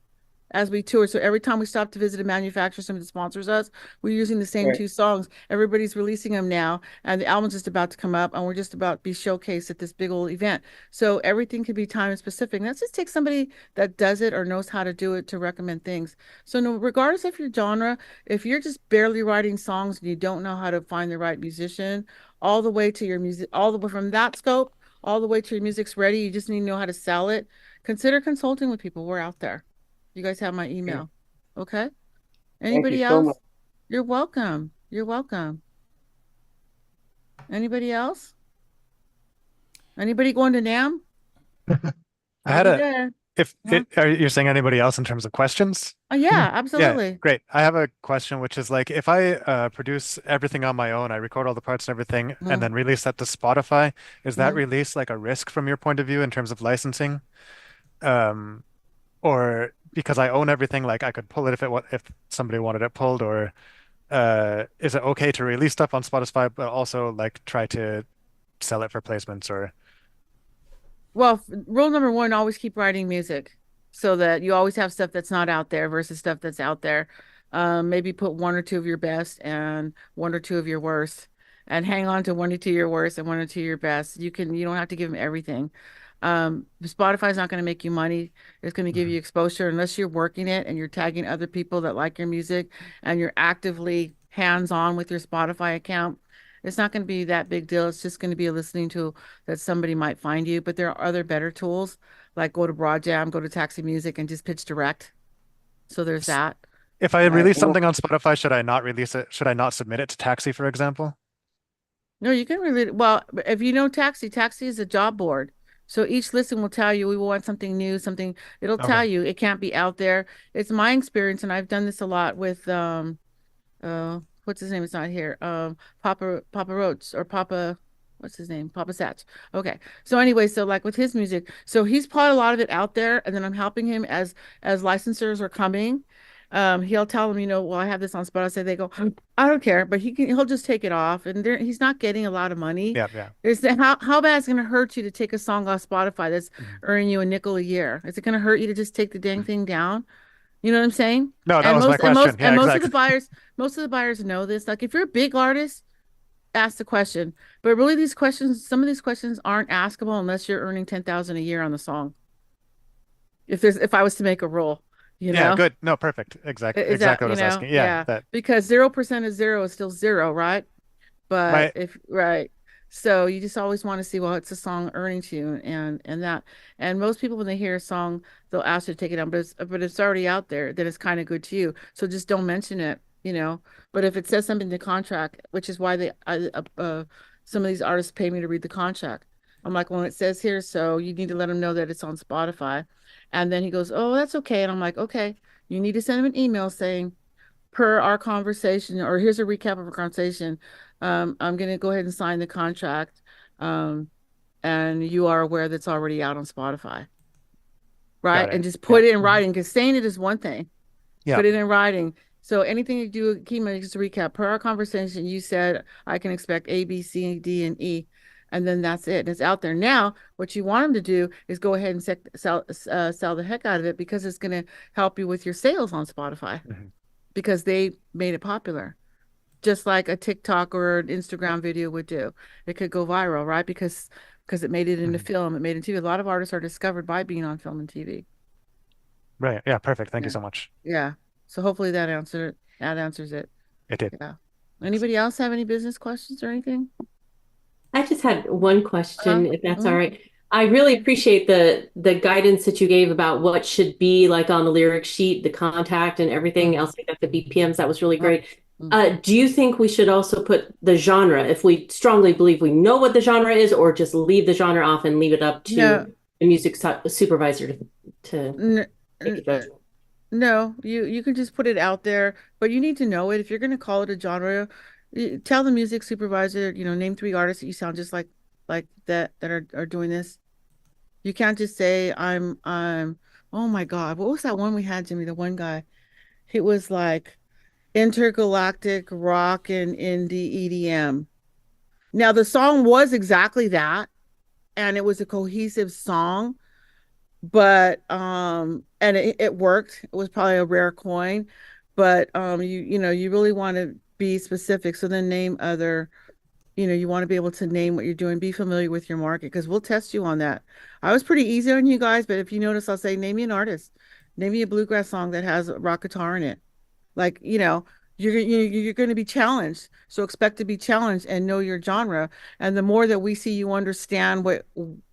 as we tour. So every time we stop to visit a manufacturer, somebody that sponsors us, we're using the same Right. 2 songs. Everybody's releasing them now, and the album's just about to come up, and we're just about to be showcased at this big old event. So everything can be time specific. And that's just take somebody that does it or knows how to do it to recommend things. So no, regardless of your genre, if you're just barely writing songs and you don't know how to find the right musician, all the way to your music, all the way from that scope, all the way to your music's ready, you just need to know how to sell it. Consider consulting with people. We're out there. You guys have my email. Okay. Thank you Anybody so much. else? You're welcome. You're welcome. Anybody else? Anybody going to NAM? I had I'll a be there. if Huh? are you saying anybody else in terms of questions? Yeah, Yeah, absolutely. great. I have a question, which is like if I produce everything on my own, I record all the parts and everything, and Mm, then release that to Spotify, is that mhm. release like a risk from your point of view in terms of licensing? Um, or because I own everything, like I could pull it if somebody wanted it pulled, or is it okay to release stuff on Spotify, but also like try to sell it for placements or Well, rule number one, always keep writing music so that you always have stuff that's not out there versus stuff that's out there. Maybe put 1 or 2 of your best and 1 or 2 of your worst, and hang on to 1 or 2 of your worst and 1 or 2 of your best. You don't have to give them everything. Spotify's not going to make you money. It's going to give you exposure unless you're working it and you're tagging other people that like your music and you're actively hands-on with your Spotify account. It's not going to be that big deal. It's just going to be a listening tool that somebody might find you. But there are other better tools like go to Broadjam, go to Taxi Music, and just pitch direct. So there's that. if I All right. release something on Spotify, should I not release it? Should I not submit it to Taxi, for example? No, you can really, well, if you know Taxi, Taxi is a job board. So each listen will tell you we want something new, something it'll tell Okay. you it can't be out there. It's my experience, and I've done this a lot with what's his name? It's not here. Papa Roach or Papa, what's his name? Papa Satch. Okay. So anyway, so like with his music, so he's put a lot of it out there, and then I'm helping him as licensors are coming. He'll tell them, well, I have this on Spotify. They go, I don't care, but he'll just take it off, and he's not getting a lot of money. Yeah, yeah. How bad is it going to hurt you to take a song off Spotify that's earning you a nickel a year? Is it going to hurt you to just take the dang thing down? You know what I'm saying? No, that And was my most and question. most Yeah, and most of the exactly. buyers know this. Like if you're a big artist, ask the question. But really some of these questions aren't askable unless you're earning 10,000 a year on the song. If I was to make a rule, Yeah, good. No, perfect. Exactly. Is that, Exactly what I was asking. Yeah, yeah, that because 0% of zero is still zero, right? But my right. So you just always want to see, well, it's a song earning to you and that. And most people, when they hear a song, they'll ask you to take it down, but it's already out there, then it's kind of good to you. So just don't mention it. But if it says something in the contract, which is why some of these artists pay me to read the contract. I'm like, well, it says here, so you need to let them know that it's on Spotify. And then he goes, oh, that's okay. And I'm like, okay, you need to send him an email saying, per our conversation, or here's a recap of our conversation. I'm going to go ahead and sign the contract. And you are aware that's already out on Spotify. Right. got it. And just put Yeah. it in writing, because saying it is one thing. Yeah. Put it in writing. So anything you do, keep just to recap, per our conversation, you said I can expect A, B, C, D, and E. And then that's it. It's out there. Now, what you want them to do is go ahead and sell the heck out of it, because it's going to help you with your sales on Spotify. Because they made it popular, just like a TikTok or an Instagram video would do. It could go viral, right? Because it made it into film, it made it TV. A lot of artists are discovered by being on film and TV. Right. Yeah, perfect. Thank Yeah. you so much. Yeah. So hopefully that answers it. It did. Yeah. Anybody else have any business questions or anything? I just had one question, if that's all mhm. right. I really appreciate the guidance that you gave about what should be like on the lyric sheet, the contact and everything else like that, the BPMs. That was really great. Do you think we should also put the genre, if we strongly believe we know what the genre is, or just leave the genre off and leave it up to No. the music supervisor to N- make a judgment? No, you can just put it out there, but you need to know it. If you're going to call it a genre, tell the music supervisor, name 3 artists that you sound just like that are doing this. You can't just say oh my God, what was that one we had, Jimmy? The one guy, it was like intergalactic rock and indie EDM. Now the song was exactly that, and it was a cohesive song, but and it worked. It was probably a rare coin, but you really want to be specific. So then name other, you want to be able to name what you're doing, be familiar with your market, because we'll test you on that. I was pretty easy on you guys, but if you notice, I'll say name me an artist, name me a bluegrass song that has a rock guitar in it. Like, you're going to be challenged. So expect to be challenged and know your genre. And the more that we see you understand what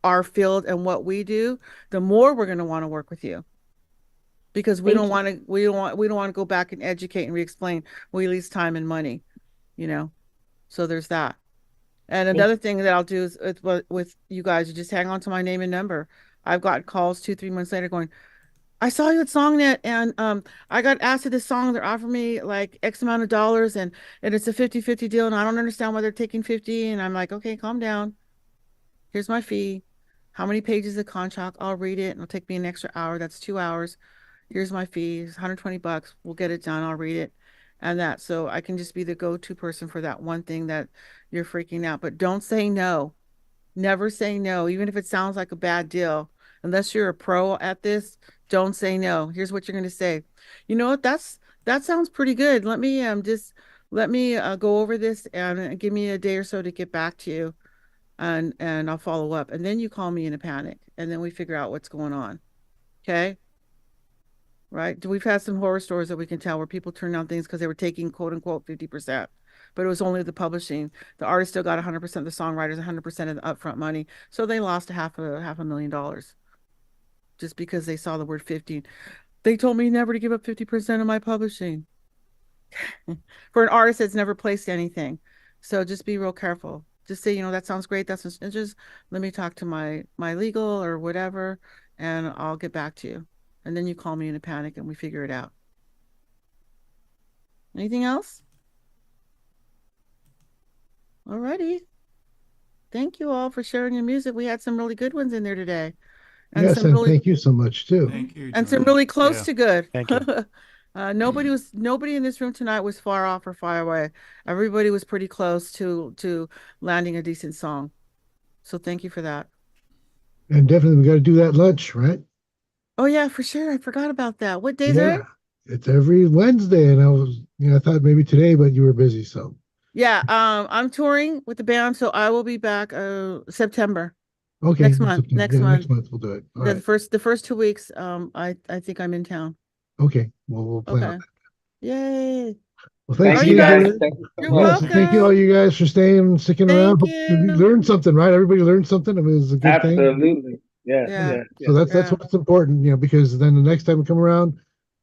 our field and what we do, the more we're going to want to work with you. Because we don't want to go back and educate and re-explain. We lose time and money, So there's that. And another thing that I'll do is with you guys, you just hang on to my name and number. I've got calls 2-3 months later going, I saw you at SongNet, and I got asked to this song. They're offering me like X amount of dollars, and it's a 50-50 deal, and I don't understand why they're taking 50. And I'm like, okay, calm down. Here's my fee. How many pages of contract? I'll read it, and it'll take me an extra hour. That's 2 hours. Here's my fee. It's $120. We'll get it done. I'll read it. And that, so I can just be the go-to person for that one thing that you're freaking out. But don't say no. Never say no, even if it sounds like a bad deal. Unless you're a pro at this, don't say no. Here's what you're going to say. You know what? That sounds pretty good. Let me go over this and give me a day or so to get back to you, and I'll follow up. And then you call me in a panic, and then we figure out what's going on. Okay? Right? We've had some horror stories that we can tell where people turned down things because they were taking quote unquote 50%. But it was only the publishing. The artist still got 100%, the songwriters 100% of the upfront money. So they lost half a $500,000 just because they saw the word 50. They told me never to give up 50% of my publishing for an artist that's never placed anything. So just be real careful. Just say, that sounds great. That's just let me talk to my legal or whatever, and I'll get back to you. And then you call me in a panic and we figure it out. Anything else? Alrighty. Thank you all for sharing your music. We had some really good ones in there today. And Yes, some and really, thank you so much too. Thank you. and some Joanne. really close Yeah. to good. Thank you. Nobody in this room tonight was far off or far away. Everybody was pretty close to landing a decent song. So thank you for that. And definitely we got to do that lunch, right? Oh yeah, for sure. I forgot about that. What days are Yeah. it? It's every Wednesday, and I was, I thought maybe today, but you were busy, so Yeah, I'm touring with the band, so I will be back September. okay. Next month. September. Next Yeah, month. next month we'll do it. All The right. first 2 weeks, I think I'm in town. Okay. Well, we'll plan on Okay. that. Yay. Well, thanks Thank you again, guys. Joanne. Thank you so You're much. Yes, and thank you all welcome. you guys for staying, sticking around. Thank Hope you you. learned something, right? Everybody learned something. I mean, it was a good thing. Absolutely. Yeah. Yeah. Yeah. So Yeah. that's Yeah. what's important, because then the next time we come around,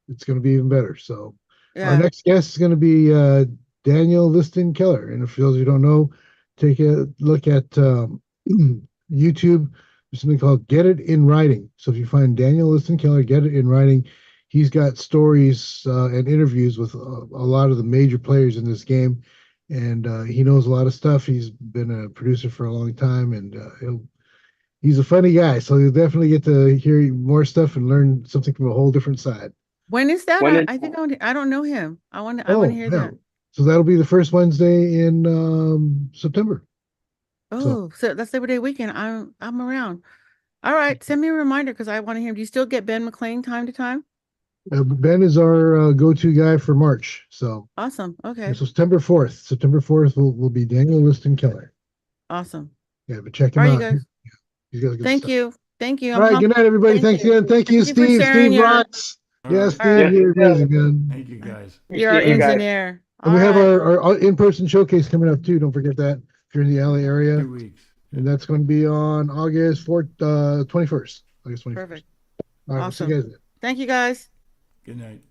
it's going to be even better. So our Yeah. next guest is going to be Daniel Liston Keller. And if those of you don't know, take a look at YouTube. There's something called Get It in Writing. So if you find Daniel Liston Keller, Get It in Writing, he's got stories and interviews with a lot of the major players in this game. And he knows a lot of stuff. He's been a producer for a long time, and he's a funny guy. So you'll definitely get to hear more stuff and learn something from a whole different side. When is that? When is- I think I don't know him. I want to hear that. So that'll be the first Wednesday in September. Oh, so that's Labor Day weekend. I'm around. All right, send me a reminder because I want to hear him. Do you still get Ben McLean time to time? Ben is our go-to guy for March. So Awesome. Okay. so September 4th. September 4th will be Daniel Liston Keller. Awesome. Yeah, but check him All right, out. you guys. He's got good Thank stuff. you. Thank you. All right, good night, everybody. Thanks again. Thank you, for Steve. sharing Steve your- rocks. All Yeah, right. Steve, right. you're amazing, man. Thank you guys. You're our Appreciate you guys. engineer. And we All have right. our in-person showcase coming up too. Don't forget that if you're in the LA area. 2 weeks. And that's going to be on August 21st. August 21st. Perfect. All right, we'll see you Awesome. guys then. Thank you guys. Good night.